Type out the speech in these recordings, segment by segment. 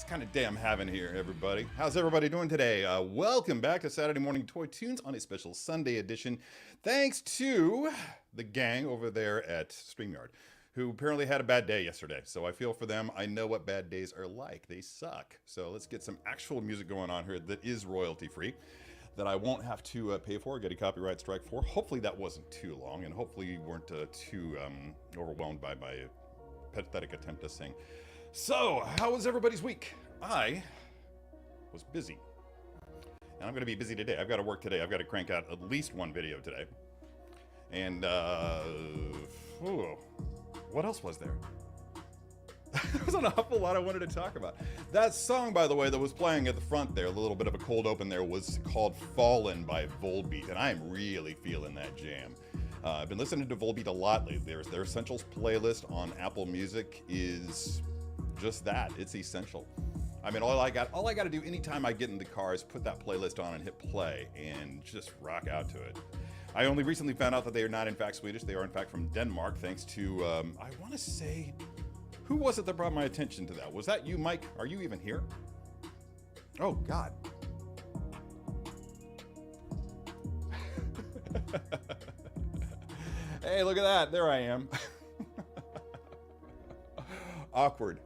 kind of day I'm having here, everybody. How's everybody doing today? Welcome back to Saturday Morning Toy Tunes on a special Sunday edition. Thanks to the gang over there at StreamYard, who apparently had a bad day yesterday. So I feel for them. I know what bad days are like. They suck. So let's get some actual music going on here that is royalty-free, that I won't have to pay for or get a copyright strike for. Hopefully that wasn't too long, and hopefully you weren't too overwhelmed by my pathetic attempt to sing. So, how was everybody's week? I was busy. And I'm going to be busy today. I've got to work today. I've got to crank out at least one video today. And, what else was there? There was an awful lot I wanted to talk about. That song, by the way, that was playing at the front there, a little bit of a cold open there, was called Fallen by Volbeat. And I'm really feeling that jam. I've been listening to Volbeat a lot lately. Their Essentials playlist on Apple Music is just that. It's essential. I mean, all I got to do anytime I get in the car is put that playlist on and hit play and just rock out to it. I only recently found out that they are not in fact Swedish. They are in fact from Denmark, thanks to, I want to say, who was it that brought my attention to that? Was that you, Mike? Are you even here? Oh, God. Hey, look at that. There I am. Awkward.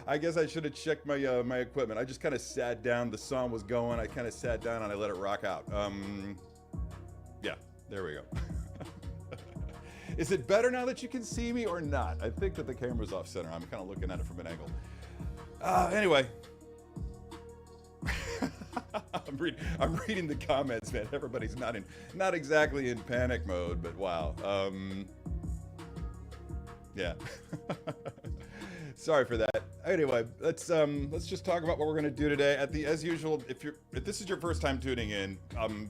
I guess I should have checked my my equipment. I just kind of sat down. The song was going. I kind of sat down and I let it rock out. Yeah, there we go. Is it better now that you can see me or not? I think that the camera's off center. I'm kind of looking at it from an angle. Anyway. I'm reading the comments, man. Everybody's not exactly in panic mode, but wow. Yeah. Sorry for that. Anyway, let's just talk about what we're gonna do today. As usual, if this is your first time tuning in,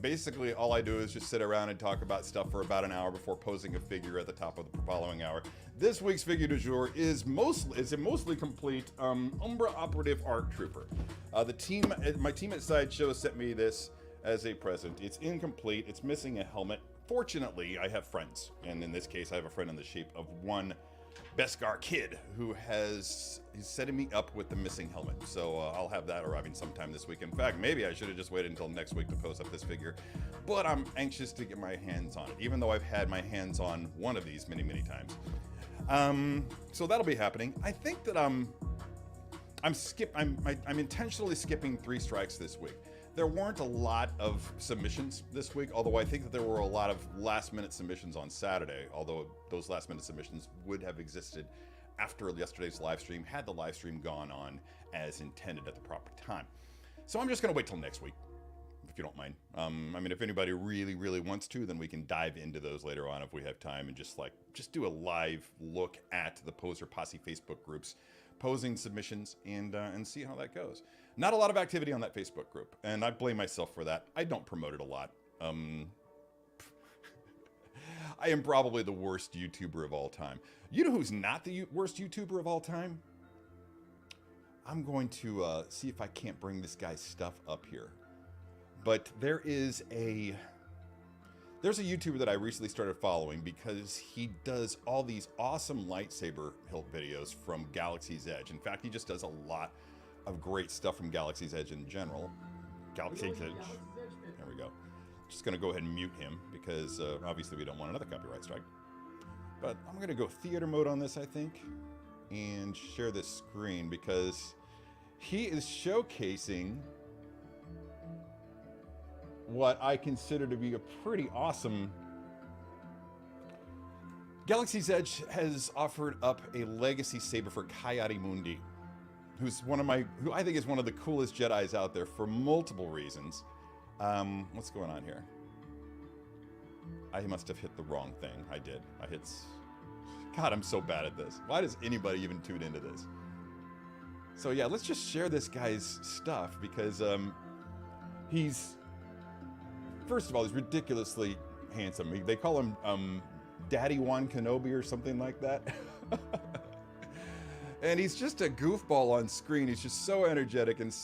basically all I do is just sit around and talk about stuff for about an hour before posing a figure at the top of the following hour. This week's figure du jour is a mostly complete Umbra Operative ARC Trooper. My team at Sideshow sent me this as a present. It's incomplete. It's missing a helmet. Fortunately, I have friends, and in this case, I have a friend in the shape of one Beskar Kid who he's setting me up with the missing helmet. So I'll have that arriving sometime this week. In fact, maybe I should have just waited until next week to post up this figure, but I'm anxious to get my hands on it, even though I've had my hands on one of these many times. So that'll be happening. I think that I'm intentionally skipping 3 strikes this week. There weren't a lot of submissions this week, although I think that there were a lot of last-minute submissions on Saturday, although those last-minute submissions would have existed after yesterday's live stream, had the live stream gone on as intended at the proper time. So I'm just going to wait till next week, if you don't mind. I mean, if anybody really wants to, then we can dive into those later on if we have time and just do a live look at the Poser Posse Facebook groups, posing submissions, and see how that goes. Not a lot of activity on that Facebook group, and I blame myself for that. I don't promote it a lot. I am probably the worst YouTuber of all time. You know who's not the worst YouTuber of all time? I'm going to see if I can't bring this guy's stuff up here. But there's a YouTuber that I recently started following because he does all these awesome lightsaber hilt videos from Galaxy's Edge. In fact, he just does a lot of great stuff from Galaxy's Edge in general. Galaxy's Edge. There we go. Just going to go ahead and mute him because obviously we don't want another copyright strike. But I'm going to go theater mode on this, I think, and share this screen because he is showcasing what I consider to be a pretty awesome... Galaxy's Edge has offered up a legacy saber for Coyote Mundi, who I think is one of the coolest Jedis out there for multiple reasons. What's going on here? I must have hit the wrong thing. I did. God, I'm so bad at this. Why does anybody even tune into this? So yeah, let's just share this guy's stuff because first of all, he's ridiculously handsome. They call him Daddy Wan Kenobi or something like that. And he's just a goofball on screen. He's just so energetic and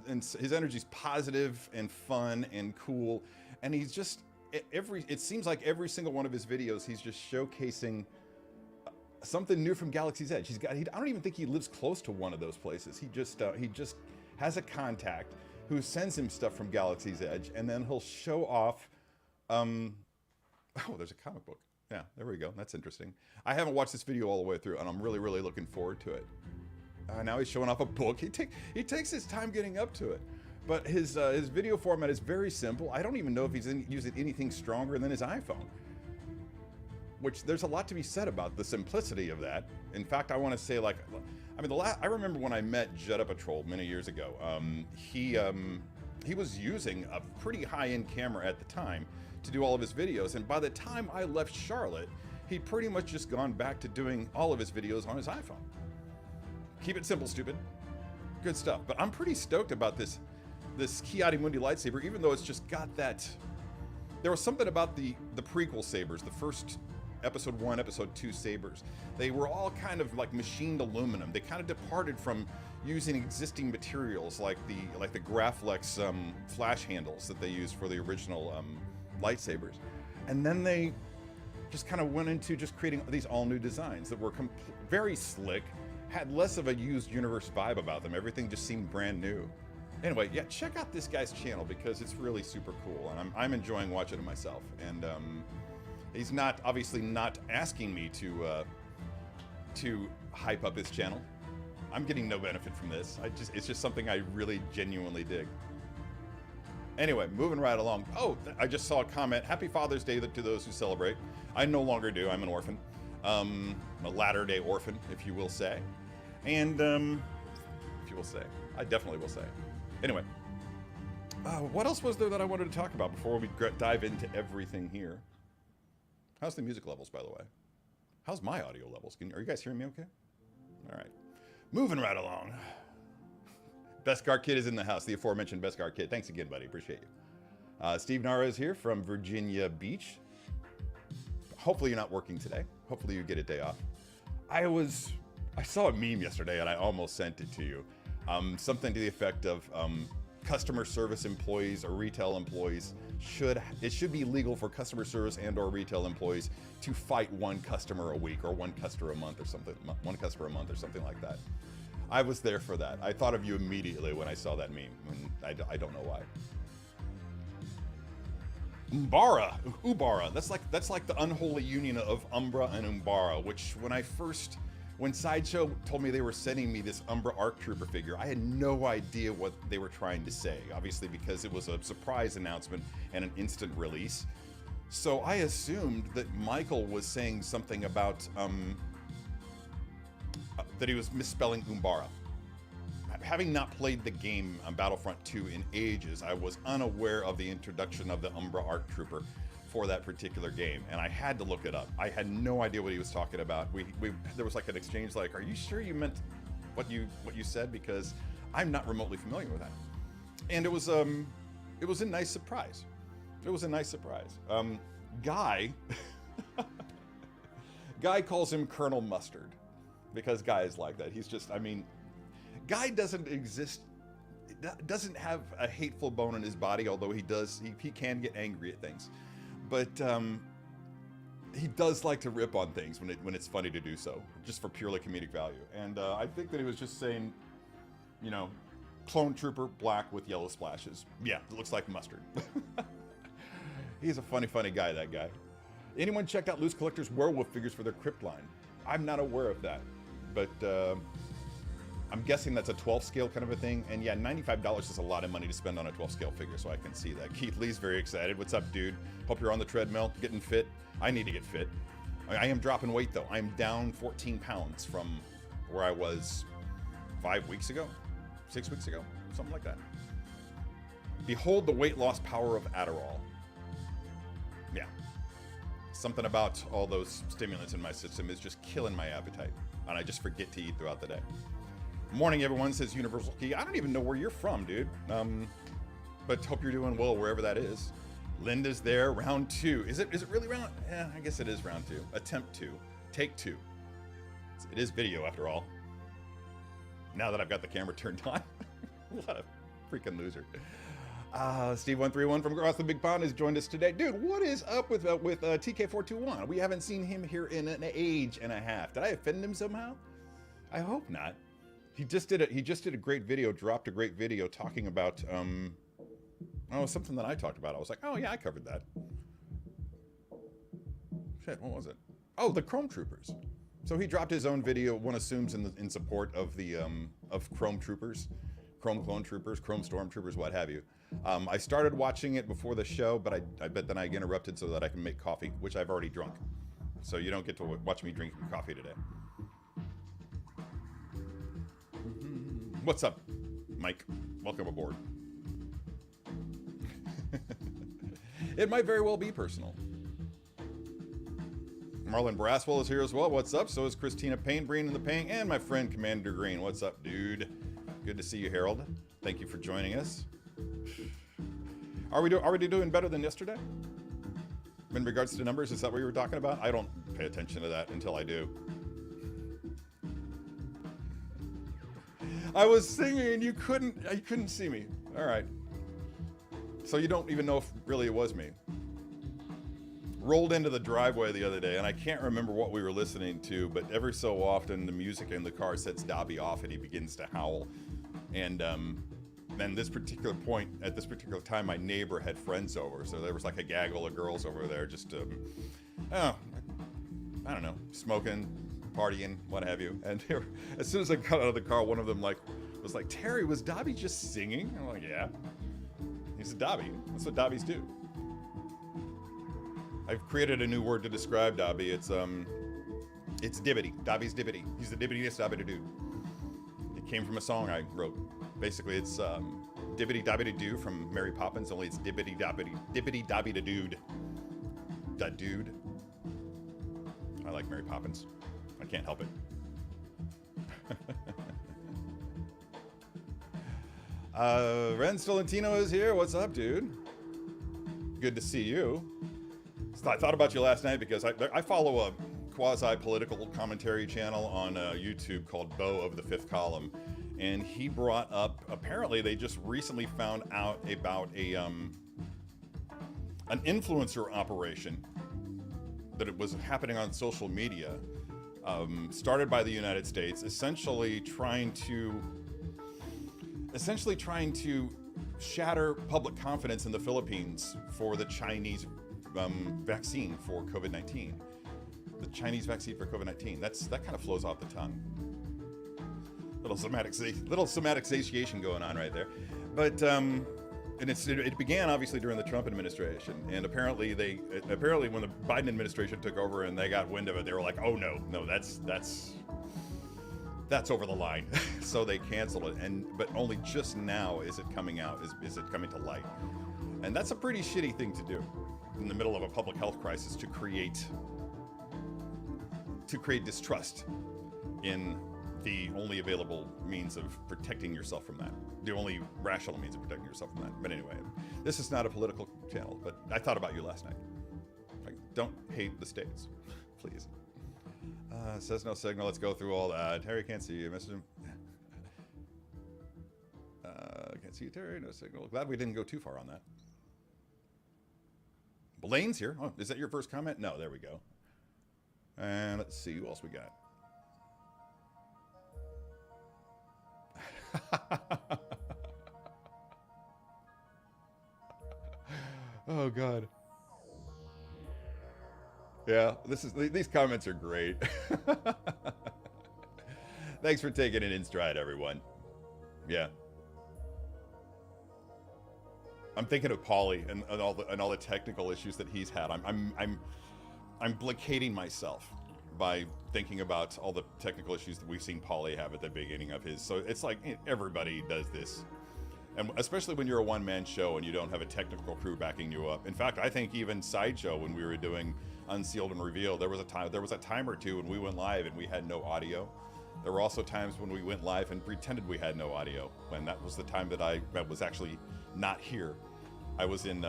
and his energy's positive and fun and cool. And he's just it seems like every single one of his videos, he's just showcasing something new from Galaxy's Edge. I don't even think he lives close to one of those places. He just has a contact who sends him stuff from Galaxy's Edge, and then he'll show off. Oh, there's a comic book. Yeah, there we go. That's interesting. I haven't watched this video all the way through, and I'm really, really looking forward to it. Now he's showing off a book. He takes his time getting up to it. But his video format is very simple. I don't even know if he's using anything stronger than his iPhone. Which there's a lot to be said about the simplicity of that. In fact, I want to say, like, I mean, I remember when I met Jetta Patrol many years ago. He was using a pretty high-end camera at the time to do all of his videos, and by the time I left Charlotte, he'd pretty much just gone back to doing all of his videos on his iPhone. Keep it simple, stupid. Good stuff. But I'm pretty stoked about this Ki-Adi-Mundi lightsaber, even though it's just got that. There was something about the prequel sabers, the first episode 1, episode 2 sabers. They were all kind of like machined aluminum. They kind of departed from using existing materials like the Graflex flash handles that they used for the original lightsabers. And then they just kind of went into just creating these all new designs that were very slick, had less of a used universe vibe about them. Everything just seemed brand new. Anyway, yeah, check out this guy's channel because it's really super cool, and I'm enjoying watching it myself. And he's obviously not asking me to hype up his channel. I'm getting no benefit from this. It's just something I really genuinely dig. Anyway, moving right along. Oh, I just saw a comment. Happy Father's Day to those who celebrate. I no longer do. I'm an orphan. A latter-day orphan, if you will say. And, if you will say. I definitely will say. Anyway. What else was there that I wanted to talk about before we dive into everything here? How's the music levels, by the way? How's my audio levels? Are you guys hearing me okay? All right. Moving right along. Beskar Kid is in the house, the aforementioned Beskar Kid. Thanks again, buddy. Appreciate you. Steve Nara is here from Virginia Beach. Hopefully you're not working today. Hopefully you get a day off. I saw a meme yesterday and I almost sent it to you. Something to the effect of customer service employees or retail employees it should be legal for customer service and or retail employees to fight one customer a week or one customer a month or something like that. I was there for that. I thought of you immediately when I saw that meme, and I don't know why. Umbara. That's like the unholy union of Umbra and Umbara, which when Sideshow told me they were sending me this Umbra ARC Trooper figure, I had no idea what they were trying to say, obviously because it was a surprise announcement and an instant release. So I assumed that Michael was saying something about that he was misspelling Umbara. Having not played the game on Battlefront 2 in ages, I was unaware of the introduction of the Umbra ARC Trooper for that particular game, and I had to look it up. I had no idea what he was talking about. There was like an exchange like, are you sure you meant what you said? Because I'm not remotely familiar with that. And it was a nice surprise. It was a nice surprise. Guy calls him Colonel Mustard because Guy is like that. He's just, Guy doesn't have a hateful bone in his body, although he can get angry at things. But he does like to rip on things when it's funny to do so, just for purely comedic value. And I think that he was just saying, clone trooper, black with yellow splashes. Yeah, it looks like mustard. He's a funny guy, that guy. Anyone checked out Loose Collector's werewolf figures for their crypt line? I'm not aware of that, but I'm guessing that's a 12 scale kind of a thing. And yeah, $95 is a lot of money to spend on a 12 scale figure, so I can see that. Keith Lee's very excited. What's up, dude? Hope you're on the treadmill, getting fit. I need to get fit. I am dropping weight, though. I'm down 14 pounds from where I was 5 weeks ago, 6 weeks ago, something like that. Behold the weight loss power of Adderall. Yeah. Something about all those stimulants in my system is just killing my appetite, and I just forget to eat throughout the day. Morning, everyone, says Universal Key. I don't even know where you're from, dude. But hope you're doing well wherever that is. Linda's there, round 2. Is it really round? Yeah, I guess it is round 2. Attempt 2. Take 2. It is video, after all. Now that I've got the camera turned on. What a freaking loser. Steve131 from across the big pond has joined us today. Dude, what is up with TK421? We haven't seen him here in an age and a half. Did I offend him somehow? I hope not. He just did a great video, dropped a great video talking about something that I talked about. I was like, oh yeah, I covered that. Shit, what was it? Oh, the Chrome Troopers. So he dropped his own video, one assumes in support of the of Chrome Troopers, Chrome Clone Troopers, Chrome Stormtroopers, what have you. I started watching it before the show, but I bet then I interrupted so that I can make coffee, which I've already drunk. So you don't get to watch me drinking coffee today. What's up, Mike? Welcome aboard. It might very well be personal. Marlon Braswell is here as well. What's up? So is Christina Painbreen in the paint, and my friend Commander Green. What's up, dude? Good to see you, Harold. Thank you for joining us. Are we doing better than yesterday? In regards to numbers, is that what you were talking about? I don't pay attention to that until I do. I was singing and you couldn't see me. All right. So you don't even know if really it was me. Rolled into the driveway the other day, and I can't remember what we were listening to, but every so often the music in the car sets Dobby off and he begins to howl. And then this particular point, at this particular time, my neighbor had friends over, so there was like a gaggle of girls over there just, I don't know, smoking, partying, what have you. And as soon as I got out of the car, one of them was like, Terry, was Dobby just singing? I'm like, yeah. He's a Dobby. That's what Dobbies do. I've created a new word to describe Dobby. It's dibbity. Dobby's dibbity. He's the dibbitiest Dobby dude. It came from a song I wrote. Basically, it's dibbity dobby da doo from Mary Poppins, only it's dibbity dobby da dude. Da dude. I like Mary Poppins. I can't help it. Ren Stolentino is here. What's up, dude? Good to see you. So I thought about you last night because I follow a quasi-political commentary channel on YouTube called Beau of the Fifth Column. And he brought up, apparently they just recently found out about an influencer operation that it was happening on social media, started by the United States, essentially trying to shatter public confidence in the Philippines for the Chinese vaccine for COVID-19. The Chinese vaccine for COVID-19. That kind of flows off the tongue. Little somatic satiation going on right there. But and it began obviously during the Trump administration, and apparently when the Biden administration took over and they got wind of it, they were like, oh no, that's over the line. So they canceled it, but only just now is it coming out, is it coming to light. And that's a pretty shitty thing to do in the middle of a public health crisis, to create distrust in the only available means of protecting yourself from that. The only rational means of protecting yourself from that. But anyway, this is not a political channel, but I thought about you last night. Like, don't hate the states, please. Says no signal. Let's go through all that. Terry can't see you. Message him. Can't see you, Terry. No signal. Glad we didn't go too far on that. Blaine's here. Oh, is that your first comment? No, there we go. And let's see who else we got. Oh God. Yeah, these comments are great. Thanks for taking it in stride, everyone. Yeah. I'm thinking of Paulie and all the technical issues that he's had. I'm placating myself by thinking about all the technical issues that we've seen Paulie have at the beginning of his. So it's like everybody does this. And especially when you're a one-man show and you don't have a technical crew backing you up. In fact, I think even Sideshow, when we were doing Unsealed and Revealed, there was a time or two when we went live and we had no audio. There were also times when we went live and pretended we had no audio, when that was the time that I was actually not here. I was in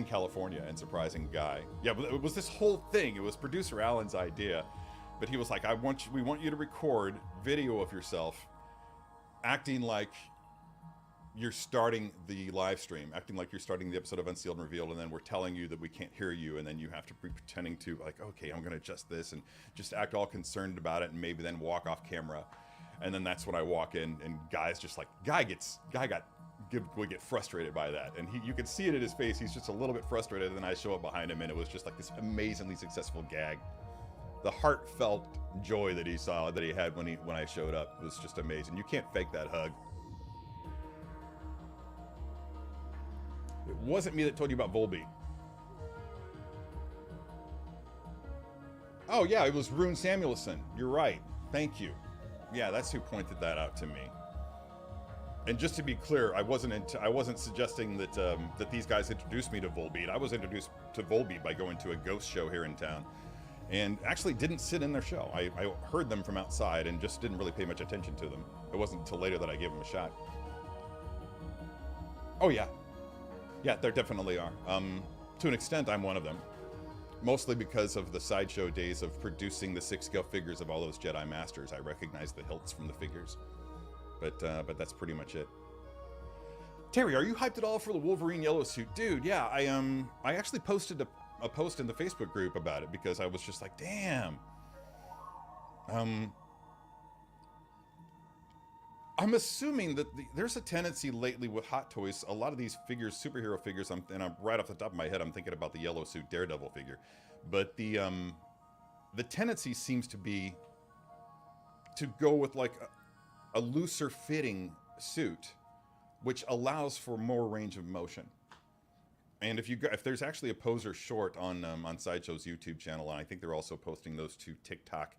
California and surprising guy. Yeah, but it was this whole thing. It was producer Alan's idea, but he was like, we want you to record video of yourself acting like you're starting the live stream, acting like you're starting the episode of Unsealed and Revealed, and then we're telling you that we can't hear you, and then you have to be pretending to, like, okay, I'm going to adjust this, and just act all concerned about it, and maybe then walk off camera. And then that's when I walk in, and Guy's just like, we get frustrated by that. And you can see it in his face. He's just a little bit frustrated, and then I show up behind him, and it was just like this amazingly successful gag. The heartfelt joy that he had when I showed up was just amazing. You can't fake that hug. It wasn't me that told you about Volbeat. Oh yeah, it was Rune Samuelson. You're right. Thank you. Yeah, that's who pointed that out to me. And just to be clear, I wasn't suggesting that that these guys introduced me to Volbeat. I was introduced to Volbeat by going to a ghost show here in town, and actually didn't sit in their show. I heard them from outside and just didn't really pay much attention to them. It wasn't until later that I gave them a shot. Oh yeah. Yeah, there definitely are. To an extent, I'm one of them. Mostly because of the sideshow days of producing the 6-scale figures of all those Jedi Masters. I recognize the hilts from the figures. But that's pretty much it. Terry, are you hyped at all for the Wolverine yellow suit? Dude, yeah, I actually posted a post in the Facebook group about it because I was just like, damn. I'm assuming that there's a tendency lately with Hot Toys, a lot of these figures, superhero figures, and I'm right off the top of my head, I'm thinking about the yellow suit Daredevil figure, but the tendency seems to be to go with like a looser fitting suit, which allows for more range of motion. And if there's actually a poser short on Sideshow's YouTube channel, and I think they're also posting those to TikTok,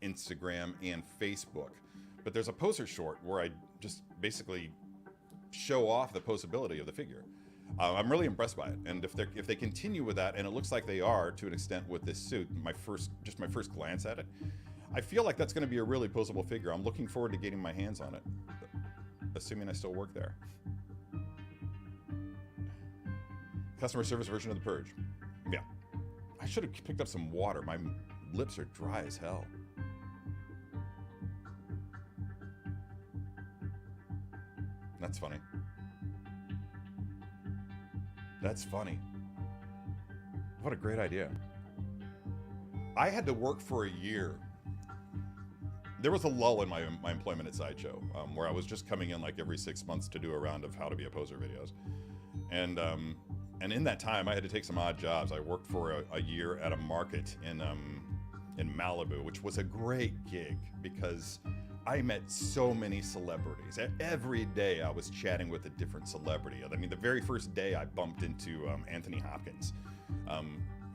Instagram, and Facebook. But there's a poser short where I just basically show off the posability of the figure. I'm really impressed by it, and if they continue with that, and it looks like they are to an extent with this suit, my first glance at it, I feel like that's going to be a really posable figure. I'm looking forward to getting my hands on it, assuming I still work there. Customer service version of the Purge. Yeah, I should have picked up some water. My lips are dry as hell. That's funny. That's funny. What a great idea. I had to work for a year. There was a lull in my employment at Sideshow, where I was just coming in like every 6 months to do a round of how to be a poser videos. And in that time, I had to take some odd jobs. I worked for a year at a market in Malibu, which was a great gig because I met so many celebrities. Every day I was chatting with a different celebrity. I mean, the very first day I bumped into Anthony Hopkins.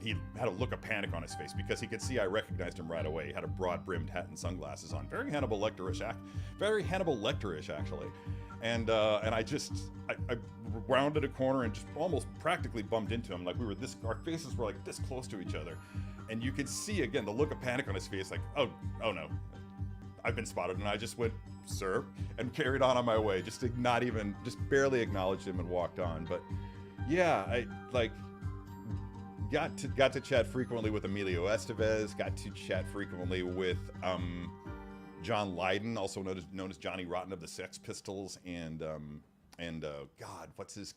He had a look of panic on his face because he could see I recognized him right away. He had a broad-brimmed hat and sunglasses on. Very Hannibal Lecter-ish, actually. And I rounded a corner and just almost practically bumped into him. Like our faces were like this close to each other. And you could see, again, the look of panic on his face, like, oh no. I've been spotted, and I just went, sir, and carried on my way. Just barely acknowledged him and walked on. But yeah, I got to chat frequently with Emilio Estevez. Got to chat frequently with John Lydon, also known as Johnny Rotten of the Sex Pistols, and God, what's his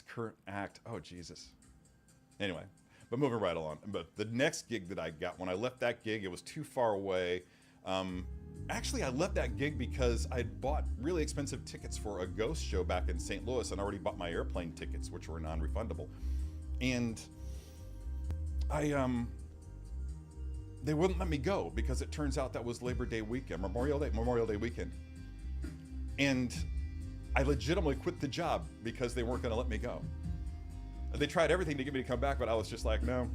current act? Oh Jesus. Anyway, but moving right along. But the next gig that I got, when I left that gig, it was too far away. Actually, I left that gig because I'd bought really expensive tickets for a ghost show back in St. Louis and already bought my airplane tickets, which were non-refundable. And they wouldn't let me go because it turns out that was Labor Day weekend, Memorial Day weekend. And I legitimately quit the job because they weren't going to let me go. They tried everything to get me to come back, but I was just like, no.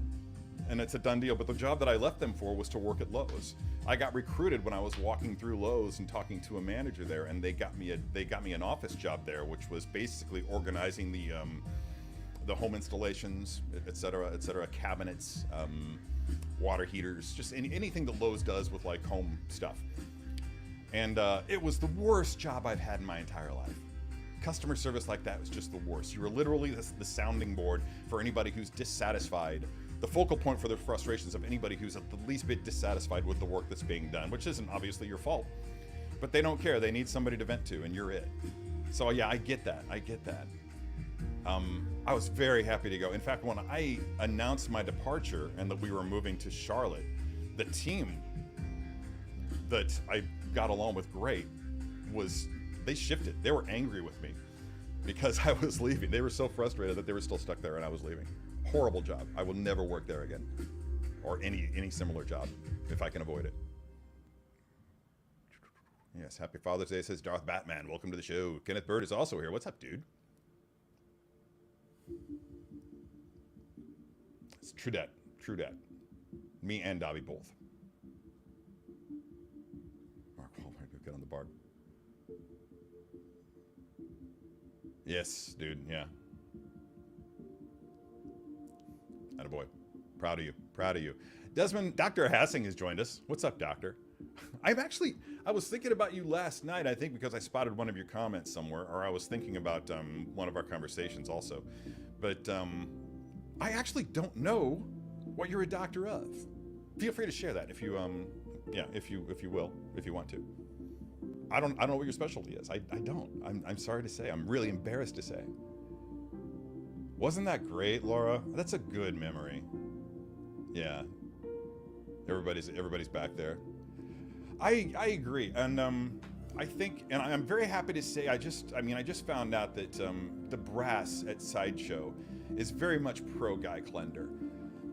And it's a done deal. But the job that I left them for was to work at Lowe's. I got recruited when I was walking through Lowe's and talking to a manager there, and they got me an office job there, which was basically organizing the home installations, et cetera, cabinets, water heaters, just anything that Lowe's does with like home stuff. And it was the worst job I've had in my entire life. Customer service like that was just the worst. You were literally the sounding board for anybody who's dissatisfied, the focal point for the frustrations of anybody who's at the least bit dissatisfied with the work that's being done, which isn't obviously your fault. but they don't care. They need somebody to vent to, and you're it. So yeah, I get that. I get that. I was very happy to go. In fact, when I announced my departure and that we were moving to Charlotte, the team that I got along with great they shifted. They were angry with me because I was leaving. They were so frustrated that they were still stuck there and I was leaving. Horrible job. I will never work there again, or any similar job if I can avoid it. Yes, happy Father's Day, says Darth Batman. Welcome to the show. Kenneth Bird is also here. What's up, dude? It's true dat. True dat. Me and Dobby both. Mark Wahlberg, get on the bar. Yes, dude, yeah. Attaboy. Proud of you. Proud of you. Desmond, Dr. Hassing has joined us. What's up, Doctor? I was thinking about you last night, I think because I spotted one of your comments somewhere, or I was thinking about one of our conversations also. But I actually don't know what you're a doctor of. Feel free to share that if you if you will, if you want to. I don't know what your specialty is. I don't. I'm sorry to say. I'm really embarrassed to say. Wasn't that great, Laura? That's a good memory. Yeah. Everybody's back there. I agree, and I think, and I'm very happy to say, I just found out that the brass at Sideshow is very much pro Guy Klender.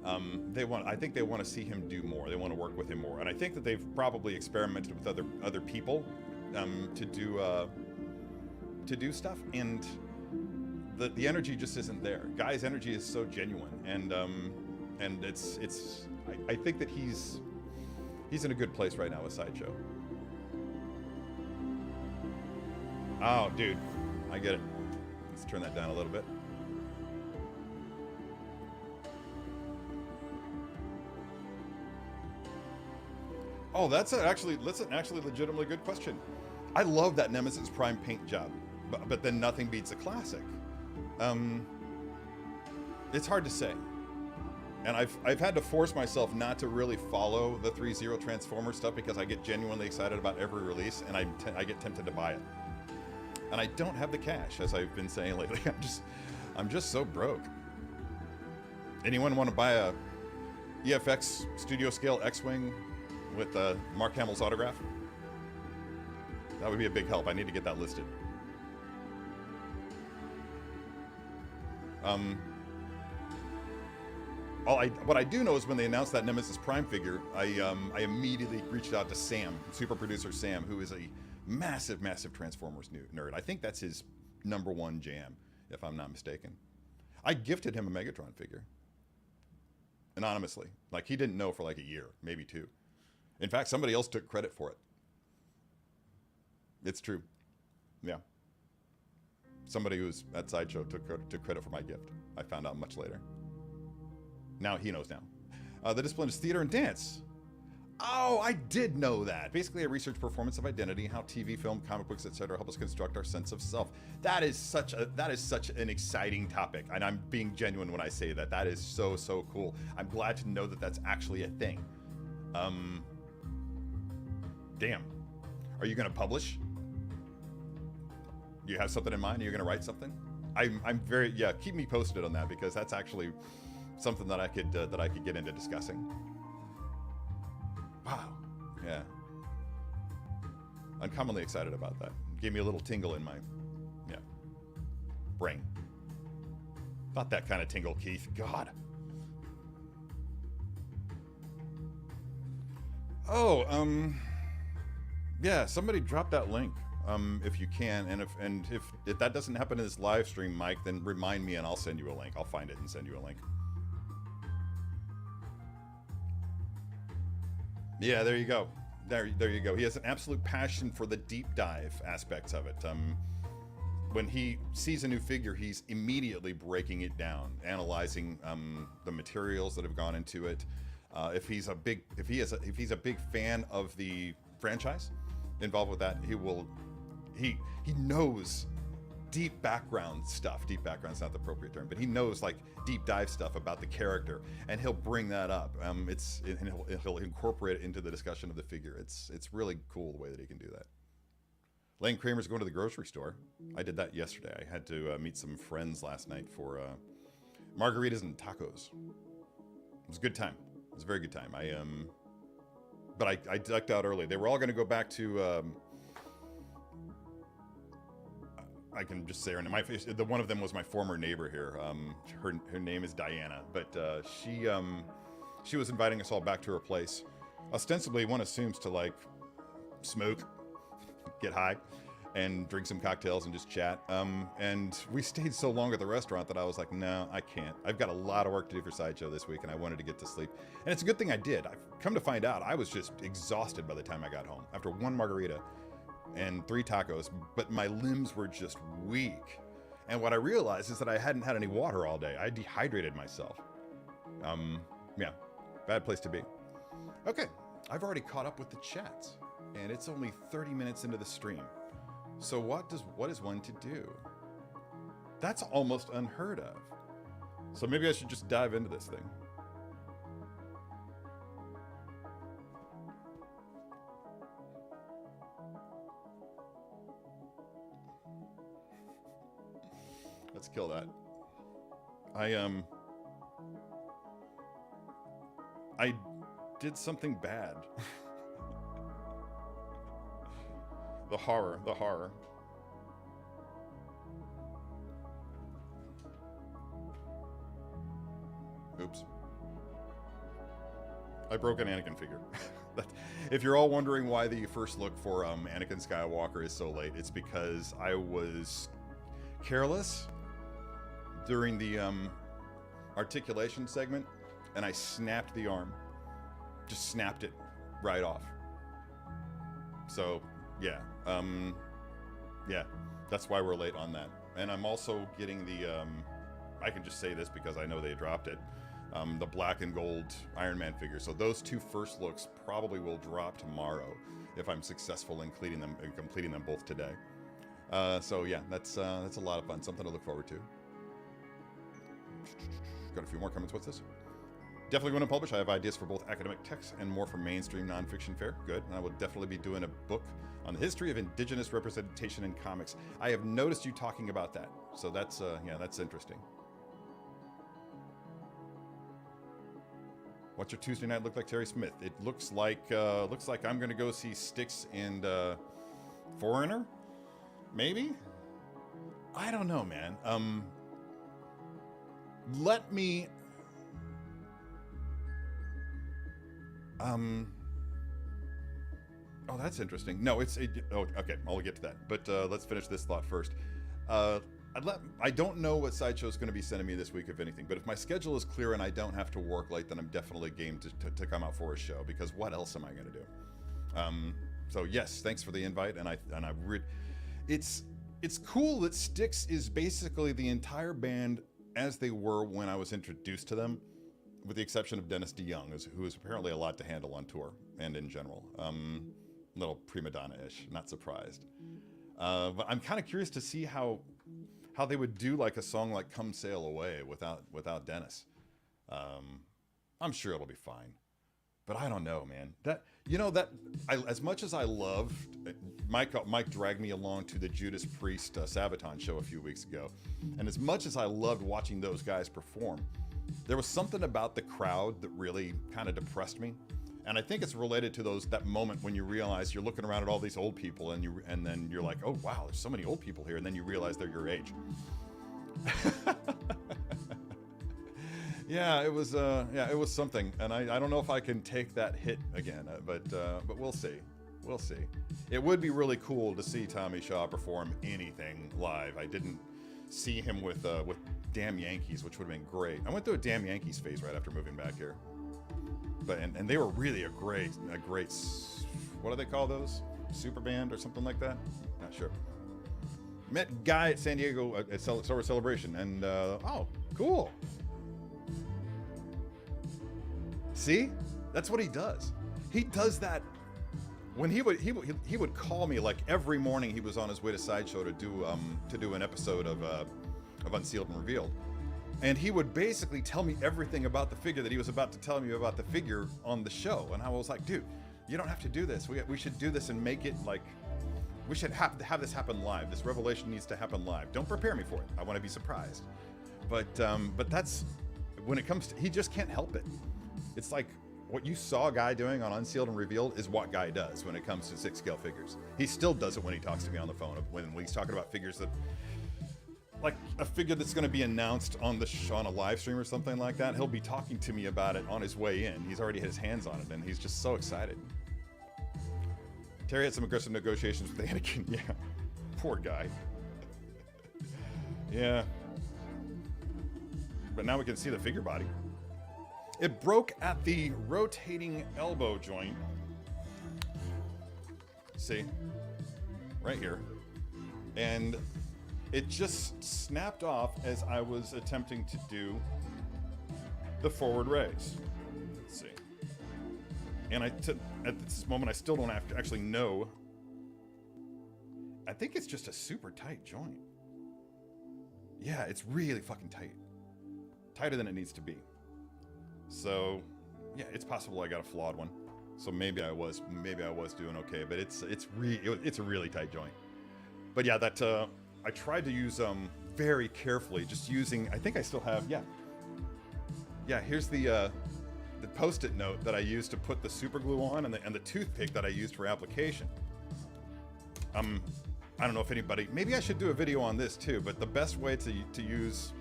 I think they want to see him do more. They want to work with him more, and I think that they've probably experimented with other people to do stuff, and the energy just isn't there. Guy's energy is so genuine, and I think that he's in a good place right now with Sideshow. Oh, dude, I get it. Let's turn that down a little bit. Oh, that's an actually legitimately good question. I love that Nemesis Prime paint job, but then nothing beats a classic. It's hard to say. And I've had to force myself not to really follow the 3.0 Transformer stuff because I get genuinely excited about every release, and I get tempted to buy it. And I don't have the cash, as I've been saying lately. I'm just so broke. Anyone want to buy a EFX Studio Scale X-Wing with Mark Hamill's autograph? That would be a big help. I need to get that listed. What I do know is when they announced that Nemesis Prime figure, I immediately reached out to Sam, super producer Sam, who is a massive Transformers nerd. I think that's his #1 jam, if I'm not mistaken. I gifted him a Megatron figure. Anonymously. Like, he didn't know for like a year, maybe 2. In fact, somebody else took credit for it. It's true. Yeah. Somebody who was at Sideshow took credit for my gift. I found out much later. Now he knows now. The discipline is theater and dance. Oh, I did know that. Basically, I research performance of identity, how TV, film, comic books, etc. help us construct our sense of self. That is such an exciting topic, and I'm being genuine when I say that. That is so cool. I'm glad to know that that's actually a thing. Damn. Are you gonna publish? Do you have something in mind? Are you gonna write something? I'm very keep me posted on that, because that's actually something that I could get into discussing. Wow. Yeah. Uncommonly excited about that. Gave me a little tingle in my brain. Not that kind of tingle, Keith. God. Oh, yeah, somebody drop that link. If you can, and if that doesn't happen in this live stream, Mike, then remind me and I'll send you a link. I'll find it and send you a link. Yeah, there you go. There you go. He has an absolute passion for the deep dive aspects of it. When he sees a new figure, he's immediately breaking it down, analyzing the materials that have gone into it. If he's a big fan of the franchise, involved with that, he knows deep background stuff. Deep background's not the appropriate term, but he knows like deep dive stuff about the character, and he'll bring that up. And he'll incorporate it into the discussion of the figure. It's really cool the way that he can do that. Lane Kramer's going to the grocery store. I did that yesterday. I had to meet some friends last night for margaritas and tacos. It was a good time. It was a very good time. But I ducked out early. They were all going to go back to. I can just say her name. The one of them was my former neighbor here. Her name is Diana, but she was inviting us all back to her place. Ostensibly, one assumes to like smoke, get high, and drink some cocktails and just chat. And we stayed so long at the restaurant that I was like, no, I can't. I've got a lot of work to do for Sideshow this week, and I wanted to get to sleep. And it's a good thing I did. I've come to find out, I was just exhausted by the time I got home after one margarita and 3 tacos, but my limbs were just weak. And what I realized is that I hadn't had any water all day. I dehydrated myself. Yeah, bad place to be. Okay, I've already caught up with the chats, and it's only 30 minutes into the stream. So what is one to do? That's almost unheard of. So maybe I should just dive into this thing. Let's kill that. I did something bad. The horror. Oops. I broke an Anakin figure. If you're all wondering why the first look for Anakin Skywalker is so late, it's because I was careless during the articulation segment, and I snapped the arm. Just snapped it right off. So, yeah. Yeah, that's why we're late on that. And I'm also getting the, I can just say this because I know they dropped it, the black and gold Iron Man figure. So those 2 first looks probably will drop tomorrow if I'm successful in completing them both today. So yeah, that's a lot of fun. Something to look forward to. Got a few more comments. What's this? Definitely going to publish. I have ideas for both academic texts and more for mainstream nonfiction fare. Good. And I will definitely be doing a book on the history of indigenous representation in comics. I have noticed you talking about that. So that's, yeah, that's interesting. What's your Tuesday night look like, Terry Smith? It looks like I'm going to go see Styx and Foreigner. Maybe? I don't know, man. Let me... Oh, that's interesting. No, oh, okay, I'll get to that. But let's finish this thought first. I don't know what Sideshow's going to be sending me this week, if anything. But if my schedule is clear and I don't have to work late, then I'm definitely game to come out for a show. Because what else am I going to do? So yes, thanks for the invite. It's cool that Styx is basically the entire band as they were when I was introduced to them, with the exception of Dennis DeYoung, who is apparently a lot to handle on tour and in general. Little prima donna-ish, not surprised. But I'm kind of curious to see how they would do like a song like "Come Sail Away" without Dennis. I'm sure it'll be fine, but I don't know, man. As much as I loved Mike dragged me along to the Judas Priest Sabaton show a few weeks ago, and as much as I loved watching those guys perform, there was something about the crowd that really kind of depressed me. And I think it's related to that moment when you realize you're looking around at all these old people and then you're like, oh wow, there's so many old people here, and then you realize they're your age. Yeah, it was something, and I don't know if I can take that hit again, but we'll see. We'll see. It would be really cool to see Tommy Shaw perform anything live. I didn't see him with Damn Yankees, which would have been great. I went through a Damn Yankees phase right after moving back here. But and they were really a great, what do they call those? Super band or something like that? Not sure. Met Guy at San Diego at Summer Celebration, and oh, cool. See, that's what he does. He does that when he would call me like every morning. He was on his way to Sideshow to do an episode of Unsealed and Revealed. And he would basically tell me everything about the figure that he was about to tell me about the figure on the show. And I was like, dude, you don't have to do this. We should do this and make it like We should have this happen live. This revelation needs to happen live. Don't prepare me for it. I want to be surprised. But that's when it comes to, he just can't help it. It's like what you saw Guy doing on Unsealed and Revealed is what Guy does when it comes to 6 scale figures. He still does it when he talks to me on the phone, when he's talking about figures that, like a figure that's going to be announced on on a live stream or something like that. He'll be talking to me about it on his way in. He's already had his hands on it, and he's just so excited. Terry had some aggressive negotiations with Anakin. Yeah, poor guy. Yeah. But now we can see the figure body. It broke at the rotating elbow joint. See? Right here. And it just snapped off as I was attempting to do the forward raise. Let's see. And at this moment, I still don't actually know. I think it's just a super tight joint. Yeah, it's really fucking tight. Tighter than it needs to be. So, yeah, it's possible I got a flawed one. So maybe I was doing okay, but it's a really tight joint. But yeah, that I tried to use very carefully, just using. I think I still have. Yeah. Here's the Post-it note that I used to put the super glue on, and the toothpick that I used for application. I don't know if anybody. Maybe I should do a video on this too. But the best way to use.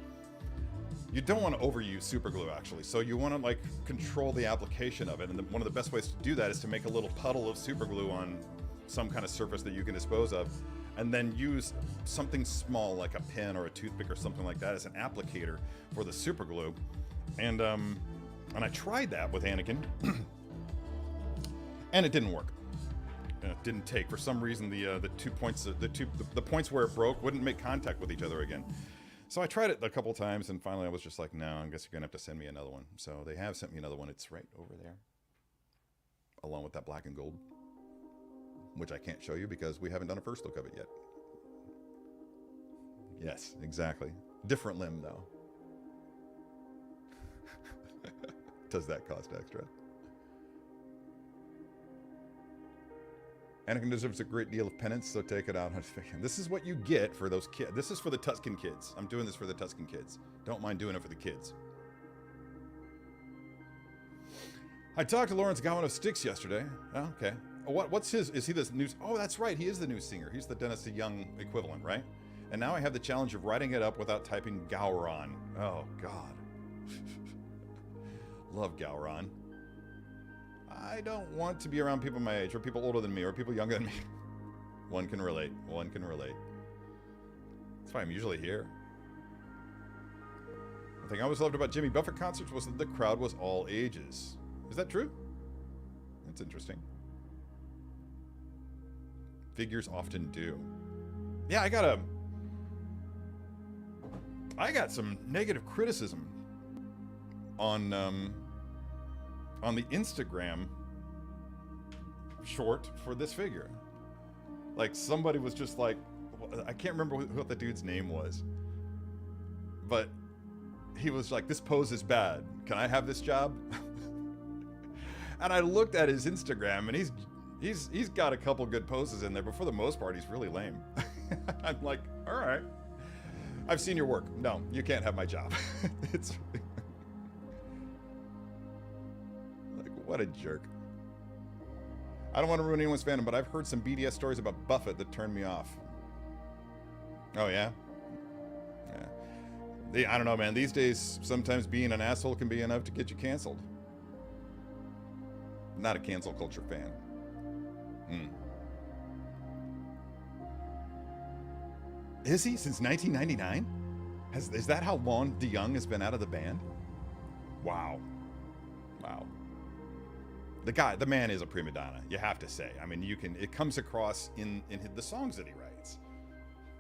You don't want to overuse super glue, actually. So you want to like control the application of it, and one of the best ways to do that is to make a little puddle of super glue on some kind of surface that you can dispose of, and then use something small like a pen or a toothpick or something like that as an applicator for the super glue. And I tried that with Anakin, and it didn't work. It didn't take. For some reason, the 2 points, the points where it broke wouldn't make contact with each other again. So I tried it a couple times, and finally I was just like, no, I guess you're going to have to send me another one. So they have sent me another one. It's right over there, along with that black and gold, which I can't show you because we haven't done a first look of it yet. Yes, exactly. Different limb, though. Does that cost extra? Anakin deserves a great deal of penance, so take it out. This is what you get for those kids. This is for the Tuscan kids. I'm doing this for the Tuscan kids. Don't mind doing it for the kids. I talked to Lawrence Gowan of Styx yesterday. Oh, okay. What's his? Is he the new? Oh, that's right. He is the new singer. He's the Dennis the Young equivalent, right? And now I have the challenge of writing it up without typing Gowron. Oh, God. Love Gowron. I don't want to be around people my age, or people older than me, or people younger than me. One can relate. One can relate. That's why I'm usually here. The thing I always loved about Jimmy Buffett concerts was that the crowd was all ages. Is that true? That's interesting. Figures often do. Yeah, I got some negative criticism on the Instagram short for this figure. Like, somebody was just like, I can't remember what the dude's name was, but he was like, this pose is bad. Can I have this job? And I looked at his Instagram, and he's got a couple good poses in there, but for the most part, he's really lame. I'm like, all right, I've seen your work. No, you can't have my job. It's what a jerk. I don't want to ruin anyone's fandom, but I've heard some BDS stories about Buffett that turned me off. Oh, yeah? Yeah. I don't know, man. These days, sometimes being an asshole can be enough to get you canceled. Not a cancel culture fan. Is he? Since 1999? Is that how long DeYoung has been out of the band? Wow. Wow. The man is a prima donna, you have to say. I mean, it comes across in the songs that he writes.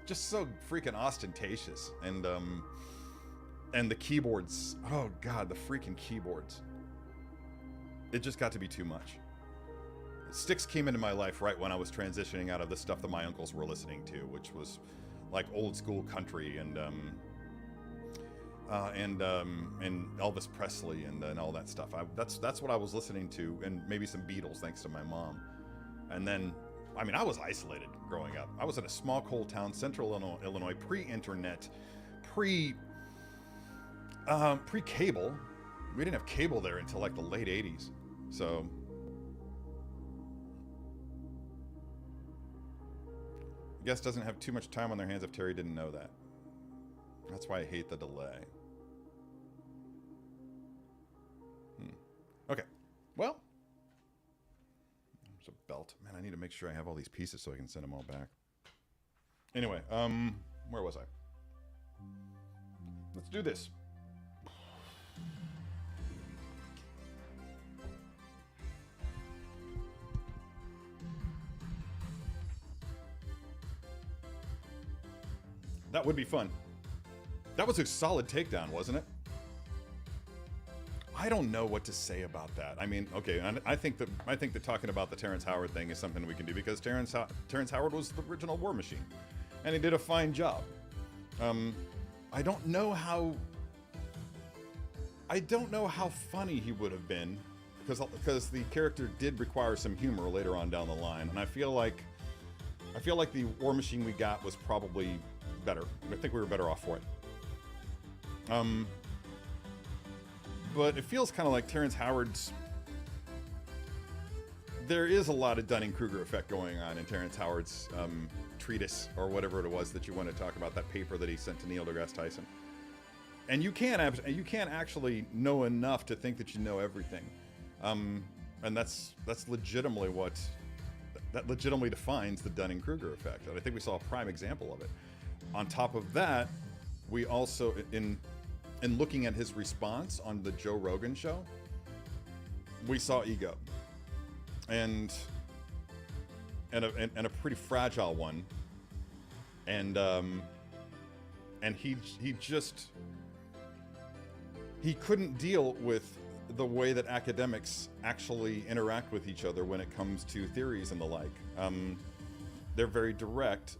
Just so freaking ostentatious. And the keyboards, oh God, the freaking keyboards. It just got to be too much. Styx came into my life right when I was transitioning out of the stuff that my uncles were listening to, which was like old school country and Elvis Presley and all that stuff. That's what I was listening to, and maybe some Beatles thanks to my mom. And then I mean, I was isolated growing up. I was in a small coal town, central Illinois, pre-internet, pre-cable. We didn't have cable there until like the late 80s. So guest doesn't have too much time on their hands if Terry didn't know that. That's why I hate the delay. Okay. Well, there's a belt. Man, I need to make sure I have all these pieces so I can send them all back. Anyway, where was I? Let's do this. That would be fun. That was a solid takedown, wasn't it? I don't know what to say about that. I mean, okay, I think that talking about the Terrence Howard thing is something we can do because Terrence Howard was the original War Machine, and he did a fine job. I don't know how funny he would have been because the character did require some humor later on down the line, and I feel like the War Machine we got was probably better. I think we were better off for it. But it feels kind of like Terrence Howard's... There is a lot of Dunning-Kruger effect going on in Terrence Howard's treatise, or whatever it was that you want to talk about, that paper that he sent to Neil deGrasse Tyson. And you can't actually know enough to think that you know everything. And that's legitimately that legitimately defines the Dunning-Kruger effect. And I think we saw a prime example of it. On top of that, we also, in looking at his response on the Joe Rogan show, we saw ego, and a pretty fragile one, and he couldn't deal with the way that academics actually interact with each other when it comes to theories and the like. They're very direct.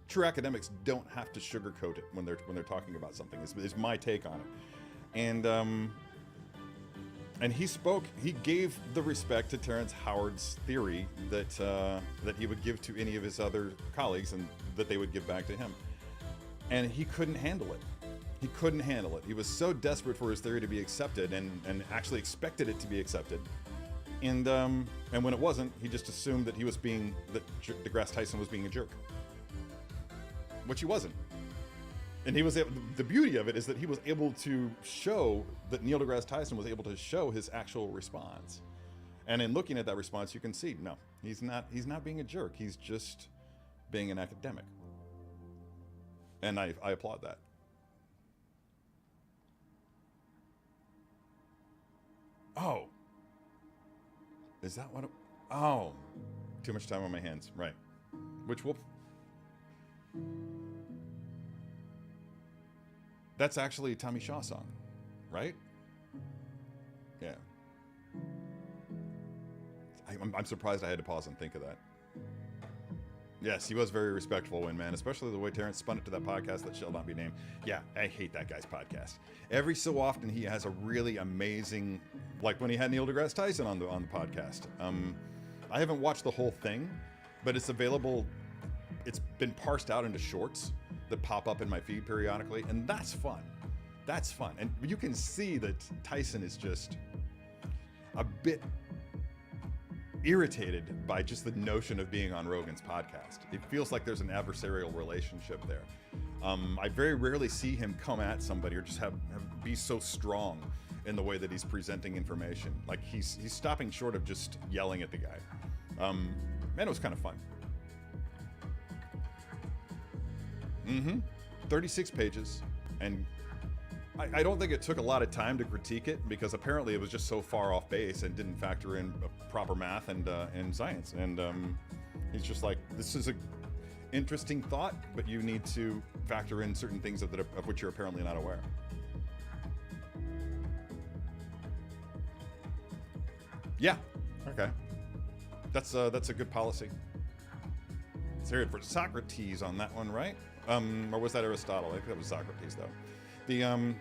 True academics don't have to sugarcoat it when they're talking about something. Is my take on it, and he gave the respect to Terrence Howard's theory that he would give to any of his other colleagues, and that they would give back to him. And he couldn't handle it. He couldn't handle it. He was so desperate for his theory to be accepted, and actually expected it to be accepted. And when it wasn't, he just assumed that deGrasse Tyson was being a jerk. Which he wasn't. And the beauty of it is that he was able to show that Neil deGrasse Tyson was able to show his actual response. And in looking at that response, you can see, no, he's not being a jerk. He's just being an academic. And I applaud that. Oh. Is that what oh. Too much time on my hands. Right. Which will... That's actually a Tommy Shaw song, right? Yeah. I'm surprised I had to pause and think of that. Yes, he was very respectful, man, especially the way Terrence spun it to that podcast that shall not be named. Yeah, I hate that guy's podcast. Every so often he has a really amazing, like when he had Neil deGrasse Tyson on the podcast. I haven't watched the whole thing, but it's available. It's been parsed out into shorts that pop up in my feed periodically, and that's fun. That's fun. And you can see that Tyson is just a bit irritated by just the notion of being on Rogan's podcast. It feels like there's an adversarial relationship there. I very rarely see him come at somebody or just be so strong in the way that he's presenting information. Like he's stopping short of just yelling at the guy. Man, it was kind of fun. 36 pages, and I don't think it took a lot of time to critique it because apparently it was just so far off base and didn't factor in proper math and science. And he's just like, this is a interesting thought, but you need to factor in certain things of which you're apparently not aware. Yeah. Okay. That's a good policy. Let's hear it for Socrates on that one, right? Or was that Aristotle? I think that was Socrates, though. The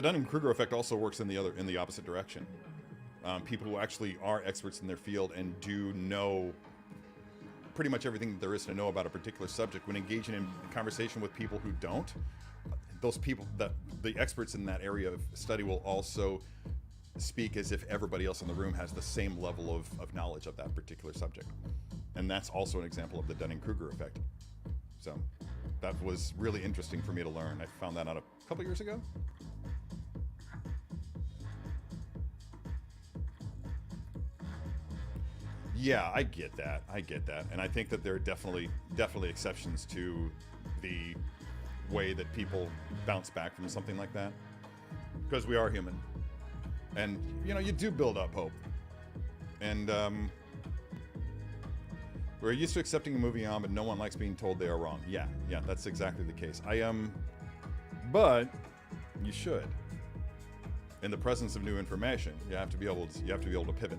Dunning-Kruger effect also works in the opposite direction. people who actually are experts in their field and do know pretty much everything that there is to know about a particular subject, when engaging in conversation with people who don't, those people, the experts in that area of study will also speak as if everybody else in the room has the same level of knowledge of that particular subject. And that's also an example of the Dunning-Kruger effect. So that was really interesting for me to learn. I found that out a couple years ago. Yeah, I get that. And I think that there are definitely exceptions to the way that people bounce back from something like that, because we are human. And, you know, you do build up hope. And we're used to accepting a movie on, but no one likes being told they are wrong. Yeah, that's exactly the case. But you should. In the presence of new information, you have to be able to pivot.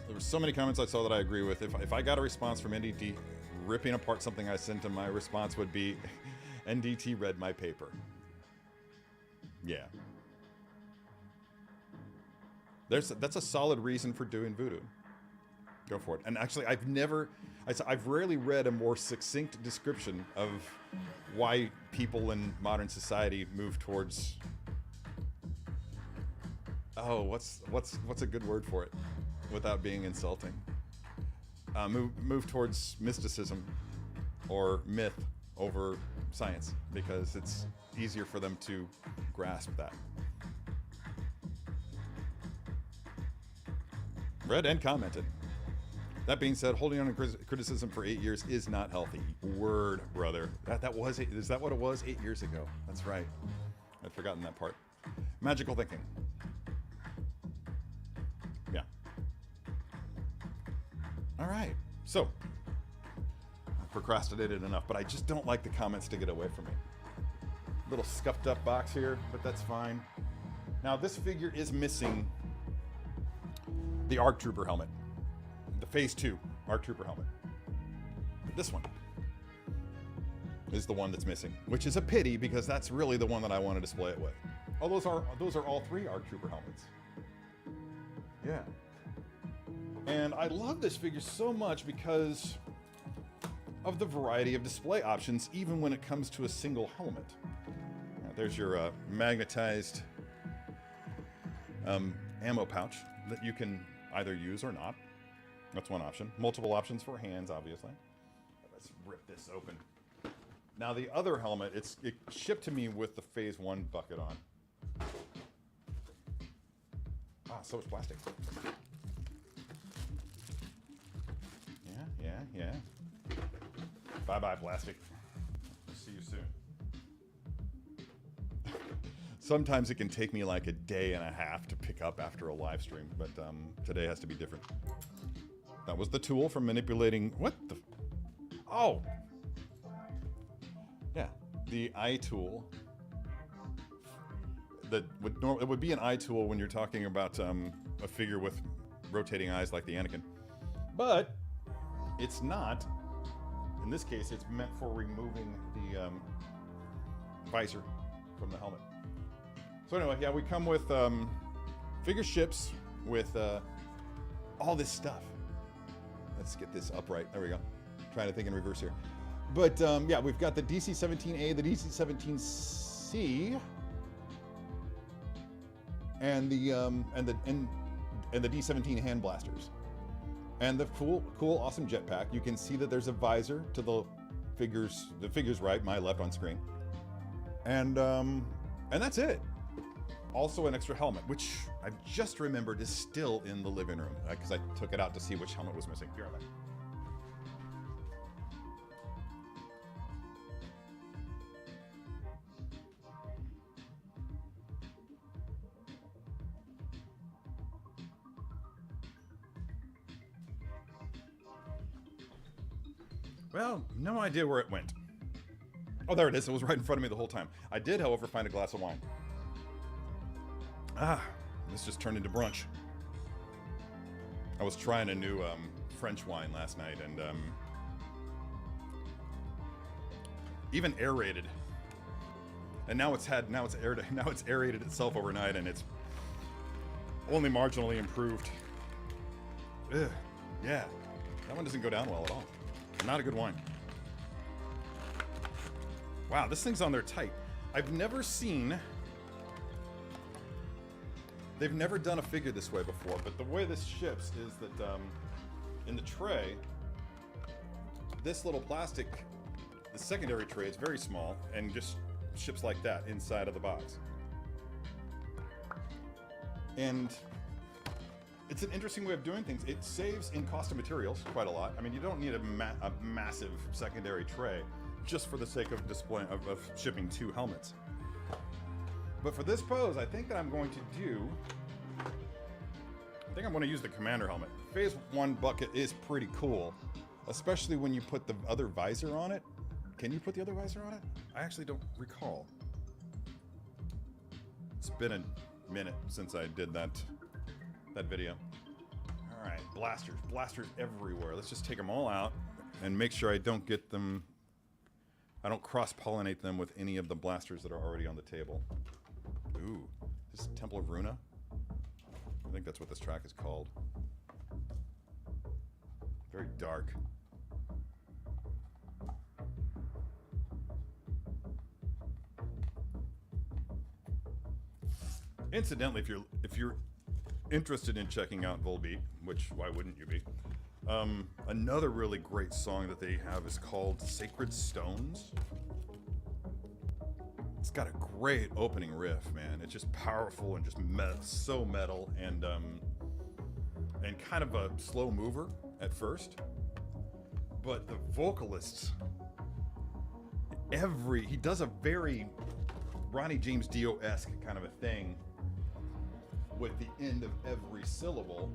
There were so many comments I saw that I agree with. If I got a response from NDT ripping apart something I sent him, my response would be, NDT read my paper. Yeah. That's a solid reason for doing voodoo. Go for it. And actually, I've rarely read a more succinct description of why people in modern society move towards, what's a good word for it without being insulting? Move towards mysticism or myth over science, because it's easier for them to grasp that. Read and commented. That being said, holding on to criticism for 8 years is not healthy. Word, brother. Is that what it was 8 years ago? That's right. I'd forgotten that part. Magical thinking. Yeah. All right. So, I procrastinated enough, but I just don't like the comments to get away from me. Little scuffed up box here, but that's fine. Now, this figure is missing the ARC Trooper helmet. The Phase 2 ARC Trooper helmet. This one is the one that's missing, which is a pity, because that's really the one that I want to display it with. Oh, those are all 3 ARC Trooper helmets. Yeah. And I love this figure so much because of the variety of display options, even when it comes to a single helmet. There's your magnetized ammo pouch that you can either use or not. That's one option. Multiple options for hands, obviously. Let's rip this open. Now the other helmet, it shipped to me with the Phase 1 bucket on. So much plastic. Yeah. Bye-bye, plastic. See you soon. Sometimes it can take me like a day and a half to pick up after a live stream, but today has to be different. That was the tool for manipulating... What the... Oh! Yeah, the eye tool. It would be an eye tool when you're talking about a figure with rotating eyes like the Anakin. But it's not. In this case, it's meant for removing the visor from the helmet. So anyway, yeah, we come with figure ships with all this stuff. Let's get this upright. There we go. Trying to think in reverse here. But yeah, we've got the DC-17A, the DC-17C, and the D-17 hand blasters, and the cool, awesome jetpack. You can see that there's a visor to the figures. The figures right, my left on screen, and that's it. Also an extra helmet, which I've just remembered is still in the living room, because I took it out to see which helmet was missing. Here, I'm Well, no idea where it went. Oh, there it is. It was right in front of me the whole time. I did, however, find a glass of wine. This just turned into brunch. I was trying a new French wine last night, and even aerated. And now it's aerated itself overnight, and it's only marginally improved. Ugh. Yeah, that one doesn't go down well at all. Not a good wine. Wow, this thing's on there tight. I've never seen... They've never done a figure this way before, but the way this ships is that in the tray, this little plastic, the secondary tray is very small and just ships like that inside of the box. And it's an interesting way of doing things. It saves in cost of materials quite a lot. I mean, you don't need a massive secondary tray just for the sake of display of shipping 2 helmets. But for this pose, I think that I'm going to do... I think I'm going to use the Commander helmet. Phase 1 bucket is pretty cool, especially when you put the other visor on it. Can you put the other visor on it? I actually don't recall. It's been a minute since I did that video. All right, blasters everywhere. Let's just take them all out and make sure I don't get them... I don't cross-pollinate them with any of the blasters that are already on the table. Ooh, this is Temple of Runa? I think that's what this track is called. Very dark. Incidentally, if you're interested in checking out Volbeat, which why wouldn't you be? Another really great song that they have is called Sacred Stones. It's got a great opening riff, man. It's just powerful and just so metal and kind of a slow mover at first. But the vocalists, he does a very Ronnie James Dio-esque kind of a thing with the end of every syllable.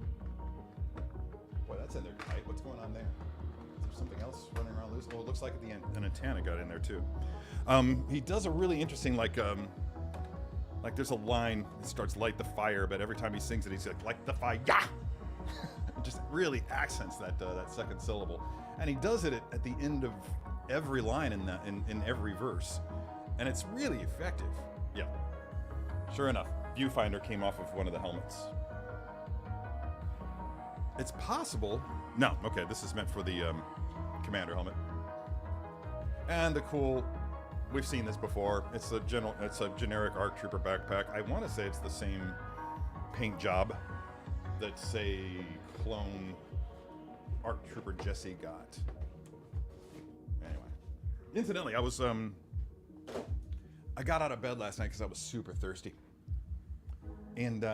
Boy, that's in there tight. What's going on there? Is there something else running around loose? Oh, it looks like at the end an antenna got in there too. He does a really interesting, like there's a line that starts "light the fire," but every time he sings it, he's like "light the fire," yeah. It just really accents that second syllable, and he does it at the end of every line in every verse, and it's really effective. Yeah, sure enough, viewfinder came off of one of the helmets. It's possible. No, okay, this is meant for the Commander helmet. And the cool, we've seen this before. It's a generic ARC Trooper backpack. I want to say it's the same paint job that, say, clone ARC Trooper Jesse got. Anyway, incidentally, I got out of bed last night because I was super thirsty, and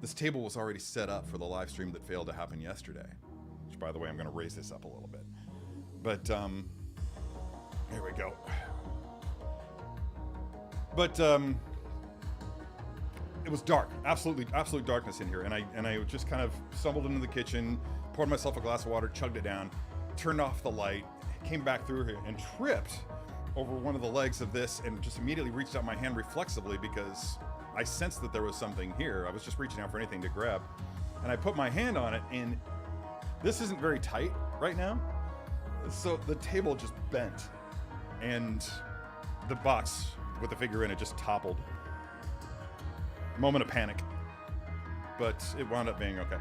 this table was already set up for the live stream that failed to happen yesterday. Which, by the way, I'm going to raise this up a little bit. But, here we go. But, it was dark. Absolute darkness in here. And I just kind of stumbled into the kitchen, poured myself a glass of water, chugged it down, turned off the light, came back through here, and tripped over one of the legs of this, and just immediately reached out my hand reflexively because I sensed that there was something here. I was just reaching out for anything to grab. And I put my hand on it, and this isn't very tight right now. So the table just bent, and the box with the figure in it just toppled. Moment of panic, but it wound up being okay.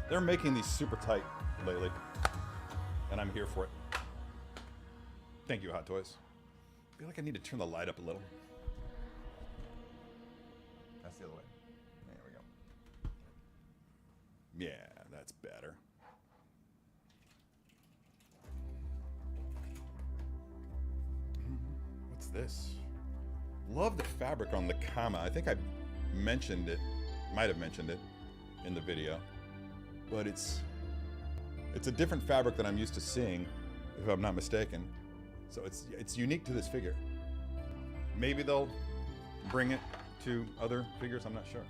They're making these super tight lately, and I'm here for it. Thank you, Hot Toys. I feel like I need to turn the light up a little. That's the other way. There we go. Yeah, that's better. What's this? Love the fabric on the Kama. I think I mentioned it, might have mentioned it in the video, but it's a different fabric than I'm used to seeing, if I'm not mistaken. So it's unique to this figure. Maybe they'll bring it to other figures, I'm not sure.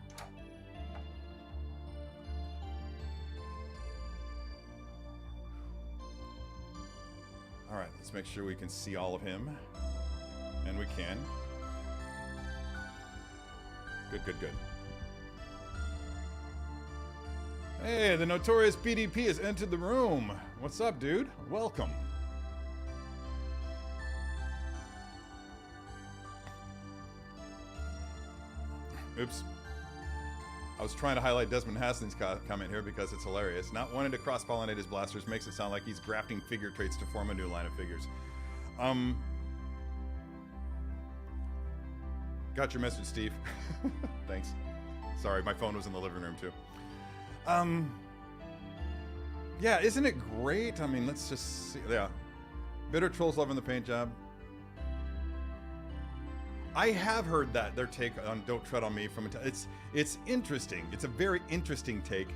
All right, let's make sure we can see all of him. And we can. Good, good, good. Hey, the notorious BDP has entered the room. What's up, dude? Welcome. Oops. I was trying to highlight Desmond Hassing's comment here because it's hilarious. Not wanting to cross-pollinate his blasters makes it sound like he's grafting figure traits to form a new line of figures. Got your message, Steve. Thanks. Sorry, my phone was in the living room too. Yeah, isn't it great? I mean, let's just see. Yeah. Bitter Trolls loving the paint job. I have heard that, their take on Don't Tread on Me from it's interesting. It's a very interesting take.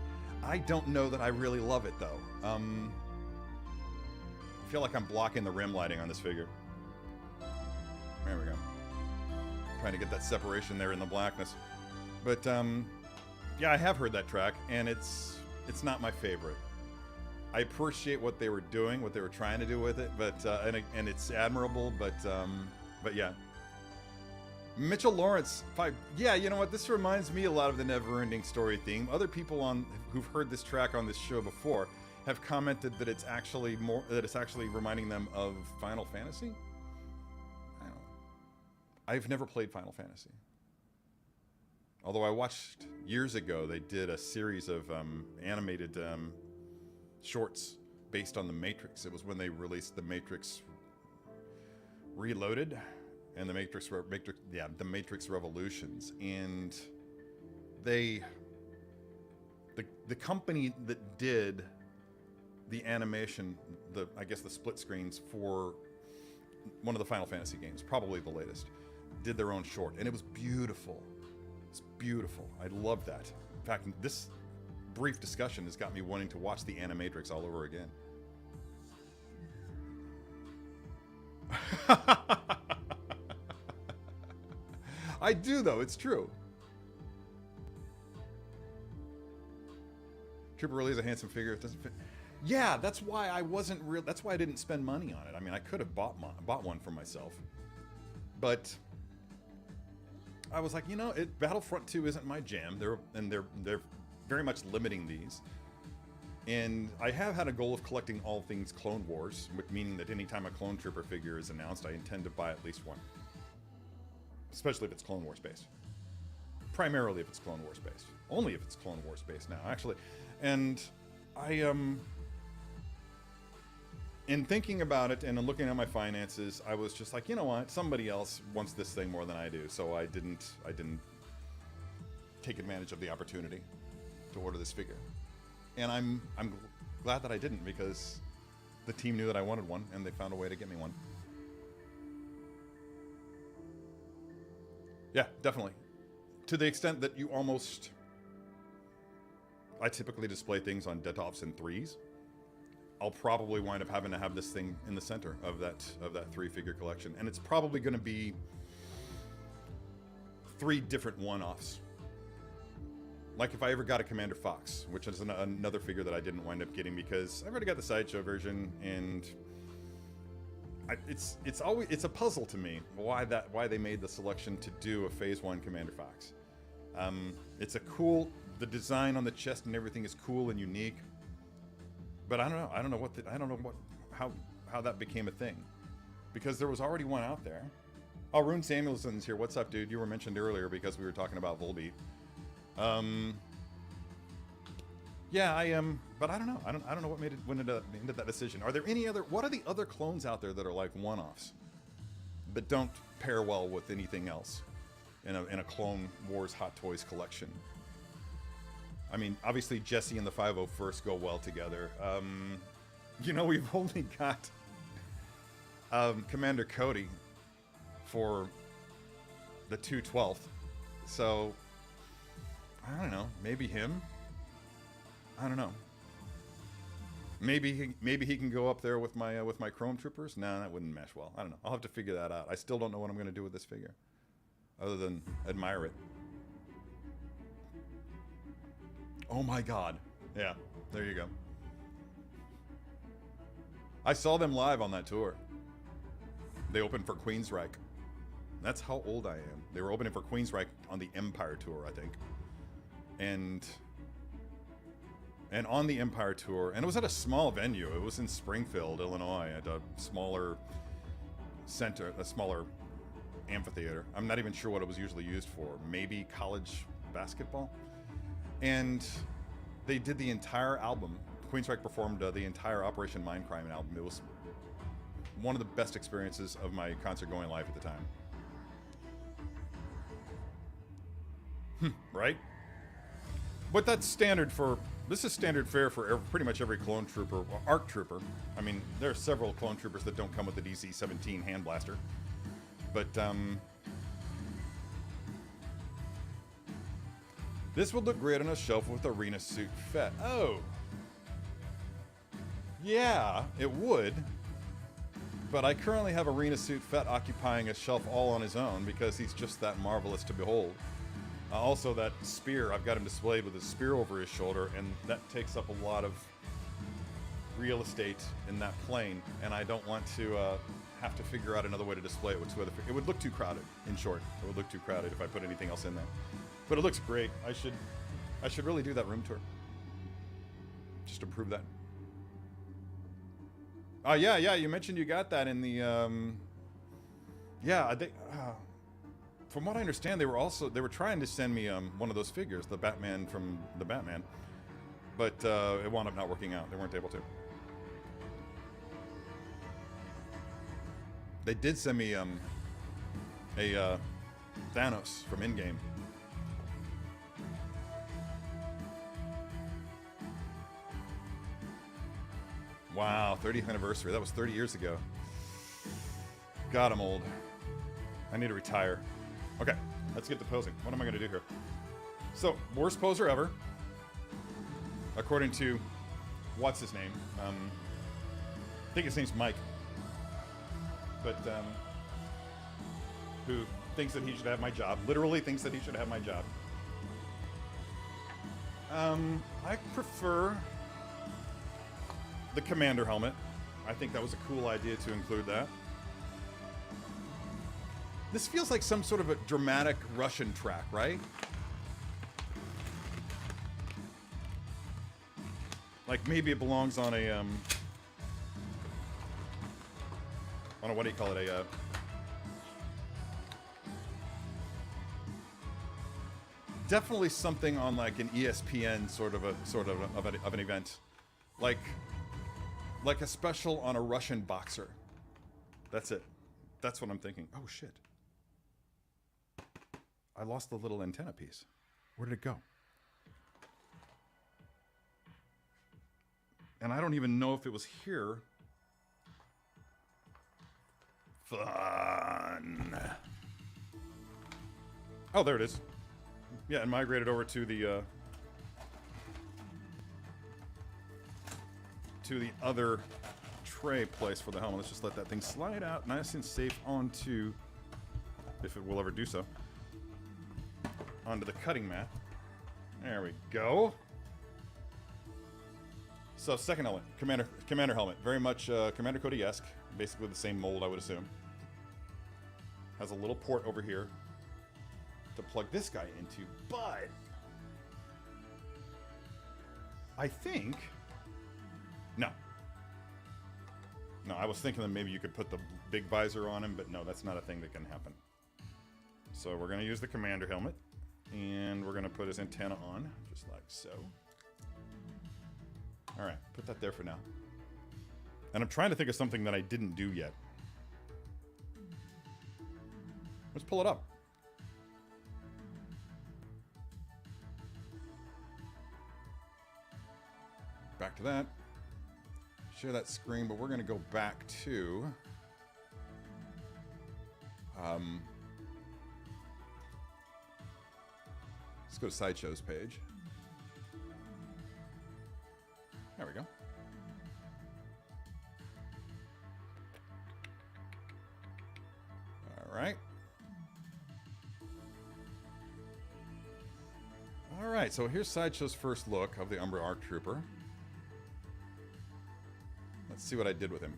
I don't know that I really love it though. I feel like I'm blocking the rim lighting on this figure. There we go. Trying to get that separation there in the blackness. But yeah, I have heard that track, and it's not my favorite. I appreciate what they were doing, what they were trying to do with it, but and it's admirable. But yeah. Mitchell Lawrence 5. Yeah, you know what? This reminds me a lot of the Never-Ending Story theme. Other people who've heard this track on this show before have commented that it's actually reminding them of Final Fantasy. I don't know. I've never played Final Fantasy. Although I watched years ago, they did a series of animated shorts based on The Matrix. It was when they released The Matrix Reloaded and The Matrix Revolutions. And the company that did the animation, I guess the split screens for one of the Final Fantasy games, probably the latest, did their own short, and it was beautiful. It's beautiful. I love that. In fact, this brief discussion has got me wanting to watch the Animatrix all over again. I do, though. It's true. Trooper really is a handsome figure. It doesn't fit. Yeah, that's why I wasn't real. That's why I didn't spend money on it. I mean, I could have bought one for myself, but I was like, you know, Battlefront 2 isn't my jam. They're very much limiting these. And I have had a goal of collecting all things Clone Wars, meaning that anytime a Clone Trooper figure is announced, I intend to buy at least one. Especially if it's Clone Wars based. Primarily if it's Clone Wars based. Only if it's Clone Wars based now, actually. And I in thinking about it and looking at my finances, I was just like, you know what? Somebody else wants this thing more than I do, so I didn't take advantage of the opportunity to order this figure. And I'm glad that I didn't, because the team knew that I wanted one and they found a way to get me one. Yeah, definitely. To the extent that you almost... I typically display things on Detoffs and 3s. I'll probably wind up having to have this thing in the center of that 3-figure collection. And it's probably going to be 3 different one-offs. Like if I ever got a Commander Fox, which is another figure that I didn't wind up getting because I've already got the Sideshow version, and it's a puzzle to me why they made the selection to do a Phase 1 Commander Fox. It's a cool, the design on the chest and everything is cool and unique, but I don't know how that became a thing, because there was already one out there. Oh, Rune Samuelson's here. What's up, dude? You were mentioned earlier because we were talking about Volbeat. Yeah, but I don't know. I don't know what went into that decision. Are there any other? What are the other clones out there that are like one-offs that don't pair well with anything else in a Clone Wars Hot Toys collection? I mean, obviously Jesse and the 501st go well together. You know, we've only got Commander Cody for the 2/12th, so I don't know. Maybe him. I don't know. Maybe he can go up there with my Chrome Troopers. No, that wouldn't mesh well. I don't know. I'll have to figure that out. I still don't know what I'm going to do with this figure, other than admire it. Oh my God! Yeah, there you go. I saw them live on that tour. They opened for Queensryche. That's how old I am. They were opening for Queensryche on the Empire tour, I think. And and on the Empire Tour, and it was at a small venue. It was in Springfield, Illinois, at a smaller center, a smaller amphitheater. I'm not even sure what it was usually used for. Maybe college basketball. And they did the entire album. Queensryche performed the entire Operation Mindcrime album. It was one of the best experiences of my concert-going life at the time. Right? But that's standard for... This is standard fare for pretty much every clone trooper, or ARC trooper. I mean, there are several clone troopers that don't come with the DC-17 hand blaster. But, this would look great on a shelf with Arena Suit Fett. Oh! Yeah, it would. But I currently have Arena Suit Fett occupying a shelf all on his own because he's just that marvelous to behold. Also, that spear, I've got him displayed with a spear over his shoulder, and that takes up a lot of real estate in that plane, and I don't want to have to figure out another way to display it with two other... It would look too crowded, in short. It would look too crowded if I put anything else in there. But it looks great. I should really do that room tour. Just to prove that. Oh, yeah, you mentioned you got that in the... Yeah, from what I understand, they were trying to send me one of those figures, the Batman from the Batman, but it wound up not working out. They weren't able to. They did send me a Thanos from Endgame. Wow, 30th anniversary. That was 30 years ago. God, I'm old. I need to retire. Okay, let's get to posing. What am I going to do here? So, worst poser ever, according to, what's his name? I think his name's Mike. But, who thinks that he should have my job. Literally thinks that he should have my job. I prefer the Commander helmet. I think that was a cool idea to include that. This feels like some sort of a dramatic Russian track, right? Like maybe it belongs on a what do you call it? Definitely something on like an ESPN sort of an event, like a special on a Russian boxer. That's it. That's what I'm thinking. Oh shit. I lost the little antenna piece. Where did it go? And I don't even know if it was here. Fun. Oh, there it is. Yeah, and migrated over to the other tray place for the helmet. Let's just let that thing slide out nice and safe onto, if it will ever do so, onto the cutting mat. There we go. So second helmet, Commander helmet, very much Commander Cody-esque, basically the same mold, I would assume. Has a little port over here to plug this guy into, but I think no, I was thinking that maybe you could put the big visor on him, but no, that's not a thing that can happen. So we're gonna use the Commander helmet. And we're going to put his antenna on, just like so. All right, put that there for now. And I'm trying to think of something that I didn't do yet. Let's pull it up. Back to that. Share that screen, but we're going to go back to... let's go to Sideshow's page. There we go. All right. All right, so here's Sideshow's first look of the Umbra ARC Trooper. Let's see what I did with him.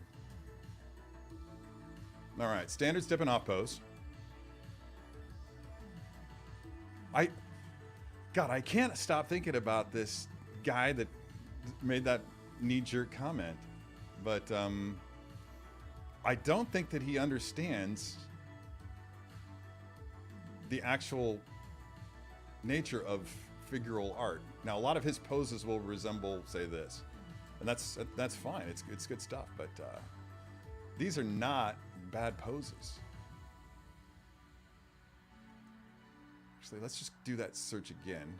All right, standard step and off pose. God, I can't stop thinking about this guy that made that knee-jerk comment, but I don't think that he understands the actual nature of figural art. Now, a lot of his poses will resemble, say, this, and that's fine. It's good stuff, but these are not bad poses. Actually, let's just do that search again.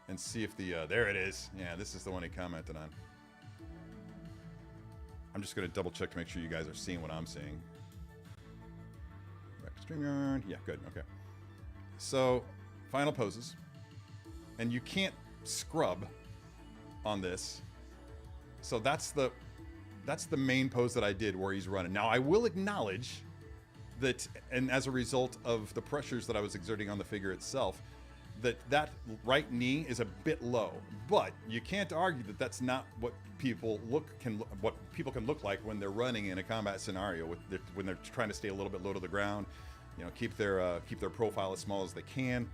And see if the, there it is. Yeah, this is the one he commented on. I'm just going to double check to make sure you guys are seeing what I'm seeing. Back to StreamYard. Yeah, good. Okay. So, final poses. And you can't scrub on this. So that's the main pose that I did where he's running. Now, I will acknowledge that, and as a result of the pressures that I was exerting on the figure itself, that right knee is a bit low, but you can't argue that that's not what people can look like when they're running in a combat scenario, when they're trying to stay a little bit low to the ground, you know, keep their profile as small as they can.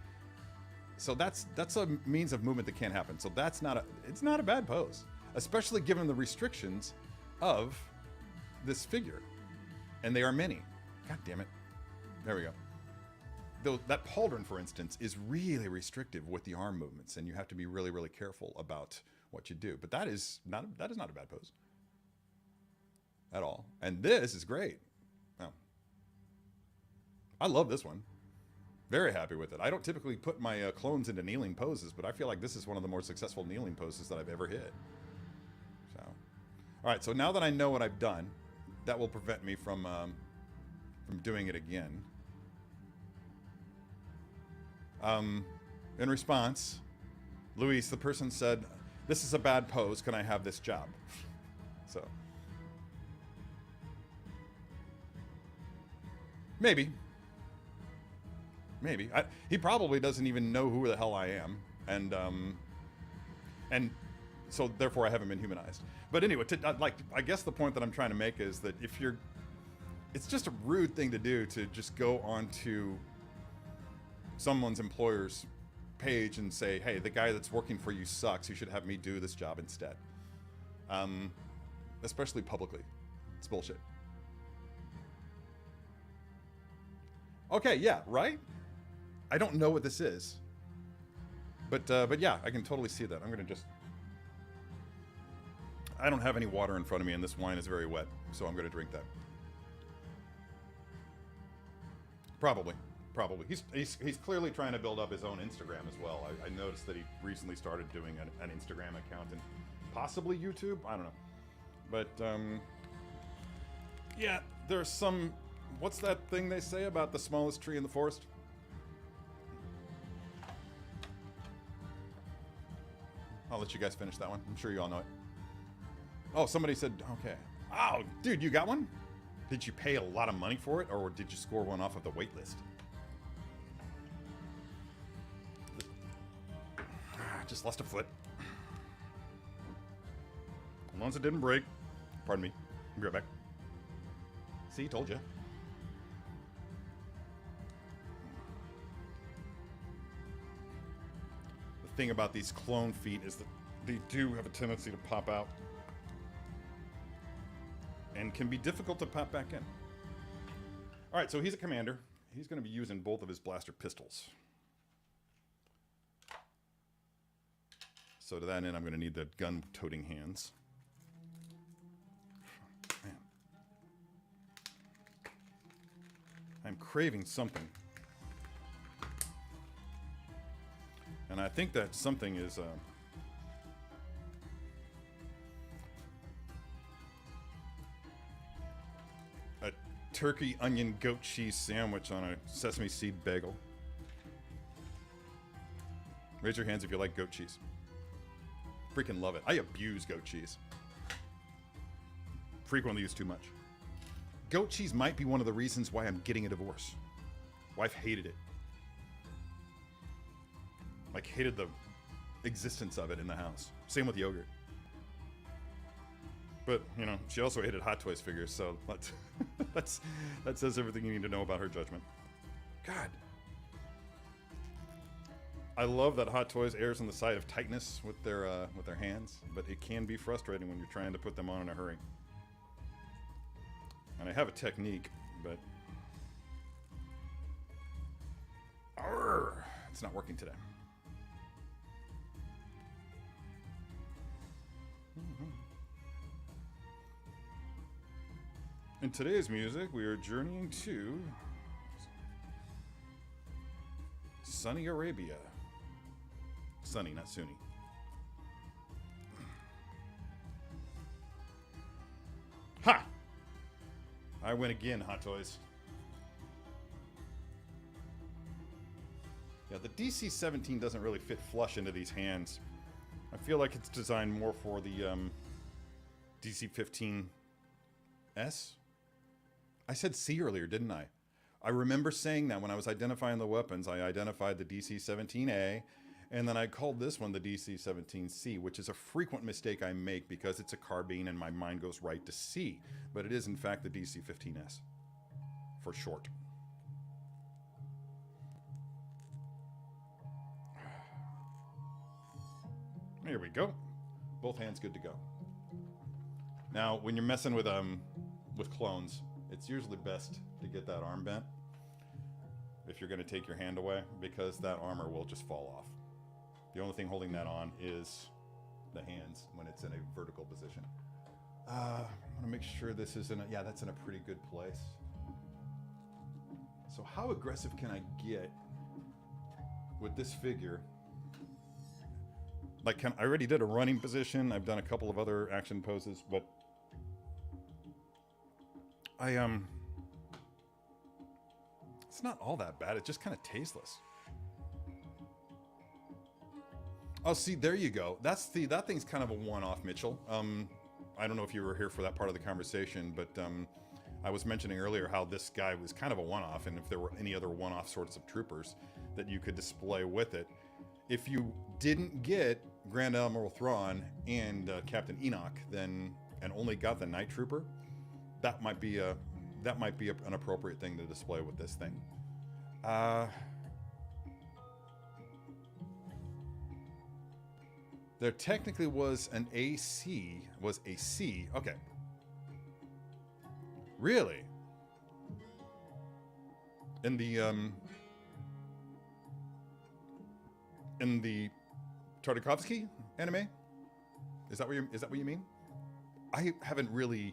So that's a means of movement that can't happen. So it's not a bad pose, especially given the restrictions of this figure, and they are many. God damn it! There we go. Though that pauldron, for instance, is really restrictive with the arm movements, and you have to be really, really careful about what you do. But that is not a bad pose at all. And this is great. Oh. I love this one. Very happy with it. I don't typically put my clones into kneeling poses, but I feel like this is one of the more successful kneeling poses that I've ever hit. So, all right. So now that I know what I've done, that will prevent me from doing it again. In response, Luis, the person, said, "This is a bad pose. Can I have this job?" So, maybe. He probably doesn't even know who the hell I am, and so therefore I haven't been humanized. But anyway, I guess the point that I'm trying to make is that it's just a rude thing to do to just go onto someone's employer's page and say, "Hey, the guy that's working for you sucks. You should have me do this job instead." Especially publicly. It's bullshit. Okay, yeah, right? I don't know what this is. But yeah, I can totally see that. I'm going to just... I don't have any water in front of me, and this wine is very wet, so I'm going to drink that. Probably. He's clearly trying to build up his own Instagram as well. I noticed that he recently started doing an Instagram account and possibly YouTube. I don't know. But, yeah, there's some... What's that thing they say about the smallest tree in the forest? I'll let you guys finish that one. I'm sure you all know it. Oh, somebody said, okay. Oh, dude, you got one? Did you pay a lot of money for it, or did you score one off of the wait list? Just lost a foot. As long as it didn't break. Pardon me. I'll be right back. See, told you. The thing about these clone feet is that they do have a tendency to pop out. And can be difficult to pop back in. Alright, so he's a commander. He's going to be using both of his blaster pistols. So to that end, I'm going to need the gun-toting hands. Man. I'm craving something. And I think that something is... a turkey, onion, goat cheese sandwich on a sesame seed bagel. Raise your hands if you like goat cheese. Freaking love it. I abuse goat cheese. Frequently use too much. Goat cheese might be one of the reasons why I'm getting a divorce. Wife hated it. Like, hated the existence of it in the house. Same with yogurt. But, you know, she also hated Hot Toys figures, so that says everything you need to know about her judgment. God, I love that Hot Toys errs on the side of tightness with their hands, but it can be frustrating when you're trying to put them on in a hurry. And I have a technique, but it's not working today. In today's music, we are journeying to sunny Arabia. Sunny, not Sunni. Ha! I win again, Hot Toys. Yeah, the DC-17 doesn't really fit flush into these hands. I feel like it's designed more for the DC-15S. I said C earlier, didn't I? I remember saying that when I was identifying the weapons. I identified the DC-17A, and then I called this one the DC-17C, which is a frequent mistake I make because it's a carbine and my mind goes right to C. But it is, in fact, the DC-15S, for short. Here we go. Both hands good to go. Now, when you're messing with clones, it's usually best to get that arm bent if you're going to take your hand away, because that armor will just fall off. The only thing holding that on is the hands when it's in a vertical position. I want to make sure this is in a, yeah, that's in a pretty good place. So how aggressive can I get with this figure? Like, I already did a running position. I've done a couple of other action poses, but it's not all that bad. It's just kind of tasteless. Oh, see, there you go. That thing's kind of a one-off, Mitchell. I don't know if you were here for that part of the conversation, but I was mentioning earlier how this guy was kind of a one-off, and if there were any other one-off sorts of troopers that you could display with it. If you didn't get Grand Admiral Thrawn and Captain Enoch, then and only got the Night Trooper, that might be an appropriate thing to display with this thing. There technically was an AC, was a C. Okay. Really? In the Tartakovsky anime? Is that what you mean? I haven't really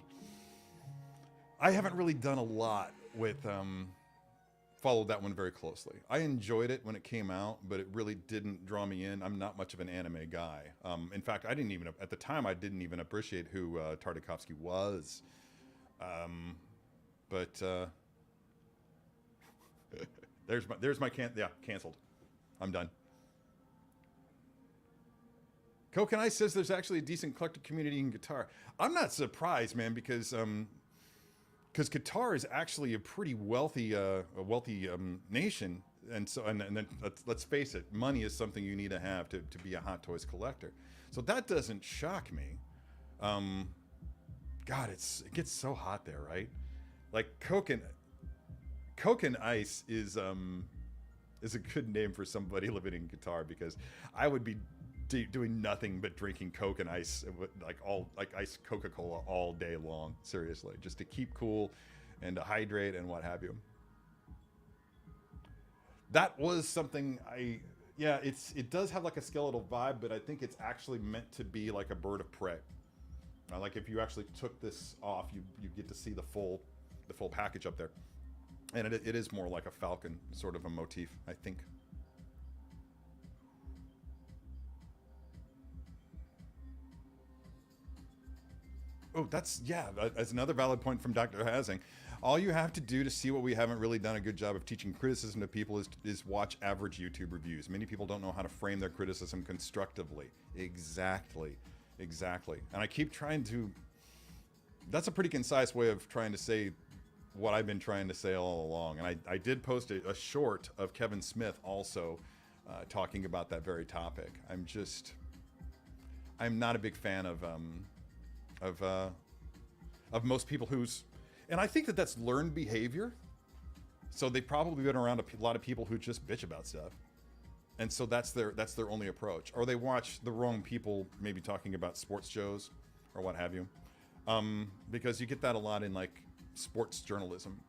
done a lot with followed that one very closely. I enjoyed it when it came out, but it really didn't draw me in. I'm not much of an anime guy. In fact, I didn't even at the time I didn't even appreciate who Tartakovsky was. There's my canceled. I'm done. Koecher says there's actually a decent collector community in Qatar. I'm not surprised, man, because Qatar is actually a pretty wealthy nation, and so and then let's face it, money is something you need to have to be a Hot Toys collector. So that doesn't shock me. God, it gets so hot there, right? Like Koecher Ice is a good name for somebody living in Qatar, because I would be doing nothing but drinking Coke and ice, like ice Coca-Cola all day long, seriously, just to keep cool and to hydrate and what have you. That was something it does have like a skeletal vibe, but I think it's actually meant to be like a bird of prey. Like if you actually took this off, you get to see the full package up there, and it is more like a falcon sort of a motif, I think. Oh, that's another valid point from Dr. Hassing. All you have to do to see what we haven't really done a good job of teaching criticism to people is watch average YouTube reviews. Many people don't know how to frame their criticism constructively. Exactly. And I keep trying to... That's a pretty concise way of trying to say what I've been trying to say all along. And I did post a short of Kevin Smith also talking about that very topic. I'm not a big fan of most people and I think that's learned behavior. So they've probably been around a lot of people who just bitch about stuff. And so that's their only approach. Or they watch the wrong people maybe talking about sports shows or what have you. Because you get that a lot in like sports journalism.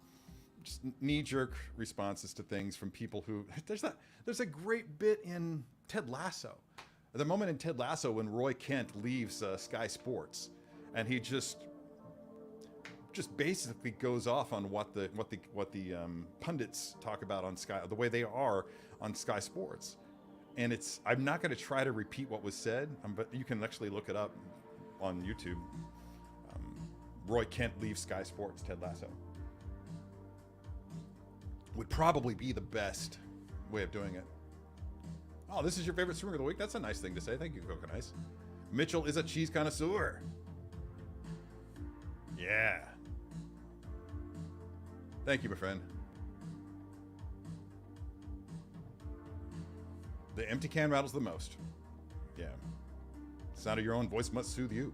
Just knee-jerk responses to things from people who there's a great bit in Ted Lasso. The moment in Ted Lasso when Roy Kent leaves Sky Sports, and he just basically goes off on what the pundits talk about on Sky, the way they are on Sky Sports. And I'm not going to try to repeat what was said, but you can actually look it up on YouTube. Roy Kent leaves Sky Sports, Ted Lasso. Would probably be the best way of doing it. Oh, this is your favorite swimmer of the week? That's a nice thing to say. Thank you, Coca Nice. Mitchell is a cheese connoisseur. Yeah. Thank you, my friend. The empty can rattles the most. Yeah. The sound of your own voice must soothe you.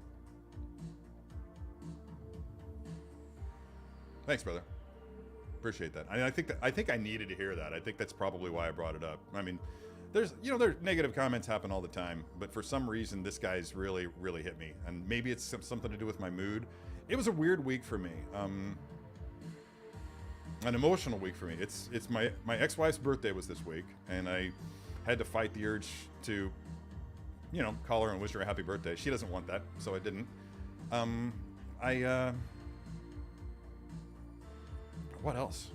Thanks, brother. Appreciate that. I think I needed to hear that. I think that's probably why I brought it up. I mean, there's negative comments happen all the time, but for some reason this guy's really hit me, and maybe it's something to do with my mood. It was a weird week for me, an emotional week for me. It's my ex-wife's birthday was this week, and I had to fight the urge to, call her and wish her a happy birthday. She doesn't want that, so I didn't. What else?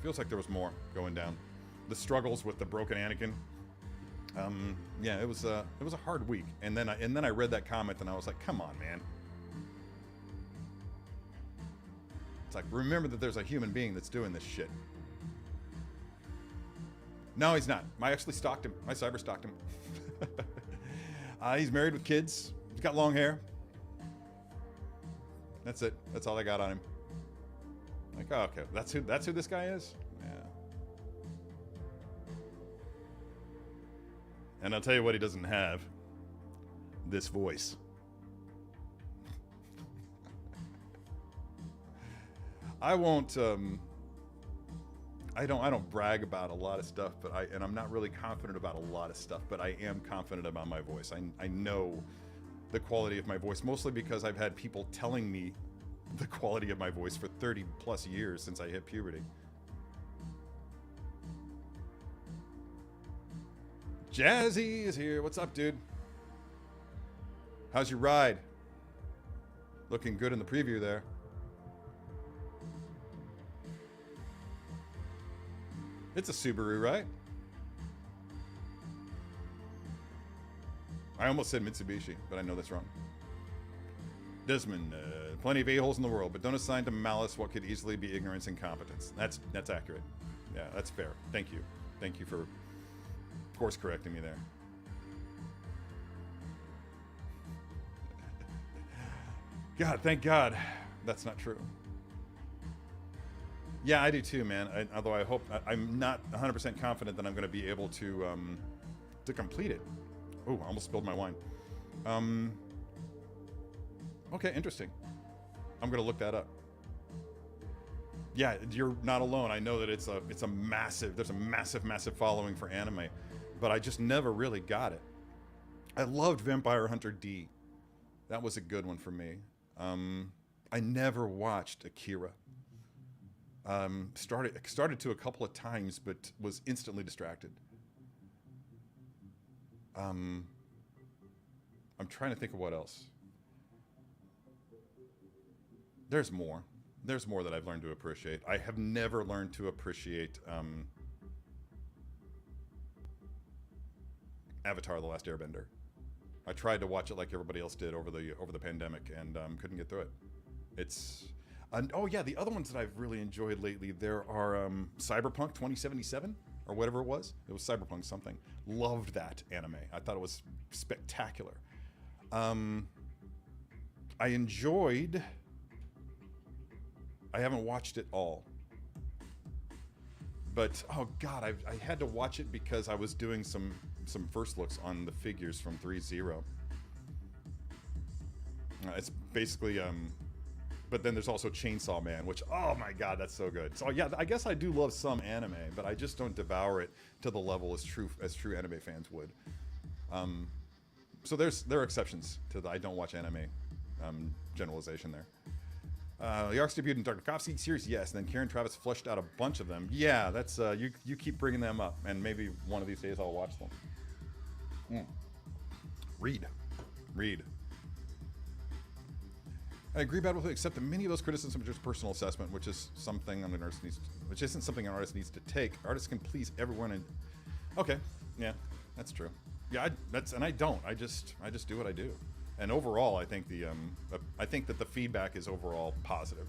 Feels like there was more going down. The struggles with the broken Anakin. Yeah, it was a hard week. And then I read that comment and I was like, come on, man. It's like, remember that there's a human being that's doing this shit. No, he's not. I actually stalked him. I cyber stalked him. He's married with kids. He's got long hair. That's it. That's all I got on him. Like, oh, okay, that's who this guy is? Yeah. And I'll tell you what he doesn't have. This voice. I won't I don't brag about a lot of stuff, but I'm not really confident about a lot of stuff, but I am confident about my voice. I know the quality of my voice, mostly because I've had people telling me the quality of my voice for 30 plus years since I hit puberty. Jazzy is here. What's up, dude? How's your ride? Looking good in the preview there. It's a Subaru, right? I almost said Mitsubishi, but I know that's wrong. Desmond, plenty of a-holes in the world, but don't assign to malice what could easily be ignorance and incompetence. That's accurate. Yeah, that's fair. Thank you. Thank you for course correcting me there. God, thank God that's not true. Yeah, I do too, man. Although I hope I'm not 100% confident that I'm going to be able to complete it. Oh, I almost spilled my wine. Okay, interesting. I'm going to look that up. Yeah, you're not alone. I know that there's a massive following for anime, but I just never really got it. I loved Vampire Hunter D. That was a good one for me. I never watched Akira. Started to a couple of times, but was instantly distracted. I'm trying to think of what else. There's more. There's more that I've learned to appreciate. I have never learned to appreciate Avatar: The Last Airbender. I tried to watch it like everybody else did over the pandemic, and couldn't get through it. Oh yeah, the other ones that I've really enjoyed lately, there are Cyberpunk 2077 or whatever it was. It was Cyberpunk something. Loved that anime. I thought it was spectacular. I enjoyed. I haven't watched it all, but oh god, I had to watch it because I was doing some first looks on the figures from 3.0. It's basically but then there's also Chainsaw Man, which, oh my god, that's so good. So yeah, I guess I do love some anime, but I just don't devour it to the level as true anime fans would. So there are exceptions to the I don't watch anime generalization there. The arcs debuted in Tarkovsky series, yes. And then Karen Travis fleshed out a bunch of them. Yeah, that's you keep bringing them up, and maybe one of these days I'll watch them. Read. I agree bad with it, except that many of those criticisms are just personal assessment, which is something an artist needs, which isn't something an artist needs to take. Artists can please everyone, and okay, yeah, that's true. Yeah, I don't. I just do what I do, and overall, I think that the feedback is overall positive,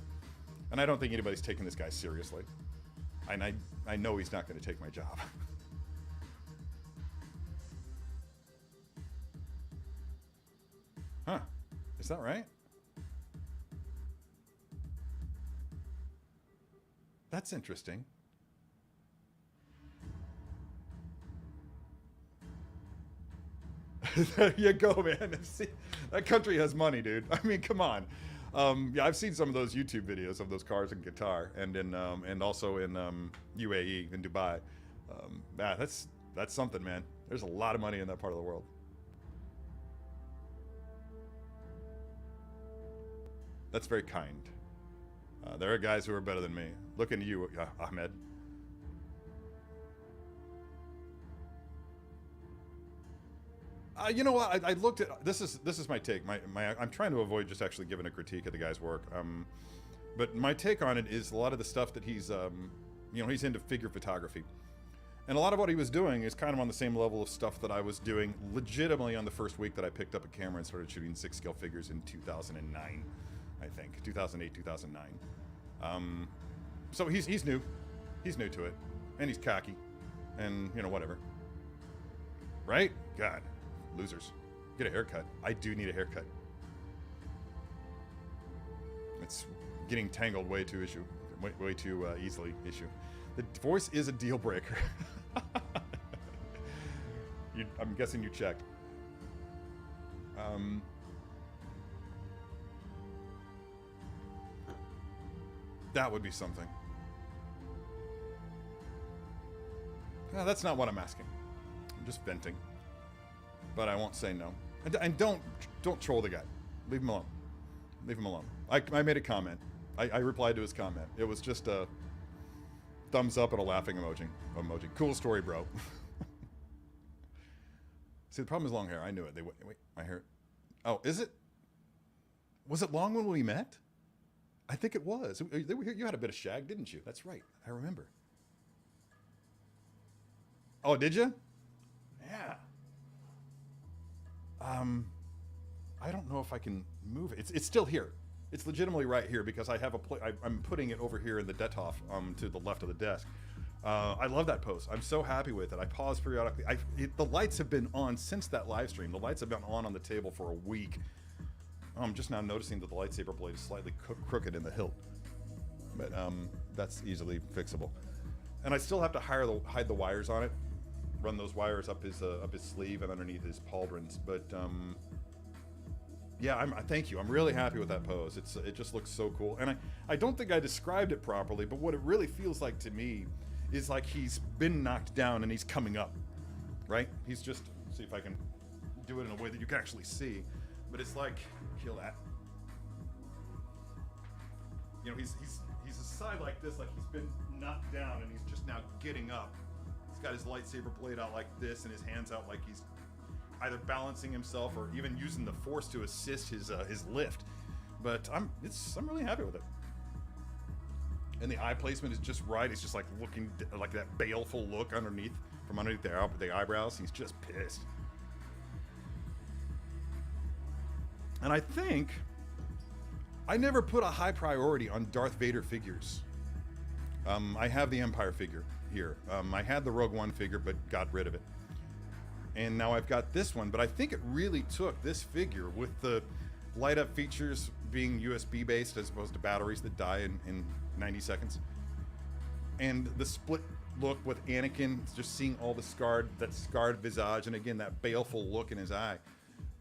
and I don't think anybody's taking this guy seriously, and I know he's not going to take my job. Huh? Is that right? That's interesting. There you go, man. See, that country has money, dude. I mean, come on. Yeah, I've seen some of those YouTube videos of those cars in Qatar and in and also in UAE in Dubai. Yeah, that's something, man. There's a lot of money in that part of the world. That's very kind. There are guys who are better than me. Looking to you, Ahmed. You know what? I looked at this is my take. I'm trying to avoid just actually giving a critique of the guy's work. But my take on it is a lot of the stuff that he's he's into figure photography, and a lot of what he was doing is kind of on the same level of stuff that I was doing legitimately on the first week that I picked up a camera and started shooting 6-scale figures in 2009. I think 2008, 2009. So he's new to it, and he's cocky, and whatever. Right? God, losers. Get a haircut. I do need a haircut. It's getting tangled way too easily. The divorce is a deal breaker. I'm guessing you checked. That would be something. No, that's not what I'm asking. I'm just venting. But I won't say no. And don't troll the guy. Leave him alone. Leave him alone. I made a comment. I replied to his comment. It was just a thumbs up and a laughing emoji. Cool story, bro. See, the problem is long hair. I knew it. Wait, my hair. Oh, is it? Was it long when we met? I think it was. You had a bit of shag, didn't you? That's right. I remember. Oh, did you? Yeah. I don't know if I can move it. It's still here. It's legitimately right here because I have I'm putting it over here in the Detolf to the left of the desk. I love that pose. I'm so happy with it. I pause periodically. The lights have been on since that live stream. The lights have been on the table for a week. I'm just now noticing that the lightsaber blade is slightly crooked in the hilt, but that's easily fixable. And I still have to hide the wires on it, run those wires up his sleeve and underneath his pauldrons. But yeah, thank you. I'm really happy with that pose. It just looks so cool. And I don't think I described it properly, but what it really feels like to me is like he's been knocked down and he's coming up, right? He's just, see if I can do it in a way that you can actually see. But it's like, kill that. He's a side like this, like he's been knocked down and he's just now getting up. He's got his lightsaber blade out like this and his hands out like he's either balancing himself or even using the force to assist his lift. But I'm really happy with it. And the eye placement is just right. It's just like looking like that baleful look underneath the eyebrows. He's just pissed. And I think I never put a high priority on Darth Vader figures. I have the Empire figure here. I had the Rogue One figure, but got rid of it. And now I've got this one, but I think it really took this figure with the light up features being USB based as opposed to batteries that die in 90 seconds. And the split look with Anakin, just seeing all the scarred visage, and again, that baleful look in his eye.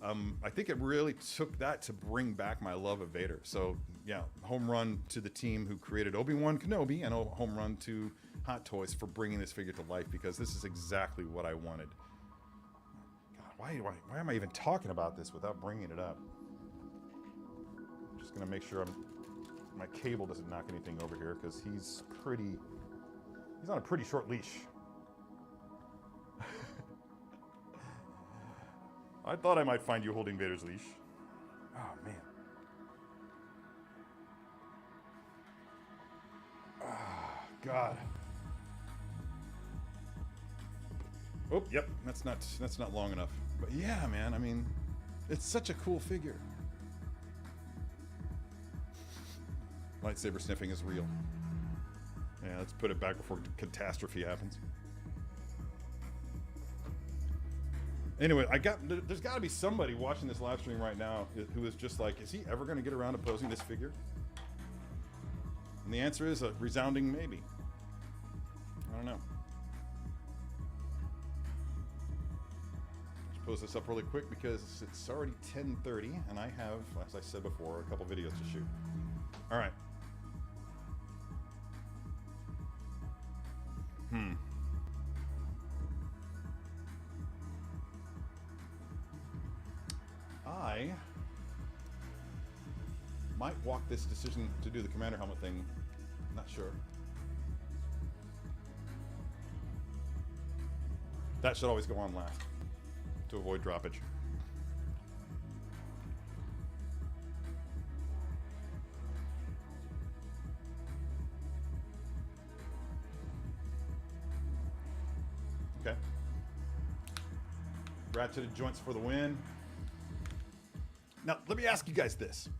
I think it really took that to bring back my love of Vader. So yeah, home run to the team who created Obi-Wan Kenobi, and a home run to Hot Toys for bringing this figure to life, because this is exactly what I wanted. God, why am I even talking about this without bringing it up? I'm just gonna make sure my cable doesn't knock anything over here, because he's on a pretty short leash. I thought I might find you holding Vader's leash. Oh, man. Oh, God. Oh, yep. That's not long enough. But yeah, man, I mean, it's such a cool figure. Lightsaber sniffing is real. Yeah, let's put it back before catastrophe happens. Anyway, there's got to be somebody watching this live stream right now who is just like, is he ever going to get around to posing this figure? And the answer is a resounding maybe. I don't know. Let's pose this up really quick because it's already 10:30 and I have, as I said before, a couple videos to shoot. All right. I might walk this decision to do the commander helmet thing. Not sure. That should always go on last to avoid droppage. Okay. Ratcheted joints for the win. Now, let me ask you guys this.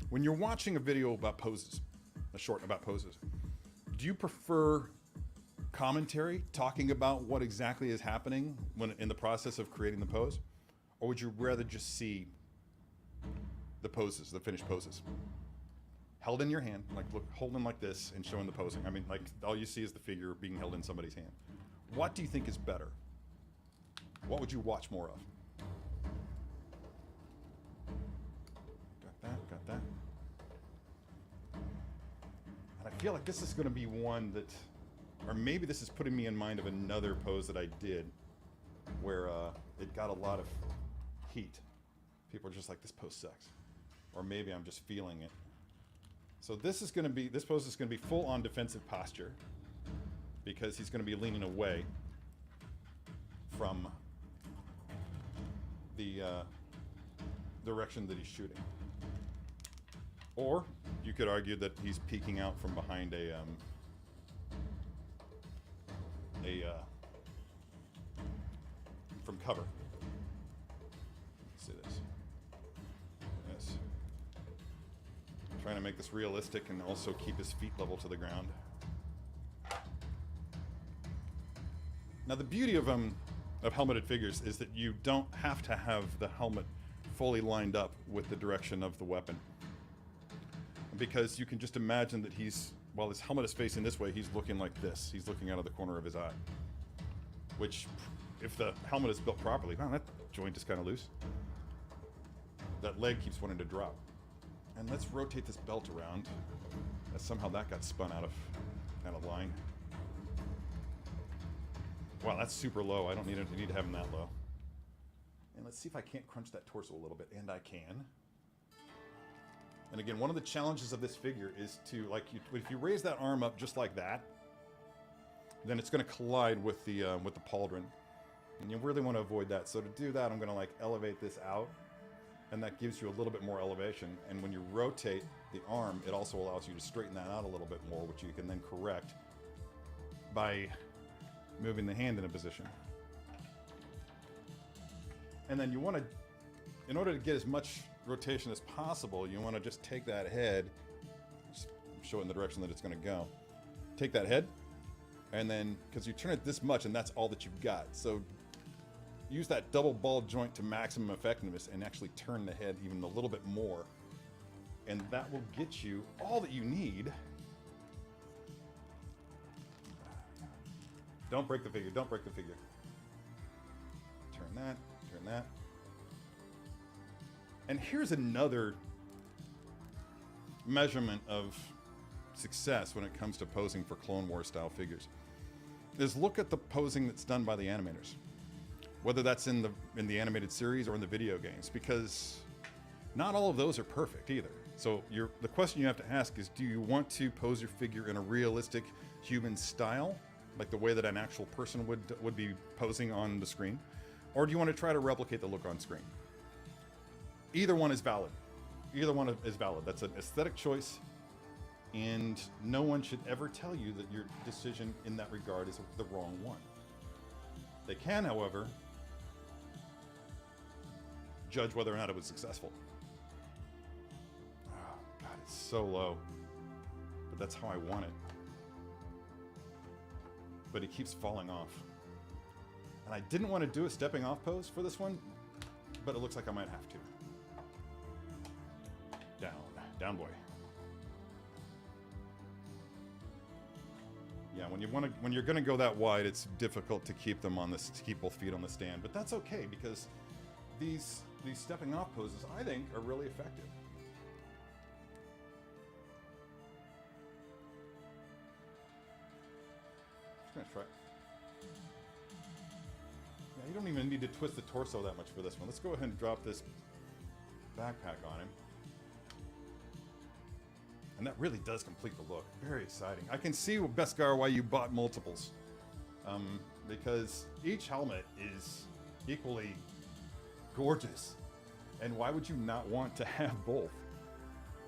When you're watching a video about poses, a short about poses, do you prefer commentary talking about what exactly is happening when in the process of creating the pose? Or would you rather just see the poses, the finished poses? Held in your hand, like look, holding like this and showing the posing. I mean, like all you see is the figure being held in somebody's hand. What do you think is better? What would you watch more of? Got that. And I feel like this is going to be one that, or maybe this is putting me in mind of another pose that I did where it got a lot of heat. People are just like, this pose sucks. Or maybe I'm just feeling it. So this pose is going to be full on defensive posture because he's going to be leaning away from the direction that he's shooting. Or you could argue that he's peeking out from behind from cover. Let's see this. Yes. Trying to make this realistic and also keep his feet level to the ground. Now the beauty of helmeted figures is that you don't have to have the helmet fully lined up with the direction of the weapon. Because you can just imagine that while his helmet is facing this way, he's looking like this. He's looking out of the corner of his eye. Which, if the helmet is built properly, wow, that joint is kind of loose. That leg keeps wanting to drop. And let's rotate this belt around. Somehow that got spun out of line. Wow, that's super low. I don't need to have him that low. And let's see if I can't crunch that torso a little bit. And I can. And again, one of the challenges of this figure is to, if you raise that arm up just like that, then it's going to collide with the pauldron. And you really want to avoid that. So to do that, I'm going to elevate this out. And that gives you a little bit more elevation. And when you rotate the arm, it also allows you to straighten that out a little bit more, which you can then correct by moving the hand in a position. And then you want to, in order to get as much rotation as possible, you want to just take that head, just show it in the direction that it's going to go. Take that head, and then, because you turn it this much and that's all that you've got. So use that double ball joint to maximum effectiveness and actually turn the head even a little bit more. And that will get you all that you need. Don't break the figure, don't break the figure. Turn that, turn that. And here's another measurement of success when it comes to posing for Clone Wars style figures is look at the posing that's done by the animators, whether that's in the animated series or in the video games, because not all of those are perfect either. So the question you have to ask is, do you want to pose your figure in a realistic human style, like the way that an actual person would be posing on the screen, or do you want to try to replicate the look on screen? Either one is valid. Either one is valid. That's an aesthetic choice, and no one should ever tell you that your decision in that regard is the wrong one. They can, however, judge whether or not it was successful. Oh, God, it's so low. But that's how I want it. But it keeps falling off. And I didn't want to do a stepping off pose for this one, but it looks like I might have to. Down boy. Yeah, when you're gonna go that wide, it's difficult to keep them to keep both feet on the stand, but that's okay because these stepping off poses, I think, are really effective. Just gonna try. Yeah, you don't even need to twist the torso that much for this one. Let's go ahead and drop this backpack on him. And that really does complete the look. Very exciting. I can see, Beskar, why you bought multiples. Because each helmet is equally gorgeous. And why would you not want to have both?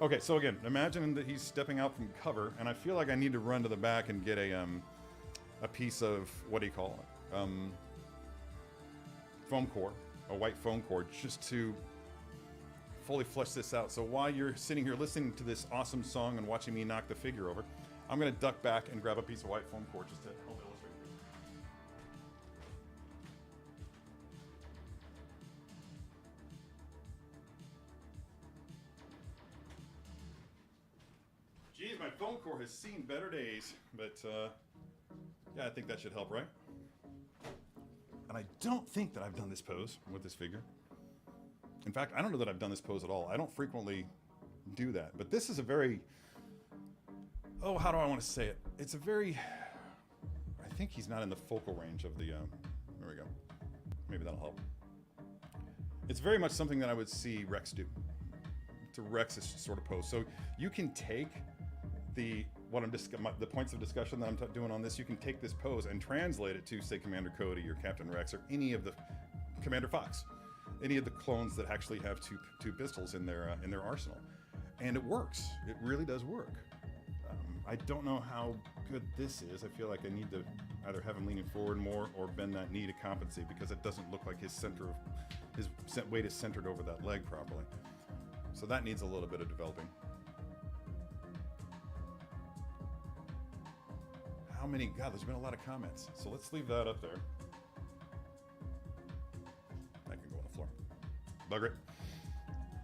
Okay, so again, imagine that he's stepping out from cover, and I feel like I need to run to the back and get a piece of, what do you call it? Foam core, a white foam core, just to fully flesh this out. So while you're sitting here listening to this awesome song and watching me knock the figure over, I'm going to duck back and grab a piece of white foam core just to help illustrate this. Geez, my foam core has seen better days, but yeah, I think that should help, right? And I don't think that I've done this pose with this figure. In fact, I don't know that I've done this pose at all. I don't frequently do that. But this is a very... Oh, how do I want to say it? It's a very... I think he's not in the focal range of the... There we go. Maybe that'll help. It's very much something that I would see Rex do. It's a Rex's sort of pose. So you can take the points of discussion that I'm doing on this, you can take this pose and translate it to, say, Commander Cody or Captain Rex or any of the... Commander Fox. Any of the clones that actually have two pistols in their arsenal, and it works. It really does work. I don't know how good this is. I feel like I need to either have him leaning forward more or bend that knee to compensate, because it doesn't look like his weight is centered over that leg properly. So that needs a little bit of developing. How many? God, there's been a lot of comments. So let's leave that up there. Bugger it.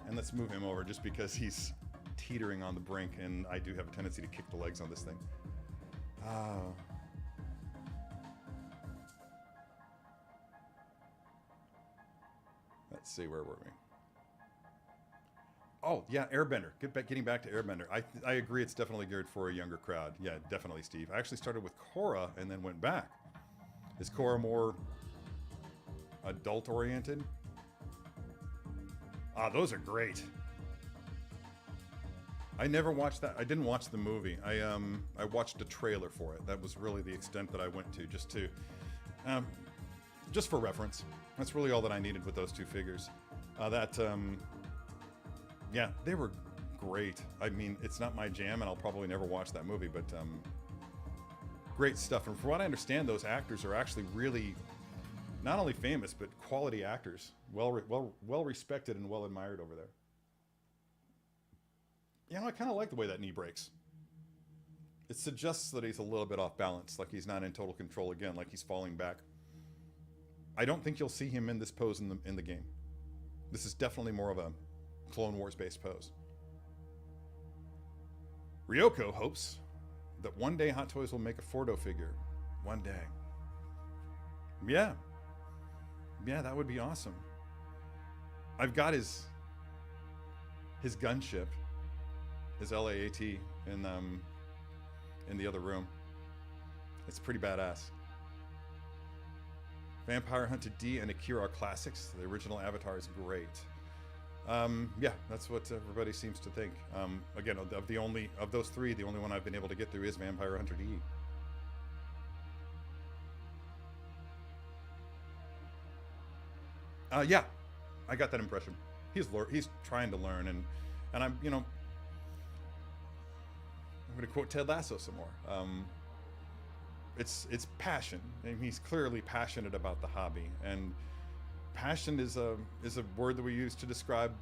And let's move him over just because he's teetering on the brink, and I do have a tendency to kick the legs on this thing. Let's see, where were we? Oh, yeah, Airbender. Getting back to Airbender. I agree it's definitely geared for a younger crowd. Yeah, definitely, Steve. I actually started with Korra and then went back. Is Korra more adult-oriented? Ah, those are great. I never watched that. I didn't watch the movie. I watched a trailer for it. That was really the extent that I went to, just for reference. That's really all that I needed with those two figures. Yeah, they were great. I mean, it's not my jam, and I'll probably never watch that movie, but great stuff. And from what I understand, those actors are actually really not only famous, but quality actors. Well respected and well admired over there. You know, I kind of like the way that knee breaks. It suggests that he's a little bit off balance, like he's not in total control again, like he's falling back. I don't think you'll see him in this pose in the game. This is definitely more of a Clone Wars based pose. Ryoko hopes that one day Hot Toys will make a Fordo figure. One day. Yeah. Yeah, that would be awesome. I've got his gunship his LAAT in the other room. It's pretty badass. Vampire Hunter D and Akira are classics. The original Avatar is great. Yeah, that's what everybody seems to think. Again, of those three, the only one I've been able to get through is Vampire Hunter D. Yeah, I got that impression. He's trying to learn, and I'm I'm going to quote Ted Lasso some more. It's passion, and he's clearly passionate about the hobby. And passion is a word that we use to describe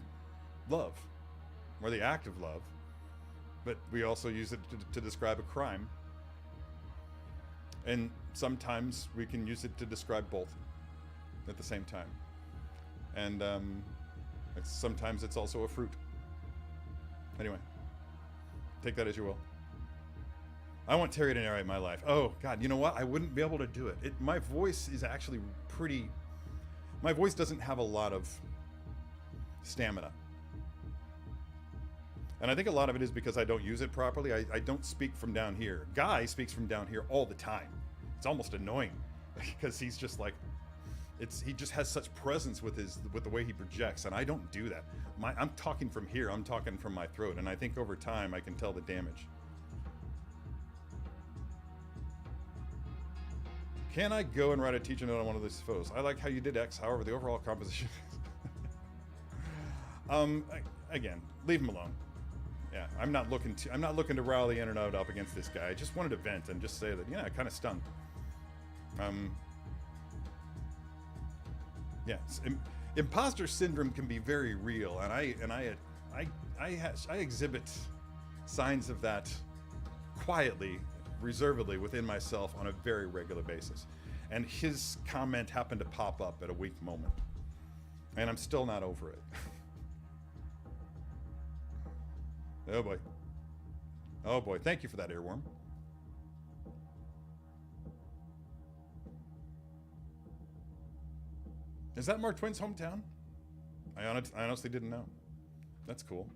love, or the act of love, but we also use it to describe a crime. And sometimes we can use it to describe both at the same time. And sometimes it's also a fruit. Anyway, take that as you will. I want Terry to narrate my life. Oh, God, you know what? I wouldn't be able to do it. My voice is actually pretty... My voice doesn't have a lot of stamina. And I think a lot of it is because I don't use it properly. I don't speak from down here. Guy speaks from down here all the time. It's almost annoying because he's just like... he just has such presence with the way he projects, and I don't do that. I'm talking from here. I'm talking from my throat, and I think over time I can tell the damage. Can I go and write a teacher note on one of these photos? I like how you did X, however, the overall composition again, leave him alone. Yeah, I'm not looking to rile the internet up against this guy. I just wanted to vent and just say that, yeah, it kind of stung. Yeah, imposter syndrome can be very real, and I exhibit signs of that quietly, reservedly within myself on a very regular basis. And his comment happened to pop up at a weak moment, and I'm still not over it. Oh boy. Oh boy. Thank you for that, earworm. Is that Mark Twain's hometown? I honestly didn't know. That's cool.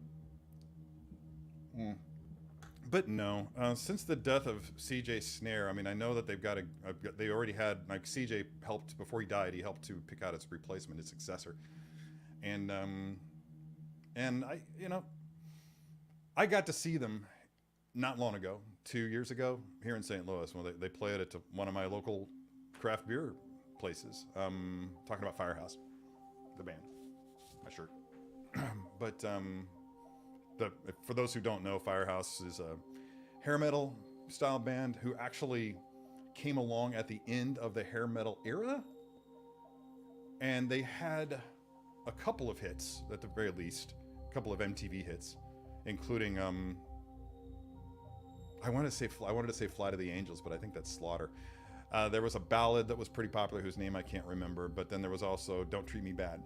But no, since the death of CJ Snare, I mean, I know that they already had, like, CJ helped, before he died, he helped to pick out his replacement, his successor. And I got to see them not long ago, 2 years ago, here in St. Louis. Well, they played it at one of my local craft beer places. Talking about Firehouse, the band, my shirt. But for those who don't know, Firehouse is a hair metal style band who actually came along at the end of the hair metal era, and they had a couple of hits at the very least, a couple of MTV hits, including I wanted to say Fly to the Angels, but I think that's Slaughter. There was a ballad that was pretty popular whose name I can't remember, but then there was also Don't Treat Me Bad,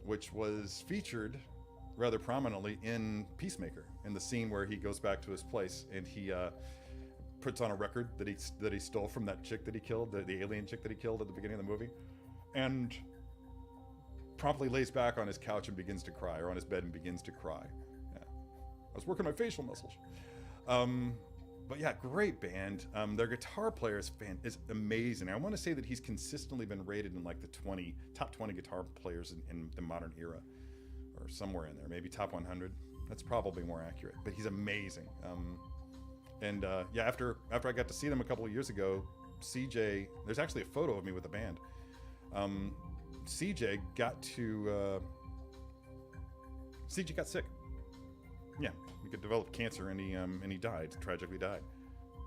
which was featured rather prominently in Peacemaker, in the scene where he goes back to his place and he puts on a record that he stole from that chick that he killed, the alien chick that he killed at the beginning of the movie, and promptly lays back on his couch and begins to cry, or on his bed and begins to cry. Yeah. I was working my facial muscles. But yeah, great band. Their guitar player is amazing. I want to say that he's consistently been rated in like the top 20 guitar players in the modern era, or somewhere in there, maybe top 100. That's probably more accurate, but he's amazing. Yeah, after I got to see them a couple of years ago, CJ, there's actually a photo of me with the band. CJ got sick. Yeah, he could develop cancer, and he died, tragically died.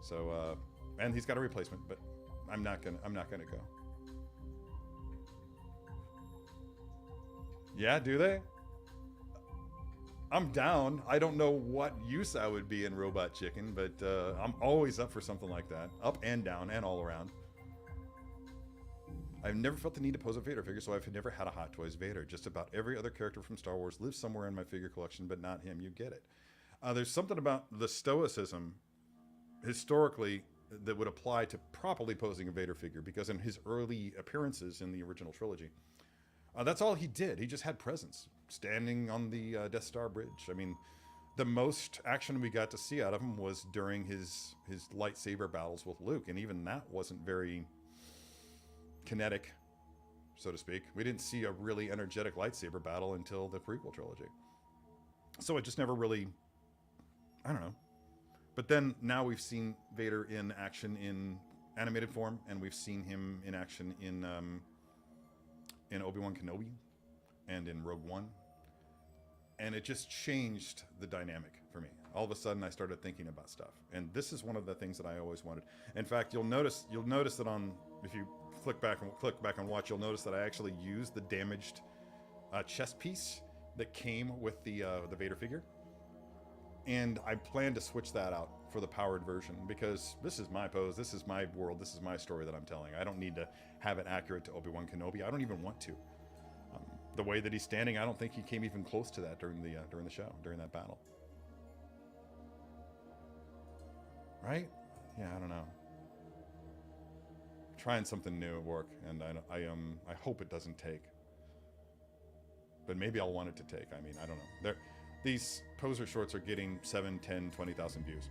So, and he's got a replacement, but I'm not gonna go. Yeah, do they? I'm down. I don't know what use I would be in Robot Chicken, but I'm always up for something like that. Up and down and all around. I've never felt the need to pose a Vader figure, so I've never had a Hot Toys Vader. Just about every other character from Star Wars lives somewhere in my figure collection, but not him. You get it. There's something about the stoicism, historically, that would apply to properly posing a Vader figure, because in his early appearances in the original trilogy, that's all he did. He just had presence, standing on the Death Star bridge. I mean, the most action we got to see out of him was during his lightsaber battles with Luke, and even that wasn't very kinetic, so to speak. We didn't see a really energetic lightsaber battle until the prequel trilogy. So it just never really, I don't know. But then now we've seen Vader in action in animated form, and we've seen him in action in Obi-Wan Kenobi and in Rogue One. And it just changed the dynamic for me. All of a sudden, I started thinking about stuff, and this is one of the things that I always wanted. In fact, you'll notice that if you click back and watch, you'll notice that I actually used the damaged chest piece that came with the Vader figure, and I plan to switch that out for the powered version, because this is my pose, this is my world, this is my story that I'm telling. I don't need to have it accurate to Obi-Wan Kenobi. I don't even want to. The way that he's standing, I don't think he came even close to that during the show, during that battle. Right? Yeah, I don't know. Trying something new at work, and I hope it doesn't take. But maybe I'll want it to take. I mean, I don't know. These poser shorts are getting 7, 10, 20,000 views,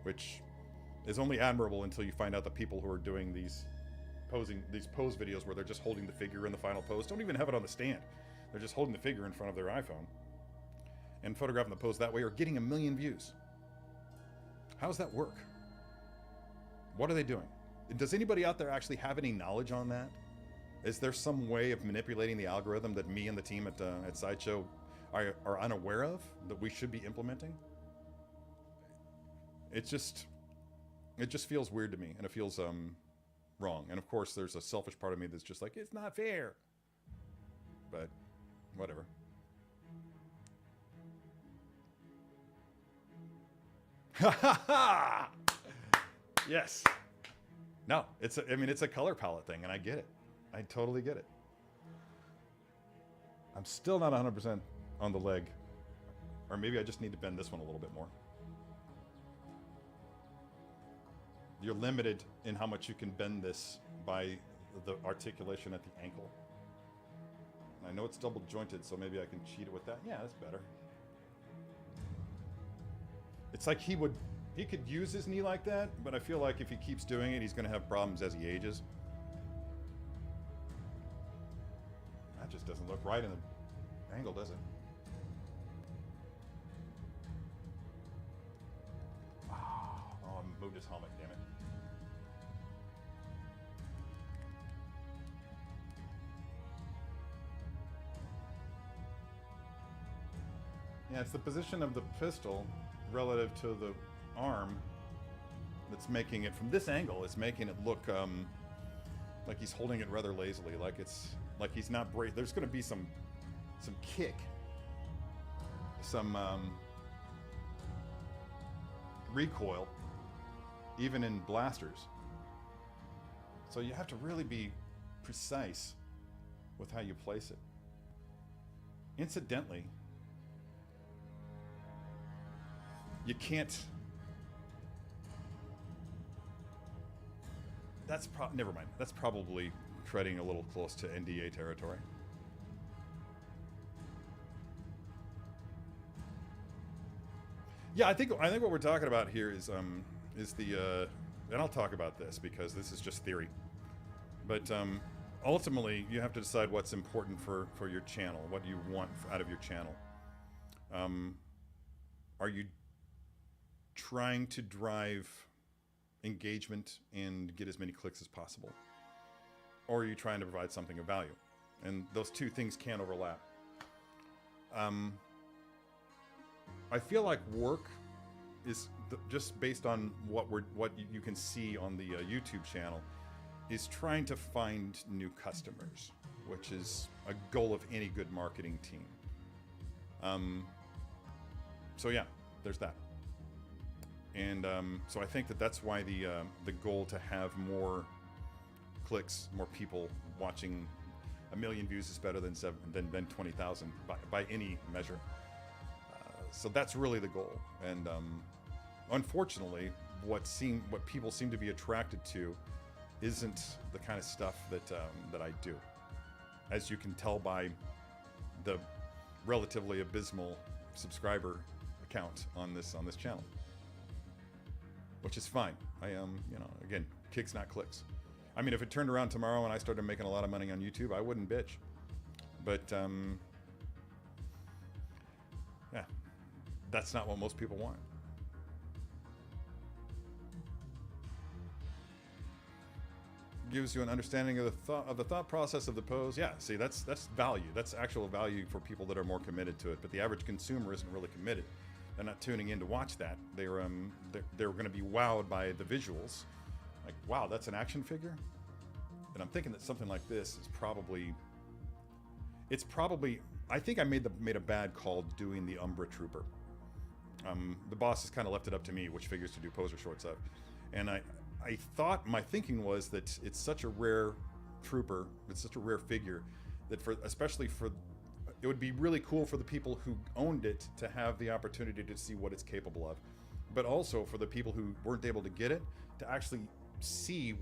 which is only admirable until you find out the people who are doing these pose videos where they're just holding the figure in the final pose, don't even have it on the stand. They're just holding the figure in front of their iPhone and photographing the pose that way, are getting 1 million views. How does that work? What are they doing? Does anybody out there actually have any knowledge on that? Is there some way of manipulating the algorithm that me and the team at Sideshow are unaware of, that we should be implementing? It just feels weird to me, and it feels wrong. And of course, there's a selfish part of me that's just like, it's not fair. But whatever. Ha ha ha! Yes. No, it's a color palette thing, and I get it. I totally get it. I'm still not 100% on the leg. Or maybe I just need to bend this one a little bit more. You're limited in how much you can bend this by the articulation at the ankle. And I know it's double jointed, so maybe I can cheat it with that. Yeah, that's better. It's like he could use his knee like that, but I feel like if he keeps doing it, he's going to have problems as he ages. That just doesn't look right in the angle, does it? Oh, I moved his helmet, damn it. Yeah, it's the position of the pistol relative to the arm that's making it, from this angle, it's making it look like he's holding it rather lazily, like he's not there's going to be some kick, some recoil, even in blasters. So you have to really be precise with how you place it. Incidentally, you can't. Never mind. That's probably treading a little close to NDA territory. Yeah, I think what we're talking about here is the and I'll talk about this because this is just theory. But ultimately, you have to decide what's important for your channel, what you want out of your channel. Are you trying to drive engagement and get as many clicks as possible? Or are you trying to provide something of value? And those two things can't overlap. I feel like work is just based on what you can see on the YouTube channel, is trying to find new customers, which is a goal of any good marketing team. So yeah, there's that. And so I think that that's why the goal to have more clicks, more people watching, 1 million views is better than 20,000 by any measure. So that's really the goal. And unfortunately, what people seem to be attracted to isn't the kind of stuff that I do, as you can tell by the relatively abysmal subscriber count on this channel, which is fine. I you know, again, kicks not clicks. I mean, if it turned around tomorrow and I started making a lot of money on YouTube, I wouldn't bitch. But yeah, that's not what most people want. Gives you an understanding of the thought process of the pose. Yeah, see, that's value. That's actual value for people that are more committed to it. But the average consumer isn't really committed. They're not tuning in to watch that. They're going to be wowed by the visuals. Like, wow, that's an action figure. And I'm thinking that something like this is probably. It's probably. I think I made a bad call doing the Umbra Trooper. The boss has kind of left it up to me which figures to do poser shorts of, and I thought my thinking was that it's such a rare trooper, it's such a rare figure that especially for it would be really cool for the people who owned it to have the opportunity to see what it's capable of, but also for the people who weren't able to get it to actually see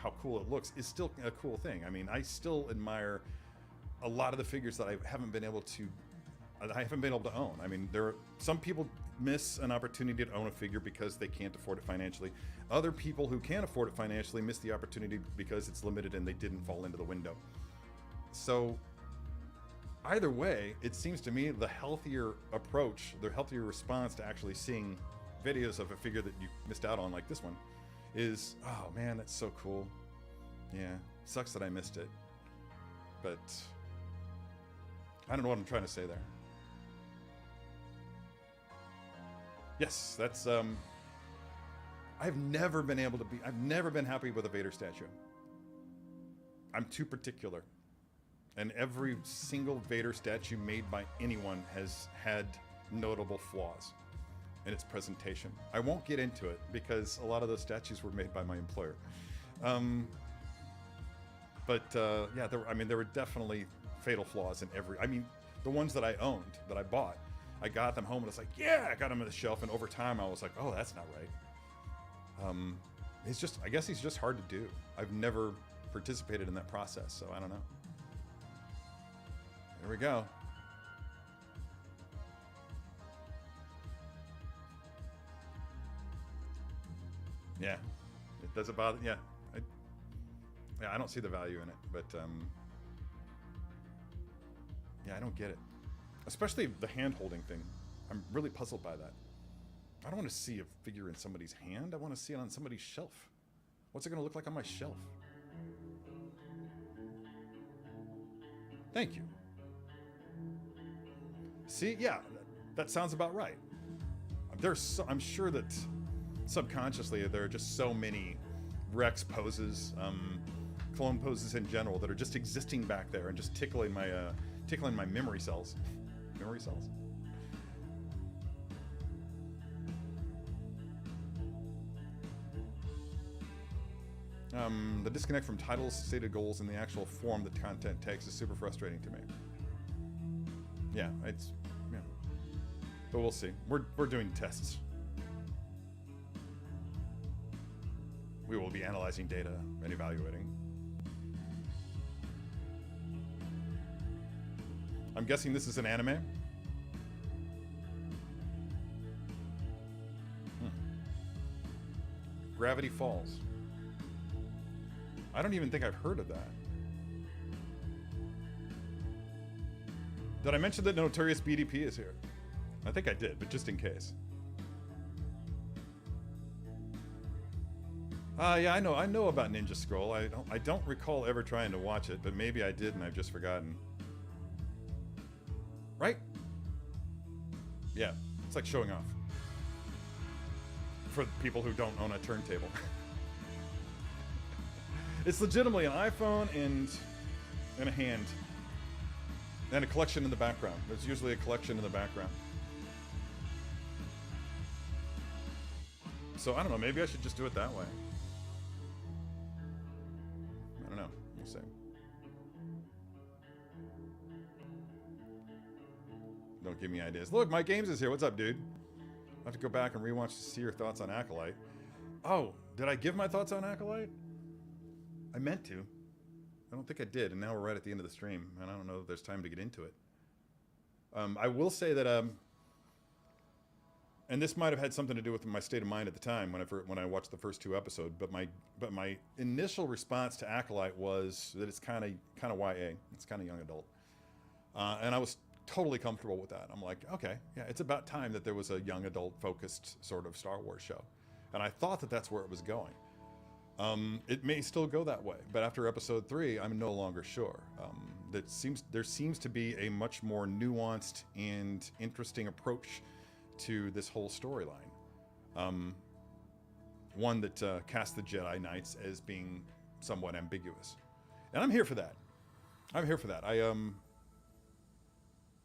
how cool it looks is still a cool thing. I mean, I still admire a lot of the figures that I haven't been able to own. I mean, some people miss an opportunity to own a figure because they can't afford it financially. Other people who can afford it financially miss the opportunity because it's limited and they didn't fall into the window. So either way, it seems to me the healthier approach, the healthier response to actually seeing videos of a figure that you missed out on, like this one, is, oh man, that's so cool. Yeah, sucks that I missed it. But I don't know what I'm trying to say there. Yes, that's I've never been happy with a Vader statue. I'm too particular. And every single Vader statue made by anyone has had notable flaws in its presentation. I won't get into it because a lot of those statues were made by my employer. Yeah, there were definitely fatal flaws in the ones that I owned, that I bought. I got them home and it's like, yeah, I got them on the shelf, and over time I was like, oh, that's not right. I guess he's just hard to do. I've never participated in that process, so I don't know. There we go. Yeah, it doesn't bother. Yeah, I don't see the value in it, but yeah, I don't get it. Especially the hand-holding thing. I'm really puzzled by that. I don't want to see a figure in somebody's hand. I want to see it on somebody's shelf. What's it going to look like on my shelf? Thank you. See, yeah, that sounds about right. I'm sure that subconsciously there are just so many Rex poses, clone poses in general, that are just existing back there and just tickling my memory cells. Memory cells. The disconnect from titles, stated goals, and the actual form that content takes is super frustrating to me. Yeah, but we'll see. We're doing tests. We will be analyzing data and evaluating. I'm guessing this is an anime. Gravity Falls. I don't even think I've heard of that. Did I mention that Notorious BDP is here? I think I did, but just in case. Yeah, I know about Ninja Scroll. I don't recall ever trying to watch it, but maybe I did and I've just forgotten. Right? Yeah, it's like showing off. For people who don't own a turntable. It's legitimately an iPhone and a hand. And a collection in the background. There's usually a collection in the background. So I don't know, maybe I should just do it that way. I don't know, we'll see. Don't give me ideas. Look, Mike Games is here. What's up, dude? I have to go back and rewatch to see your thoughts on Acolyte. Oh, did I give my thoughts on Acolyte? I meant to. I don't think I did, and now we're right at the end of the stream, and I don't know if there's time to get into it. I will say that and this might have had something to do with my state of mind at the time when I watched the first 2 episodes. But my initial response to Acolyte was that it's kind of YA. It's kind of young adult, and I was totally comfortable with that. I'm like, okay, yeah, it's about time that there was a young adult focused sort of Star Wars show, and I thought that that's where it was going. It may still go that way, but after episode 3, I'm no longer sure. There seems to be a much more nuanced and interesting approach to this whole storyline. One that casts the Jedi Knights as being somewhat ambiguous, and I'm here for that. I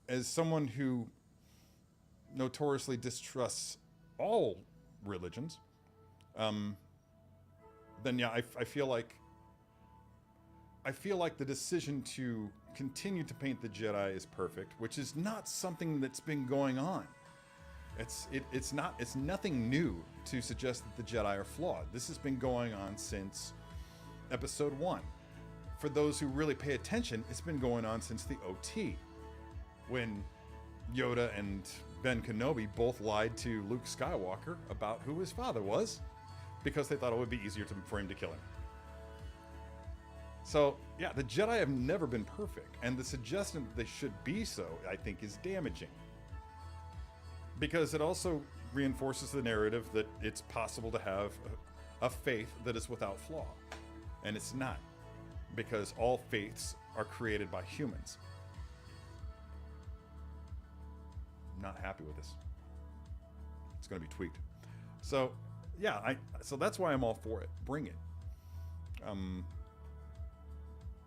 as someone who notoriously distrusts all religions, then yeah, I feel like the decision to continue to paint the Jedi as perfect, which is not something that's been going on. It's nothing new to suggest that the Jedi are flawed. This has been going on since episode 1. For those who really pay attention, it's been going on since the OT, when Yoda and Ben Kenobi both lied to Luke Skywalker about who his father was, because they thought it would be easier for him to kill him. So, yeah, the Jedi have never been perfect, and the suggestion that they should be so, I think, is damaging. Because it also reinforces the narrative that it's possible to have a faith that is without flaw. And it's not, because all faiths are created by humans. I'm not happy with this. It's going to be tweaked. So, yeah, so that's why I'm all for it. Bring it.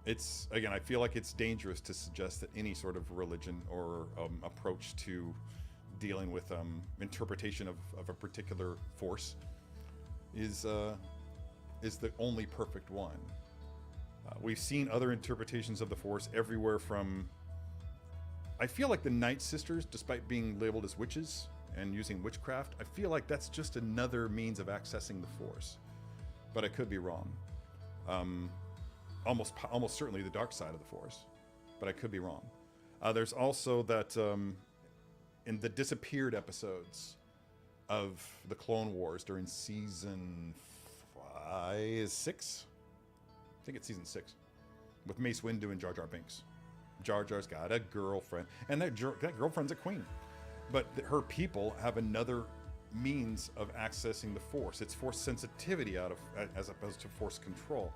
It's, again, I feel like it's dangerous to suggest that any sort of religion or approach to dealing with interpretation of a particular force is the only perfect one. We've seen other interpretations of the Force everywhere from... I feel like the Night Sisters, despite being labeled as witches and using witchcraft, I feel like that's just another means of accessing the Force. But I could be wrong. Almost certainly the dark side of the Force, but I could be wrong. There's also that in the disappeared episodes of the Clone Wars during season 6? I think it's season 6, with Mace Windu and Jar Jar Binks. Jar Jar's got a girlfriend, and that girlfriend's a queen. But her people have another means of accessing the Force. It's Force sensitivity as opposed to Force control.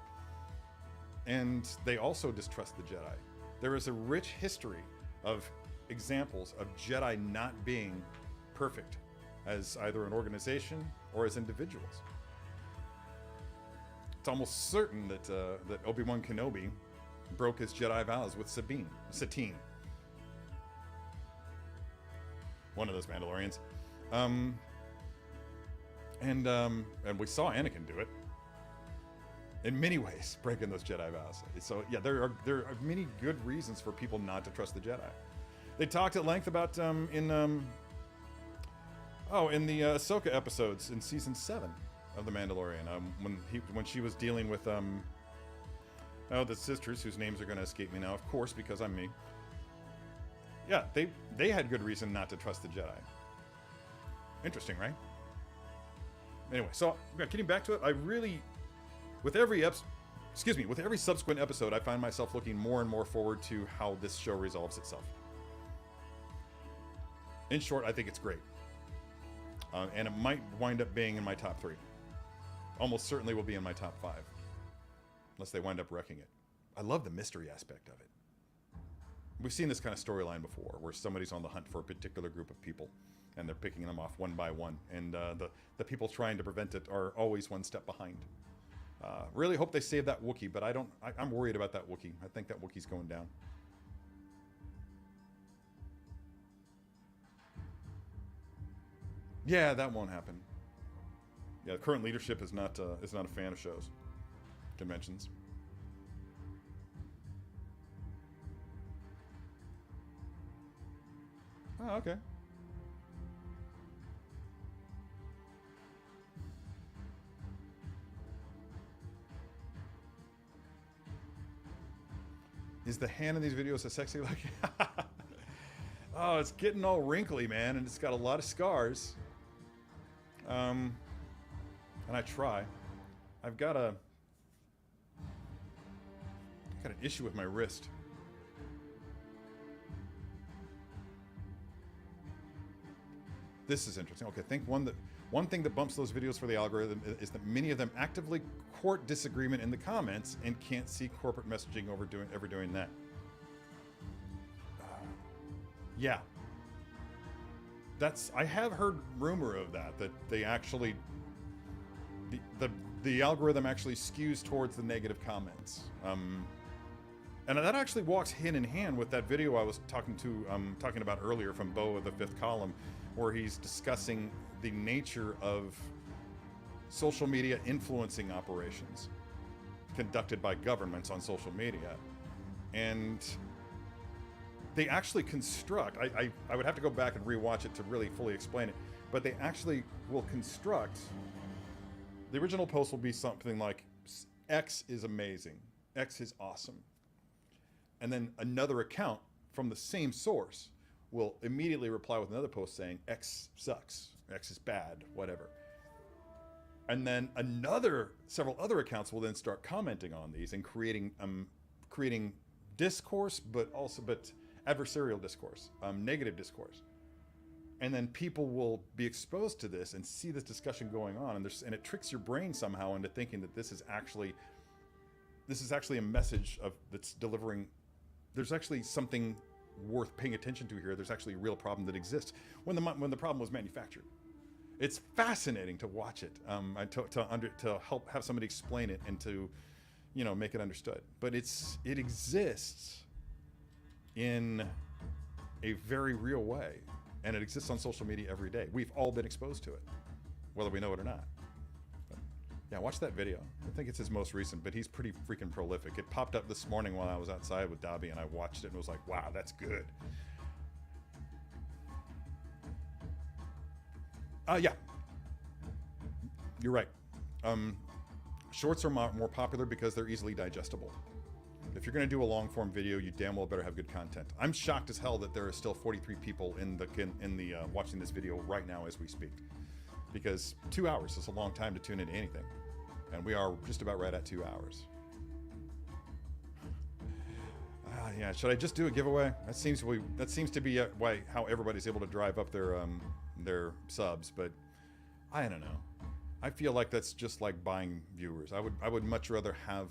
And they also distrust the Jedi. There is a rich history of examples of Jedi not being perfect as either an organization or as individuals. It's almost certain that Obi-Wan Kenobi broke his Jedi vows with Satine, one of those Mandalorians, and we saw Anakin do it in many ways, breaking those Jedi vows. So yeah, there are many good reasons for people not to trust the Jedi. They talked at length about in the Ahsoka episodes in season 7 of The Mandalorian, when she was dealing with the sisters whose names are going to escape me now, of course, because I'm me. Yeah, they had good reason not to trust the Jedi. Interesting, right? Anyway, so getting back to it, I really, with every subsequent episode, I find myself looking more and more forward to how this show resolves itself. In short, I think it's great. And it might wind up being in my top 3. Almost certainly will be in my top 5. Unless they wind up wrecking it. I love the mystery aspect of it. We've seen this kind of storyline before, where somebody's on the hunt for a particular group of people, and they're picking them off one by one. And the people trying to prevent it are always one step behind. Really hope they save that Wookiee, but I'm worried about that Wookiee. I think that Wookiee's going down. Yeah, that won't happen. Yeah, the current leadership is not a fan of shows, conventions. Oh, okay. Is the hand in these videos a sexy look? Oh, it's getting all wrinkly, man, and it's got a lot of scars. And I try. I've got an issue with my wrist. This is interesting. Okay, I think one thing that bumps those videos for the algorithm is that many of them actively court disagreement in the comments and can't see corporate messaging ever doing that. Yeah. I have heard rumor of that they actually, the algorithm actually skews towards the negative comments. And that actually walks hand in hand with that video I was talking about earlier from Bo of the Fifth Column, where he's discussing the nature of social media influencing operations conducted by governments on social media. And they actually construct, I would have to go back and rewatch it to really fully explain it, but they actually will construct, the original post will be something like, X is amazing, X is awesome. And then another account from the same source will immediately reply with another post saying X sucks, X is bad, whatever. And then several other accounts will then start commenting on these and creating discourse, but adversarial discourse, negative discourse. And then people will be exposed to this and see this discussion going on, and it tricks your brain somehow into thinking that this is actually a message that's delivering. There's actually something worth paying attention to here. There's actually a real problem that exists when the problem was manufactured. It's fascinating to watch it, to help have somebody explain it and to, make it understood. But it exists in a very real way, and it exists on social media every day. We've all been exposed to it, whether we know it or not. But yeah, watch that video. I think it's his most recent, but he's pretty freaking prolific. It popped up this morning while I was outside with Dobby, and I watched it and was like, wow, that's good. Yeah, you're right. Shorts are more popular because they're easily digestible. If you're going to do a long form video, you damn well better have good content. I'm shocked as hell that there are still 43 people in the watching this video right now as we speak, because 2 hours is a long time to tune into anything, and we are just about right at 2 hours. Yeah, should I just do a giveaway? That seems to be how everybody's able to drive up their subs, but I don't know. I feel like that's just like buying viewers. I would much rather have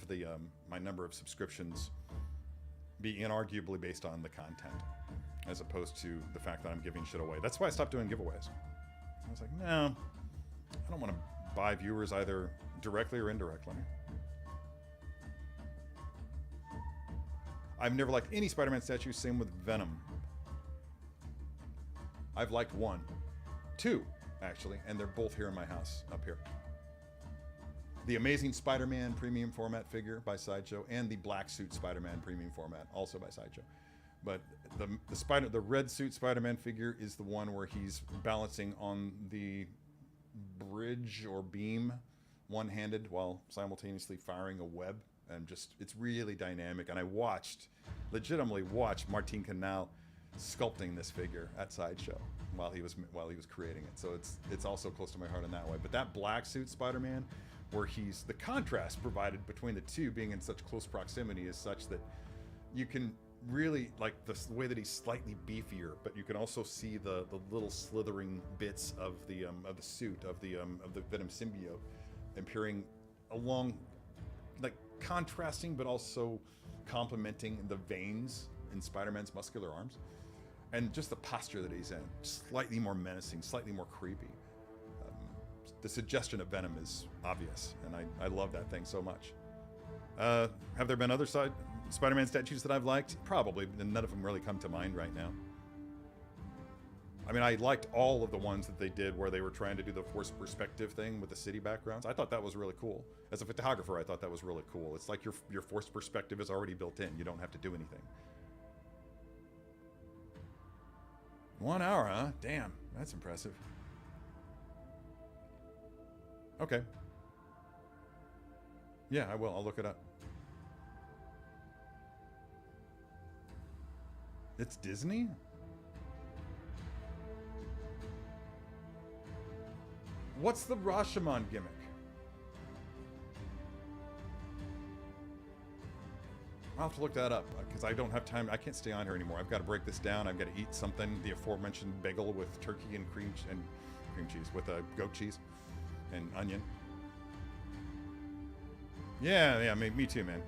my number of subscriptions be inarguably based on the content, as opposed to the fact that I'm giving shit away. That's why I stopped doing giveaways. I was like, no, I don't want to buy viewers either directly or indirectly. I've never liked any Spider-Man statue. Same with Venom. I've liked two, actually, and they're both here in my house, up here. The Amazing Spider-Man premium format figure by Sideshow, and the Black Suit Spider-Man premium format, also by Sideshow. But the red suit Spider-Man figure is the one where he's balancing on the bridge or beam, one-handed, while simultaneously firing a web. And it's really dynamic. And I legitimately watched Martin Canal sculpting this figure at Sideshow while he was creating it. So it's also close to my heart in that way. But that black suit Spider-Man, where the contrast provided between the two being in such close proximity is such that you can really like the way that he's slightly beefier, but you can also see the little slithering bits of the suit of the Venom symbiote appearing along, like contrasting but also complementing the veins in Spider-Man's muscular arms, and just the posture that he's in, slightly more menacing, slightly more creepy. The suggestion of Venom is obvious, and I love that thing so much. Have there been other Spider-Man statues that I've liked? Probably, and none of them really come to mind right now. I mean, I liked all of the ones that they did where they were trying to do the forced perspective thing with the city backgrounds. I thought that was really cool. As a photographer, I thought that was really cool. It's like your forced perspective is already built in. You don't have to do anything. 1 hour, huh? Damn, that's impressive. Okay. Yeah, I will. I'll look it up. It's Disney? What's the Rashomon gimmick? I'll have to look that up because I don't have time. I can't stay on here anymore. I've got to break this down. I've got to eat something. The aforementioned bagel with turkey and cream cheese with goat cheese and onion. Yeah, me too, man.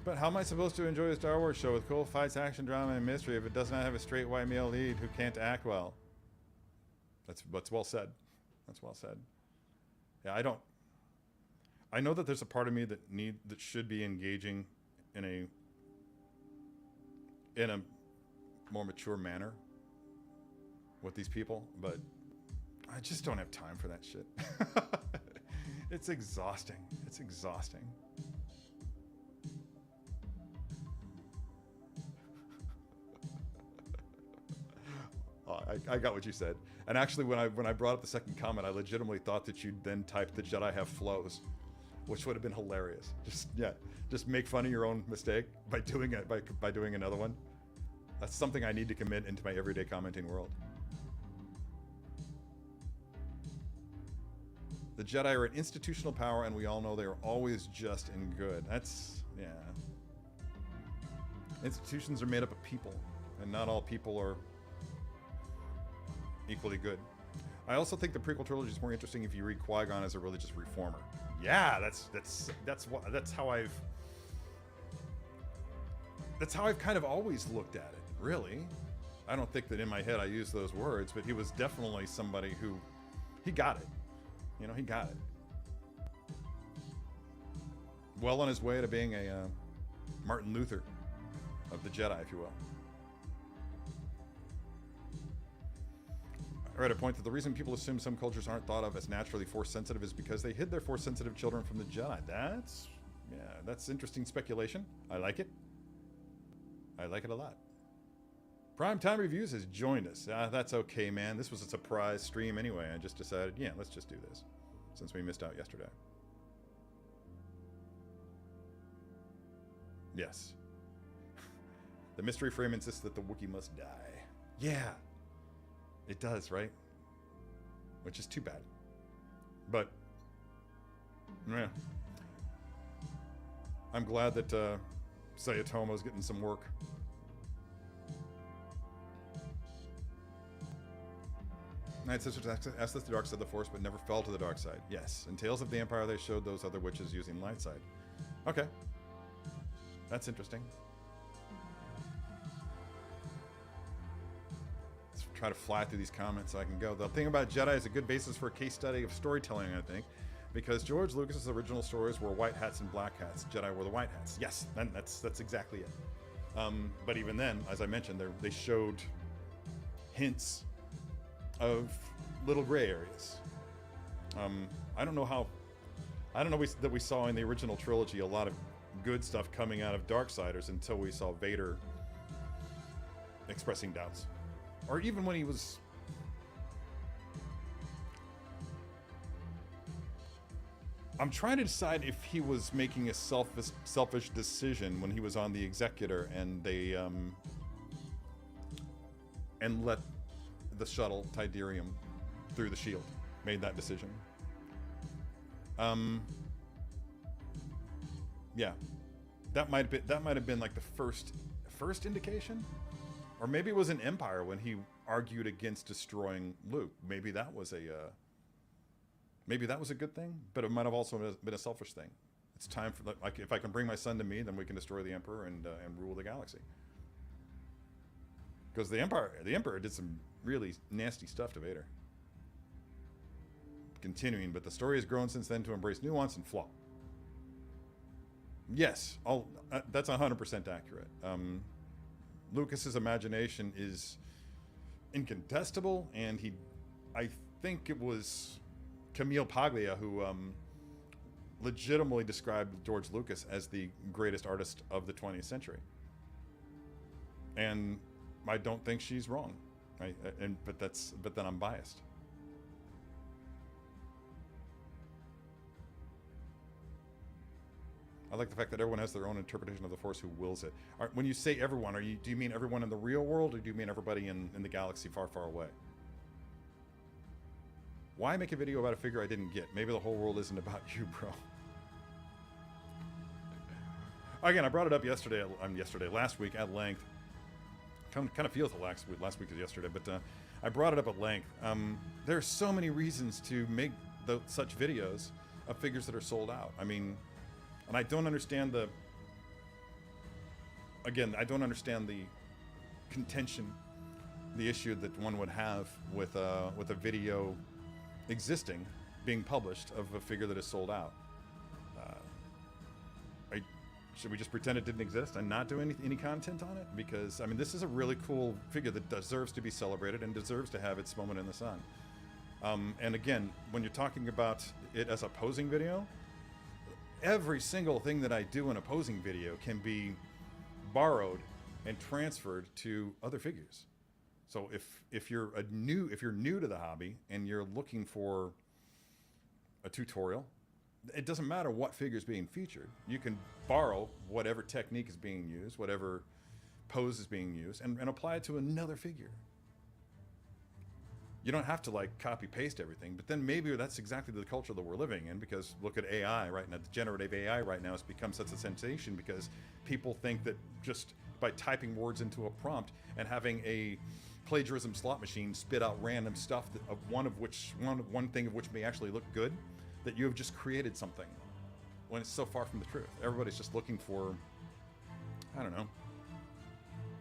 But how am I supposed to enjoy a Star Wars show with cool fights, action, drama, and mystery if it does not have a straight white male lead who can't act well? That's well said. That's well said. Yeah, I know that there's a part of me that should be engaging in a more mature manner with these people, but I just don't have time for that shit. It's exhausting. It's exhausting. I got what you said. And actually, when I brought up the second comment, I legitimately thought that you'd then type "the Jedi have flows," which would have been hilarious. Just make fun of your own mistake by doing it by doing another one. That's something I need to commit into my everyday commenting world. The Jedi are an institutional power, and we all know they are always just and good. That's, yeah. Institutions are made up of people, and not all people are equally good. I also think the prequel trilogy is more interesting if you read Qui-Gon as a religious reformer. Yeah, that's how I've kind of always looked at it. Really, I don't think that in my head I use those words, but he was definitely somebody who he got it. You know, he got it. Well on his way to being a Martin Luther of the Jedi, if you will. I read a point that the reason people assume some cultures aren't thought of as naturally Force-sensitive is because they hid their Force-sensitive children from the Jedi. That's interesting speculation. I like it. I like it a lot. Primetime Reviews has joined us. That's okay, man. This was a surprise stream anyway. I just decided, yeah, let's just do this since we missed out yesterday. Yes. The mystery frame insists that the Wookiee must die. Yeah. It does, right? Which is too bad. But, yeah. I'm glad that Sayatomo's getting some work. Night Sisters accessed the dark side of the Force, but never fell to the dark side. Yes. In Tales of the Empire, they showed those other witches using light side. Okay. That's interesting. Let's try to fly through these comments so I can go. The thing about Jedi is a good basis for a case study of storytelling, I think. Because George Lucas's original stories were white hats and black hats. Jedi were the white hats. Yes, that's exactly it. But even then, as I mentioned, they showed hints of little gray areas. I don't know that we saw in the original trilogy a lot of good stuff coming out of Darksiders until we saw Vader expressing doubts. Or even when he was... I'm trying to decide if he was making a selfish decision when he was on the Executor and they and let the shuttle Tydirium through the shield, made that decision. Yeah, that might have been like the first indication, or maybe it was in Empire when he argued against destroying Luke. Maybe that was a good thing, but it might have also been a selfish thing. It's time for, like, if I can bring my son to me, then we can destroy the Emperor and rule the galaxy. Because the Emperor did some really nasty stuff to Vader. Continuing, but the story has grown since then to embrace nuance and flaw. Yes, that's 100% accurate. Lucas's imagination is incontestable, and I think it was Camille Paglia who legitimately described George Lucas as the greatest artist of the 20th century. And I don't think she's wrong. But then I'm biased. I like the fact that everyone has their own interpretation of the Force who wills it. When you say everyone, do you mean everyone in the real world, or do you mean everybody in the galaxy far, far away? Why make a video about a figure I didn't get? Maybe the whole world isn't about you, bro. Again, I brought it up last week at length. Kind of feels like last week is yesterday, but I brought it up at length. There are so many reasons to make such videos of figures that are sold out. I mean, and I don't understand the contention, the issue that one would have with a video existing, being published, of a figure that is sold out. Should we just pretend it didn't exist and not do any content on it? Because, I mean, this is a really cool figure that deserves to be celebrated and deserves to have its moment in the sun. And again, when you're talking about it as a posing video, every single thing that I do in a posing video can be borrowed and transferred to other figures. So if you're new to the hobby and you're looking for a tutorial, it doesn't matter what figure is being featured. You can borrow whatever technique is being used, whatever pose is being used, and apply it to another figure. You don't have to like copy paste everything, but then maybe that's exactly the culture that we're living in, because look at AI right now. The generative AI right now has become such a sensation because people think that just by typing words into a prompt and having a plagiarism slot machine spit out random stuff one thing of which may actually look good, that you have just created something, when it's so far from the truth. Everybody's just looking for, I don't know,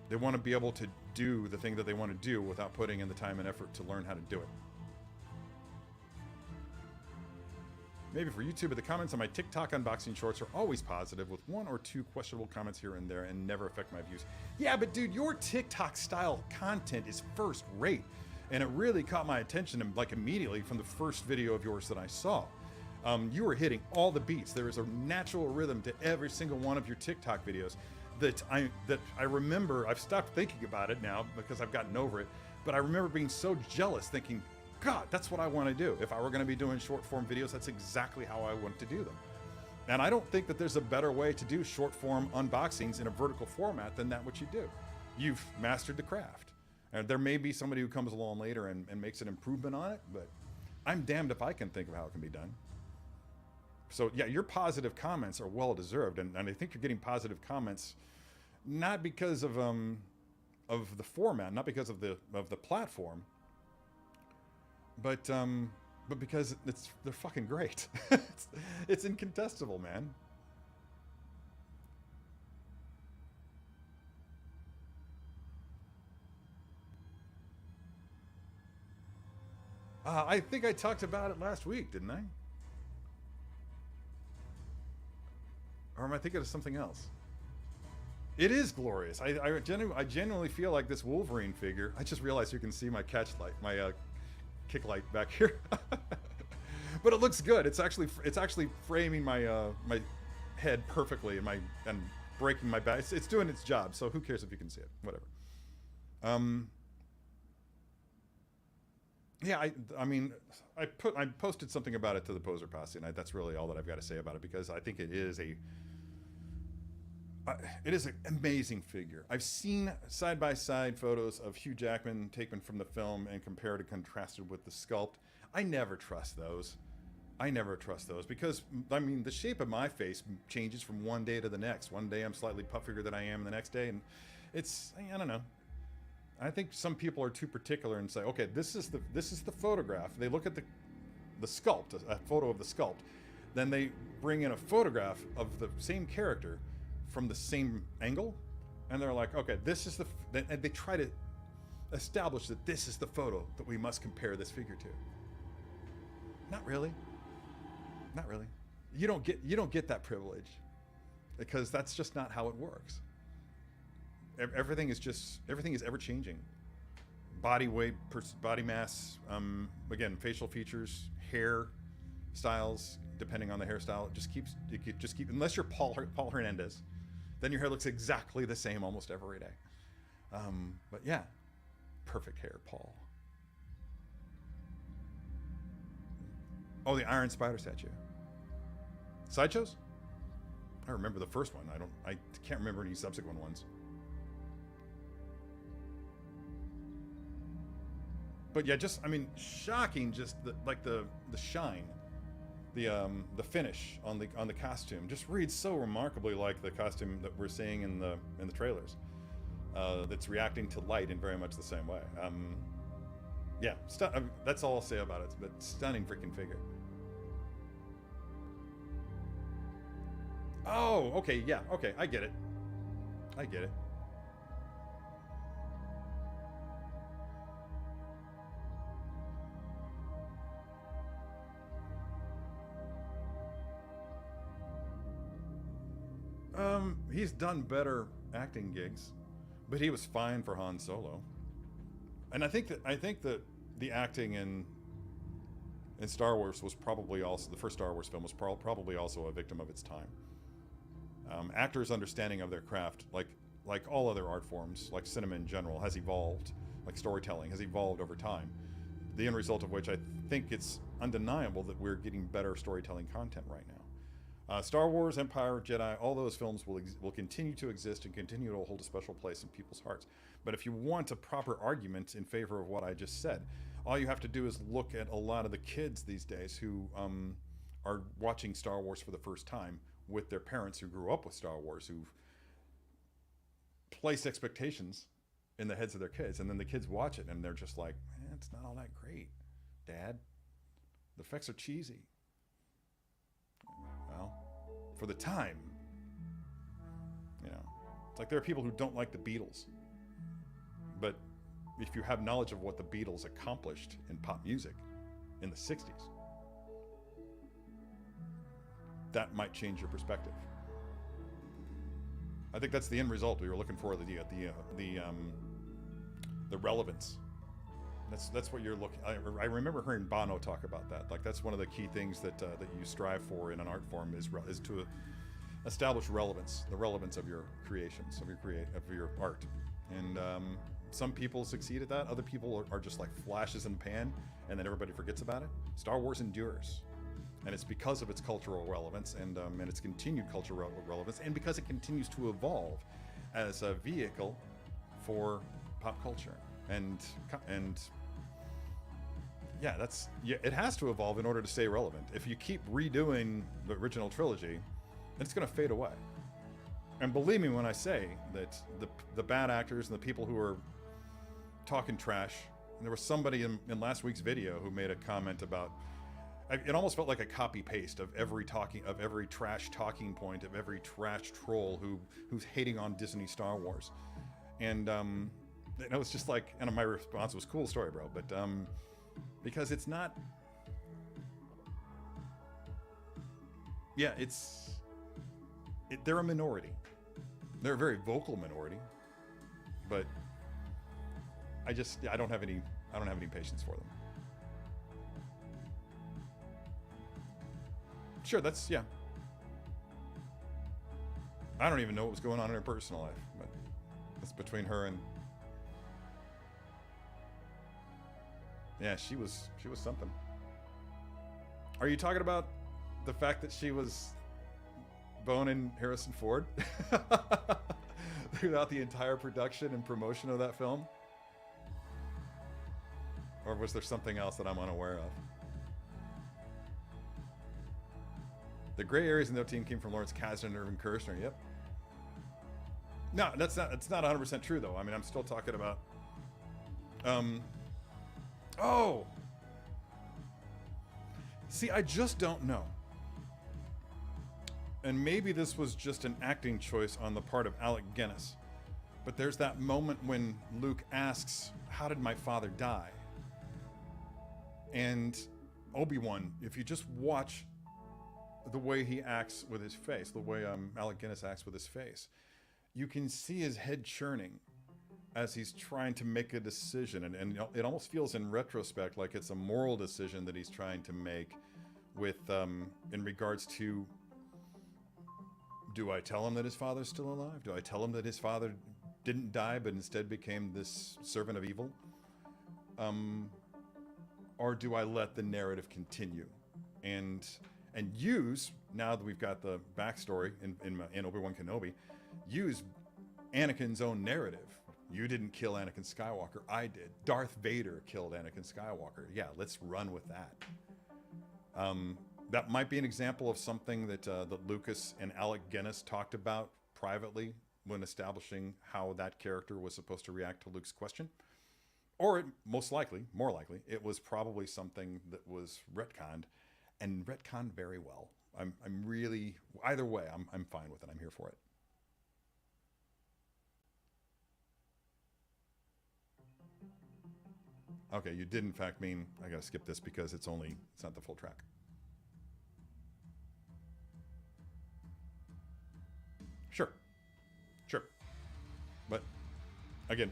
they want to be able to do the thing that they want to do without putting in the time and effort to learn how to do it. Maybe for YouTube, but the comments on my TikTok unboxing shorts are always positive, with 1 or 2 questionable comments here and there, and never affect my views. Yeah, but dude, your TikTok style content is first rate, and it really caught my attention like immediately from the first video of yours that I saw. You were hitting all the beats. There is a natural rhythm to every single one of your TikTok videos that I remember. I've stopped thinking about it now because I've gotten over it, but I remember being so jealous, thinking, God, that's what I want to do. If I were going to be doing short form videos, that's exactly how I want to do them. And I don't think that there's a better way to do short form unboxings in a vertical format than that what you do. You've mastered the craft. And there may be somebody who comes along later and makes an improvement on it, but I'm damned if I can think of how it can be done. So yeah, your positive comments are well deserved, and I think you're getting positive comments not because of the format, not because of the platform, but because they're fucking great. It's incontestable, man. I think I talked about it last week, didn't I? Or am I thinking of something else? It is glorious. I genuinely feel like this Wolverine figure. I just realized you can see my catch light, my kick light back here. But it looks good. It's actually framing my my head perfectly and breaking my back. It's doing its job. So who cares if you can see it? Whatever. Yeah, I mean, I posted something about it to the Poser Posse, and that's really all that I've got to say about it, because I think it is an amazing figure. I've seen side-by-side photos of Hugh Jackman taken from the film and compared and contrasted with the sculpt. I never trust those. Because, I mean, the shape of my face changes from one day to the next. One day I'm slightly puffier than I am the next day, and I don't know. I think some people are too particular and say, okay, this is the photograph. They look at the sculpt, a photo of the sculpt. Then they bring in a photograph of the same character from the same angle, and they're like, okay, this is and they try to establish that this is the photo that we must compare this figure to. Not really. You don't get that privilege, because that's just not how it works. Everything is ever changing. Body weight, body mass, again, facial features, hair styles, depending on the hairstyle, it just keeps unless you're Paul Hernandez, then your hair looks exactly the same almost every day. But yeah, perfect hair, Paul. Oh, the Iron Spider statue. Sideshows? I remember the first one. I can't remember any subsequent ones. But yeah, just, I mean, shocking, just the shine, the finish on the costume just reads so remarkably like the costume that we're seeing in the trailers. That's reacting to light in very much the same way. Yeah, that's all I'll say about it. But stunning freaking figure. Oh, okay, yeah, okay, I get it. I get it. He's done better acting gigs, but he was fine for Han Solo. And I think that the acting in Star Wars was probably also, the first Star Wars film was probably also a victim of its time. Actors' understanding of their craft, like all other art forms, like cinema in general, has evolved. Like storytelling has evolved over time. The end result of which, I think it's undeniable that we're getting better storytelling content right now. Star Wars, Empire, Jedi, all those films will continue to exist and continue to hold a special place in people's hearts. But if you want a proper argument in favor of what I just said, all you have to do is look at a lot of the kids these days who are watching Star Wars for the first time with their parents who grew up with Star Wars, who've placed expectations in the heads of their kids, and then the kids watch it and they're just like, it's not all that great, Dad. The effects are cheesy. Well, for the time, you know, it's like there are people who don't like the Beatles, but if you have knowledge of what the Beatles accomplished in pop music in the 60s, that might change your perspective. I think that's the end result we were looking for, the relevance. That's what you're looking. I remember hearing Bono talk about that. Like that's one of the key things that you strive for in an art form is to establish relevance, the relevance of your creations, of your art. And some people succeed at that. Other people are just like flashes in the pan, and then everybody forgets about it. Star Wars endures, and it's because of its cultural relevance and its continued cultural relevance, and because it continues to evolve as a vehicle for pop culture. And yeah, it has to evolve in order to stay relevant. If you keep redoing the original trilogy, it's going to fade away. And believe me when I say that the bad actors and the people who are talking trash, and there was somebody in last week's video who made a comment about, it almost felt like a copy paste of every trash talking point of every trash troll who's hating on Disney Star Wars. And it was just like, and my response was, cool story, bro. But because it's not, yeah, they're a minority. They're a very vocal minority, but I don't have any patience for them. Sure, yeah. I don't even know what was going on in her personal life, but it's between her and, yeah, she was something. Are you talking about the fact that she was boning Harrison Ford throughout the entire production and promotion of that film? Or was there something else that I'm unaware of? The gray areas in the team came from Lawrence Kasdan and Irvin Kershner. Yep. No, it's not 100% true though. I mean, I'm still talking about oh, see, I just don't know. And maybe this was just an acting choice on the part of Alec Guinness. But there's that moment when Luke asks, how did my father die? And Obi-Wan, if you just watch the way he acts with his face, the way Alec Guinness acts with his face, you can see his head churning as he's trying to make a decision. And it almost feels in retrospect like it's a moral decision that he's trying to make with, in regards to, do I tell him that his father's still alive? Do I tell him that his father didn't die but instead became this servant of evil? Or do I let the narrative continue? And and use, now that we've got the backstory in Obi-Wan Kenobi, use Anakin's own narrative. You didn't kill Anakin Skywalker, I did. Darth Vader killed Anakin Skywalker. Yeah, let's run with that. That might be an example of something that Lucas and Alec Guinness talked about privately when establishing how that character was supposed to react to Luke's question. Or more likely, it was probably something that was retconned, and retconned very well. I'm really, either way, I'm fine with it. I'm here for it. Okay, you did in fact mean, I gotta skip this because it's not the full track. Sure, sure. But again,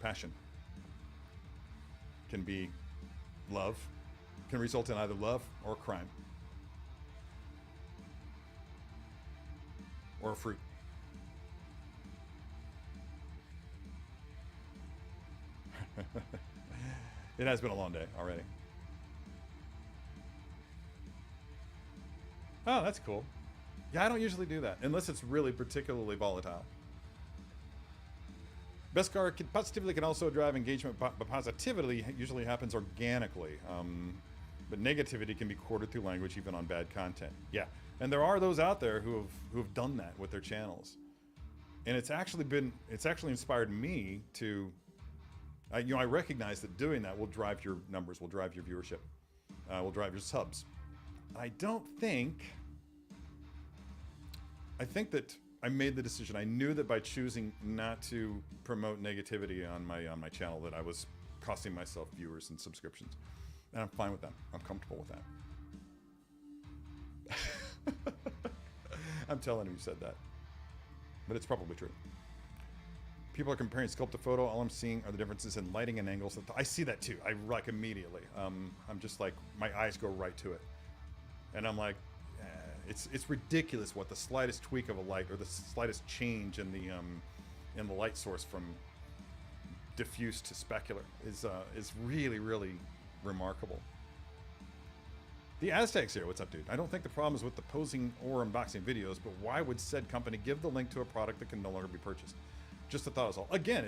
passion can be love, can result in either love or crime. Or a fruit. It has been a long day already. Oh, that's cool. Yeah, I don't usually do that unless it's really particularly volatile. Beskar positively can also drive engagement, but positivity usually happens organically. But negativity can be courted through language, even on bad content. Yeah, and there are those out there who have done that with their channels, and it's actually inspired me to. I recognize that doing that will drive your numbers, will drive your viewership, will drive your subs. I think that I made the decision. I knew that by choosing not to promote negativity on my channel, that I was costing myself viewers and subscriptions, and I'm fine with that. I'm comfortable with that. I'm telling you said that, but it's probably true. People are comparing sculpt to photo. All I'm seeing are the differences in lighting and angles. I see that too. I like immediately. I'm just like, my eyes go right to it, and I'm like, it's ridiculous what the slightest tweak of a light or the slightest change in the light source from diffuse to specular is really, really remarkable. The Aztecs here, what's up, dude? I don't think the problem is with the posing or unboxing videos, but why would said company give the link to a product that can no longer be purchased? Just a thought is all. Again,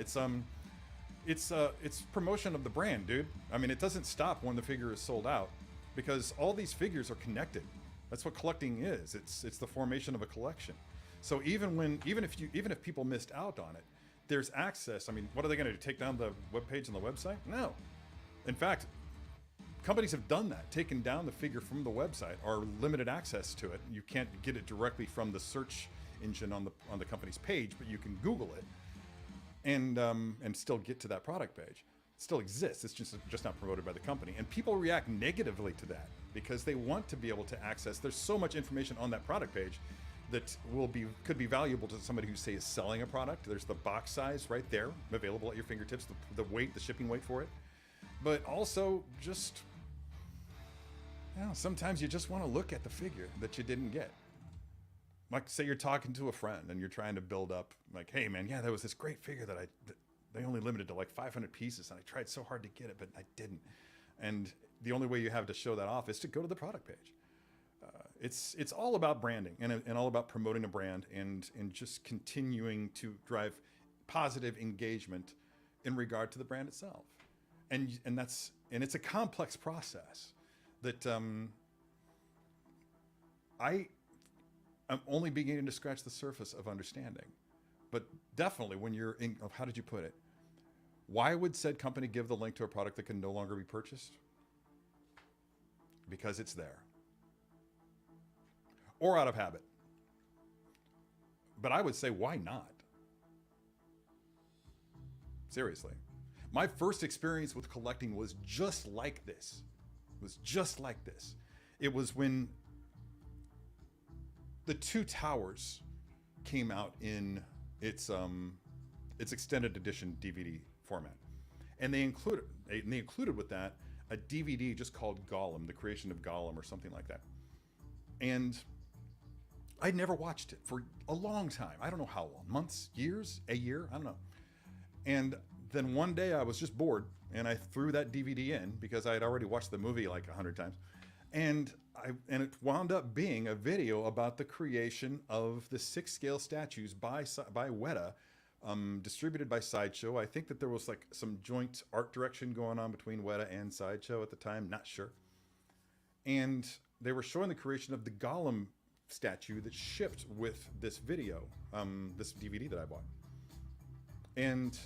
it's promotion of the brand, dude. I mean, it doesn't stop when the figure is sold out, because all these figures are connected. That's what collecting is. It's the formation of a collection. So even if people missed out on it, there's access. I mean, what are they going to do? Take down the webpage and the website? No. In fact, companies have done that, taken down the figure from the website or limited access to it. You can't get it directly from the search engine on the company's page, but you can Google it and still get to that product page. It still exists. It's just not promoted by the company. And people react negatively to that because they want to be able to access. There's so much information on that product page that could be valuable to somebody who, say, is selling a product. There's the box size right there, available at your fingertips, the weight, the shipping weight for it. But also just, sometimes you just want to look at the figure that you didn't get. Like, say you're talking to a friend and you're trying to build up, like, hey man, yeah, there was this great figure that they only limited to like 500 pieces, and I tried so hard to get it, but I didn't. And the only way you have to show that off is to go to the product page. It's all about branding and all about promoting a brand and just continuing to drive positive engagement in regard to the brand itself. And it's a complex process that I'm only beginning to scratch the surface of understanding. But definitely when you're in, how did you put it? Why would said company give the link to a product that can no longer be purchased? Because it's there. Or out of habit. But I would say, why not? Seriously. My first experience with collecting was just like this. It was when the Two Towers came out in its extended edition DVD format, and they included with that a DVD just called Gollum, the creation of Gollum, or something like that. And I'd never watched it for a long time. I don't know how long, months, years, a year, I don't know. And then one day I was just bored, and I threw that DVD in because I had already watched the movie like 100 times. And it wound up being a video about the creation of the 6-scale statues by Weta, distributed by Sideshow. I think that there was like some joint art direction going on between Weta and Sideshow at the time, not sure. And they were showing the creation of the Gollum statue that shipped with this video, this DVD that I bought. And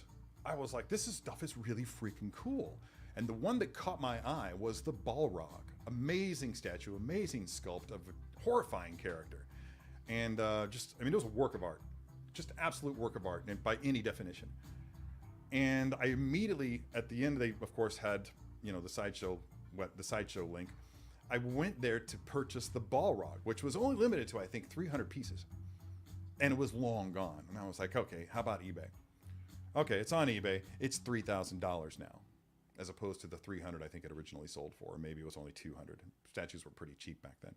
I was like, this stuff is really freaking cool. And the one that caught my eye was the Balrog. Amazing statue, amazing sculpt of a horrifying character. And it was a work of art. Just absolute work of art, and by any definition. And I immediately, at the end, they of course had, the Sideshow link. I went there to purchase the Balrog, which was only limited to, I think, 300 pieces. And it was long gone. And I was like, okay, how about eBay? Okay, it's on eBay. It's $3,000 now, as opposed to the 300 I think it originally sold for. Or maybe it was only 200. Statues were pretty cheap back then.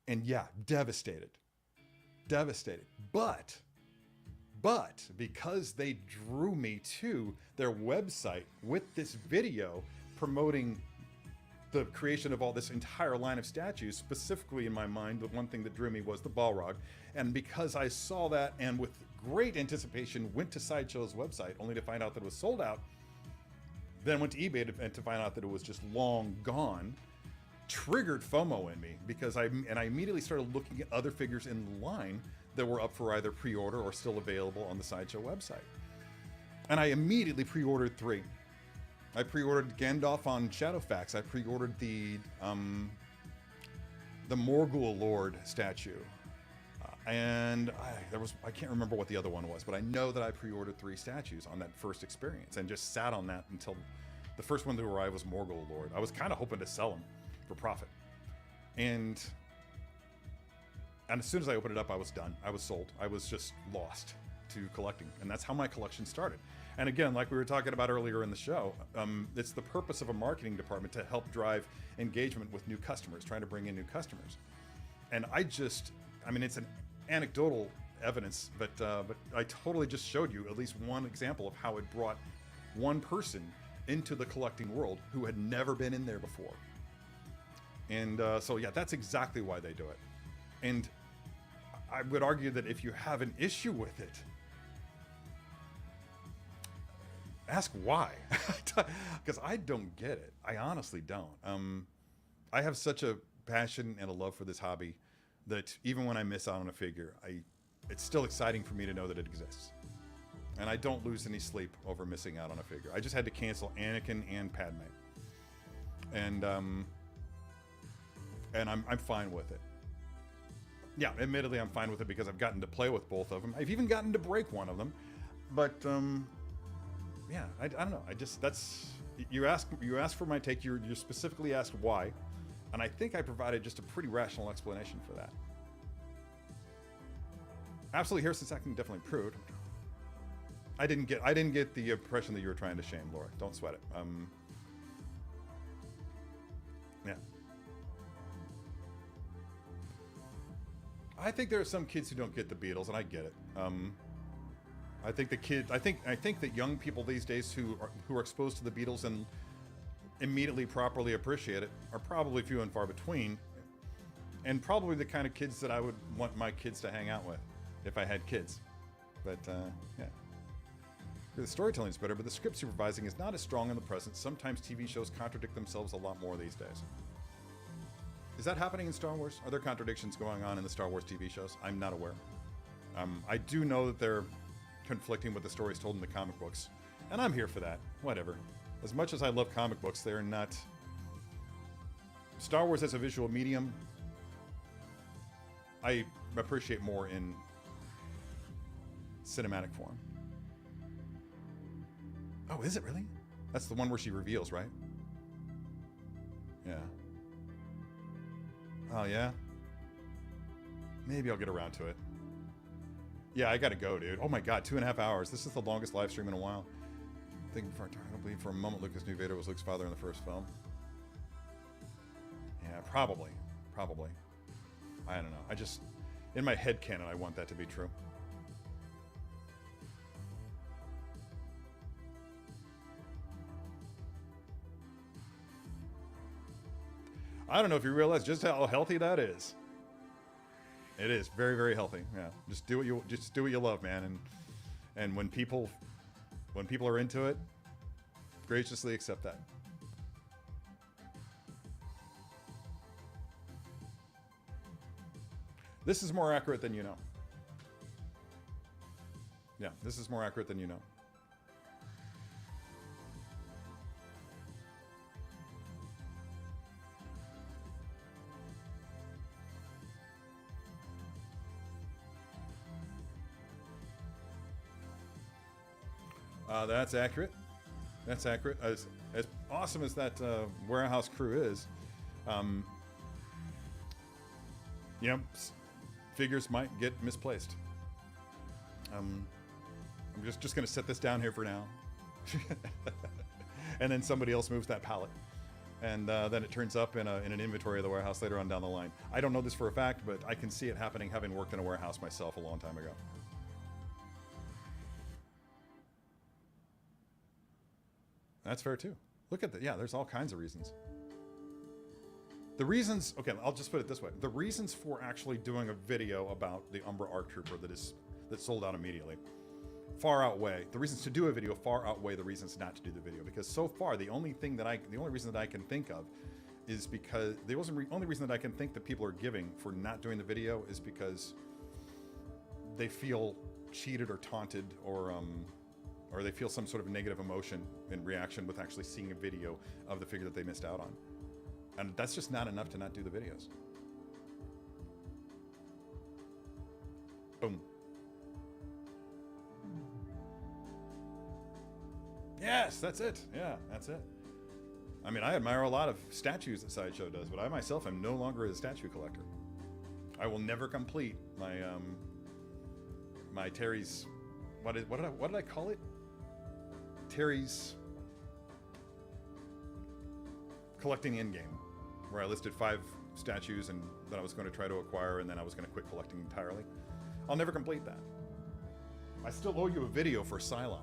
And yeah, devastated. But because they drew me to their website with this video promoting the creation of all this entire line of statues, specifically in my mind, the one thing that drew me was the Balrog. And because I saw that and with great anticipation went to Sideshow's website only to find out that it was sold out, then went to eBay to find out that it was just long gone, triggered FOMO in me, because I immediately started looking at other figures in line that were up for either pre-order or still available on the Sideshow website. And I immediately pre-ordered 3. I pre-ordered Gandalf on Shadowfax. I pre-ordered the Morgul Lord statue. And I can't remember what the other one was, but I know that I pre-ordered 3 statues on that first experience and just sat on that until the first one to arrive was Morgul Lord. I was kind of hoping to sell them for profit. And as soon as I opened it up, I was done. I was sold. I was just lost to collecting. And that's how my collection started. And again, like we were talking about earlier in the show, it's the purpose of a marketing department to help drive engagement with new customers, trying to bring in new customers. And it's an anecdotal evidence, but I totally just showed you at least one example of how it brought one person into the collecting world who had never been in there before. And so yeah, that's exactly why they do it. And I would argue that if you have an issue with it, ask why. Because I don't get it. I honestly don't. I have such a passion and a love for this hobby that even when I miss out on a figure, it's still exciting for me to know that it exists. And I don't lose any sleep over missing out on a figure. I just had to cancel Anakin and Padme. And I'm fine with it. Yeah, admittedly, I'm fine with it because I've gotten to play with both of them. I've even gotten to break one of them. But yeah, I don't know. You asked for my take. You specifically asked why, and I think I provided just a pretty rational explanation for that. Absolutely, Harrison Sacking definitely proved. I didn't get the impression that you were trying to shame Laura. Don't sweat it. Yeah. I think there are some kids who don't get the Beatles, and I get it. I think that young people these days who are exposed to the Beatles and immediately properly appreciate it are probably few and far between, and probably the kind of kids that I would want my kids to hang out with if I had kids. But yeah, the storytelling is better, but the script supervising is not as strong in the present. Sometimes TV shows contradict themselves a lot more these days. Is that happening in Star Wars? Are there contradictions going on in the Star Wars TV shows? I'm not aware. I do know that they're conflicting with the stories told in the comic books, and I'm here for that. Whatever. As much as I love comic books, they're not... Star Wars as a visual medium, I appreciate more in cinematic form. Oh, is it really? That's the one where she reveals, right? Yeah. Oh, yeah? Maybe I'll get around to it. Yeah, I gotta go, dude. Oh my god, 2.5 hours. This is the longest live stream in a while. I don't believe for a moment Lucas knew Vader was Luke's father in the first film. Yeah, probably. I don't know. In my head canon, I want that to be true. I don't know if you realize just how healthy that is. It is very, very healthy. Yeah, just do what you love, man. And when people are into it, graciously accept that. This is more accurate than you know. Yeah, this is more accurate than you know. That's accurate. That's accurate. As awesome as that warehouse crew is, you know, figures might get misplaced. I'm just going to set this down here for now. And then somebody else moves that pallet. And then it turns up in an inventory of the warehouse later on down the line. I don't know this for a fact, but I can see it happening having worked in a warehouse myself a long time ago. That's fair too. Look at that. Yeah, there's all kinds of reasons. The reasons, okay, I'll just put it this way. The reasons for actually doing a video about the Umbra ARC Trooper that sold out immediately far outweigh, the reasons to do a video far outweigh the reasons not to do the video. Because so far, the only reason that I can think of is because, only reason that I can think that people are giving for not doing the video is because they feel cheated or taunted or they feel some sort of negative emotion in reaction with actually seeing a video of the figure that they missed out on. And that's just not enough to not do the videos. Boom. Yes, that's it. Yeah, that's it. I mean, I admire a lot of statues that Sideshow does, but I myself am no longer a statue collector. I will never complete my my Terry's, what did I call it? Terry's collecting endgame, where I listed 5 statues and that I was going to try to acquire, and then I was going to quit collecting entirely. I'll never complete that. I still owe you a video for Psylocke.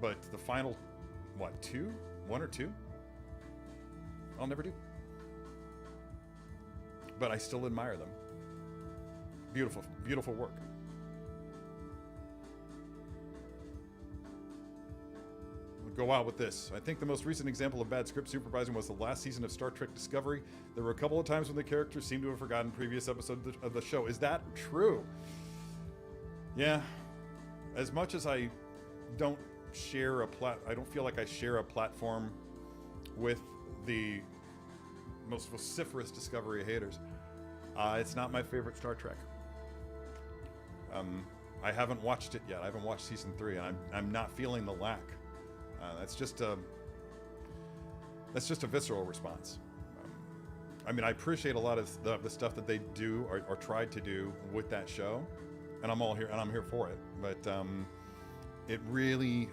But the final, what, 1 or 2? I'll never do. But I still admire them. Beautiful, beautiful work. Go out with this. I think the most recent example of bad script supervising was the last season of Star Trek Discovery. There were a couple of times when the characters seemed to have forgotten previous episodes of the show. Is that true? Yeah. As much as I don't feel like I share a platform with the most vociferous Discovery haters. It's not my favorite Star Trek. I haven't watched it yet. I haven't watched season 3, and I'm not feeling the lack. That's just a visceral response. I mean, I appreciate a lot of the stuff that they do or tried to do with that show, and I'm all here and I'm here for it. But it really,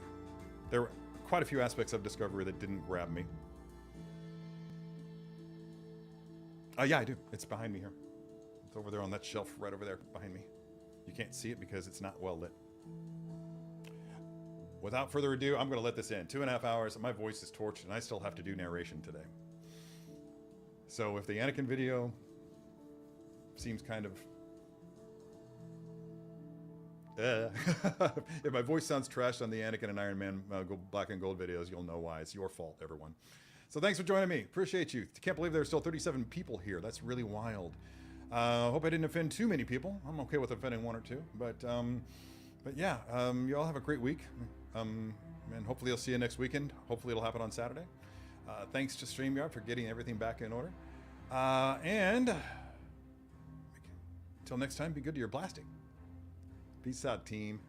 there were quite a few aspects of Discovery that didn't grab me. Yeah, I do. It's behind me here. It's over there on that shelf right over there behind me. You can't see it because it's not well lit. Without further ado, I'm going to let this in. 2.5 hours, my voice is torched, and I still have to do narration today. So if the Anakin video seems kind of... if my voice sounds trashed on the Anakin and Iron Man Black and Gold videos, you'll know why. It's your fault, everyone. So thanks for joining me. Appreciate you. Can't believe there's still 37 people here. That's really wild. Hope I didn't offend too many people. I'm okay with offending 1 or 2, but yeah, you all have a great week. And hopefully I'll see you next weekend. Hopefully it'll happen on Saturday. Thanks to StreamYard for getting everything back in order. And until next time, be good to your blasting. Peace out, team.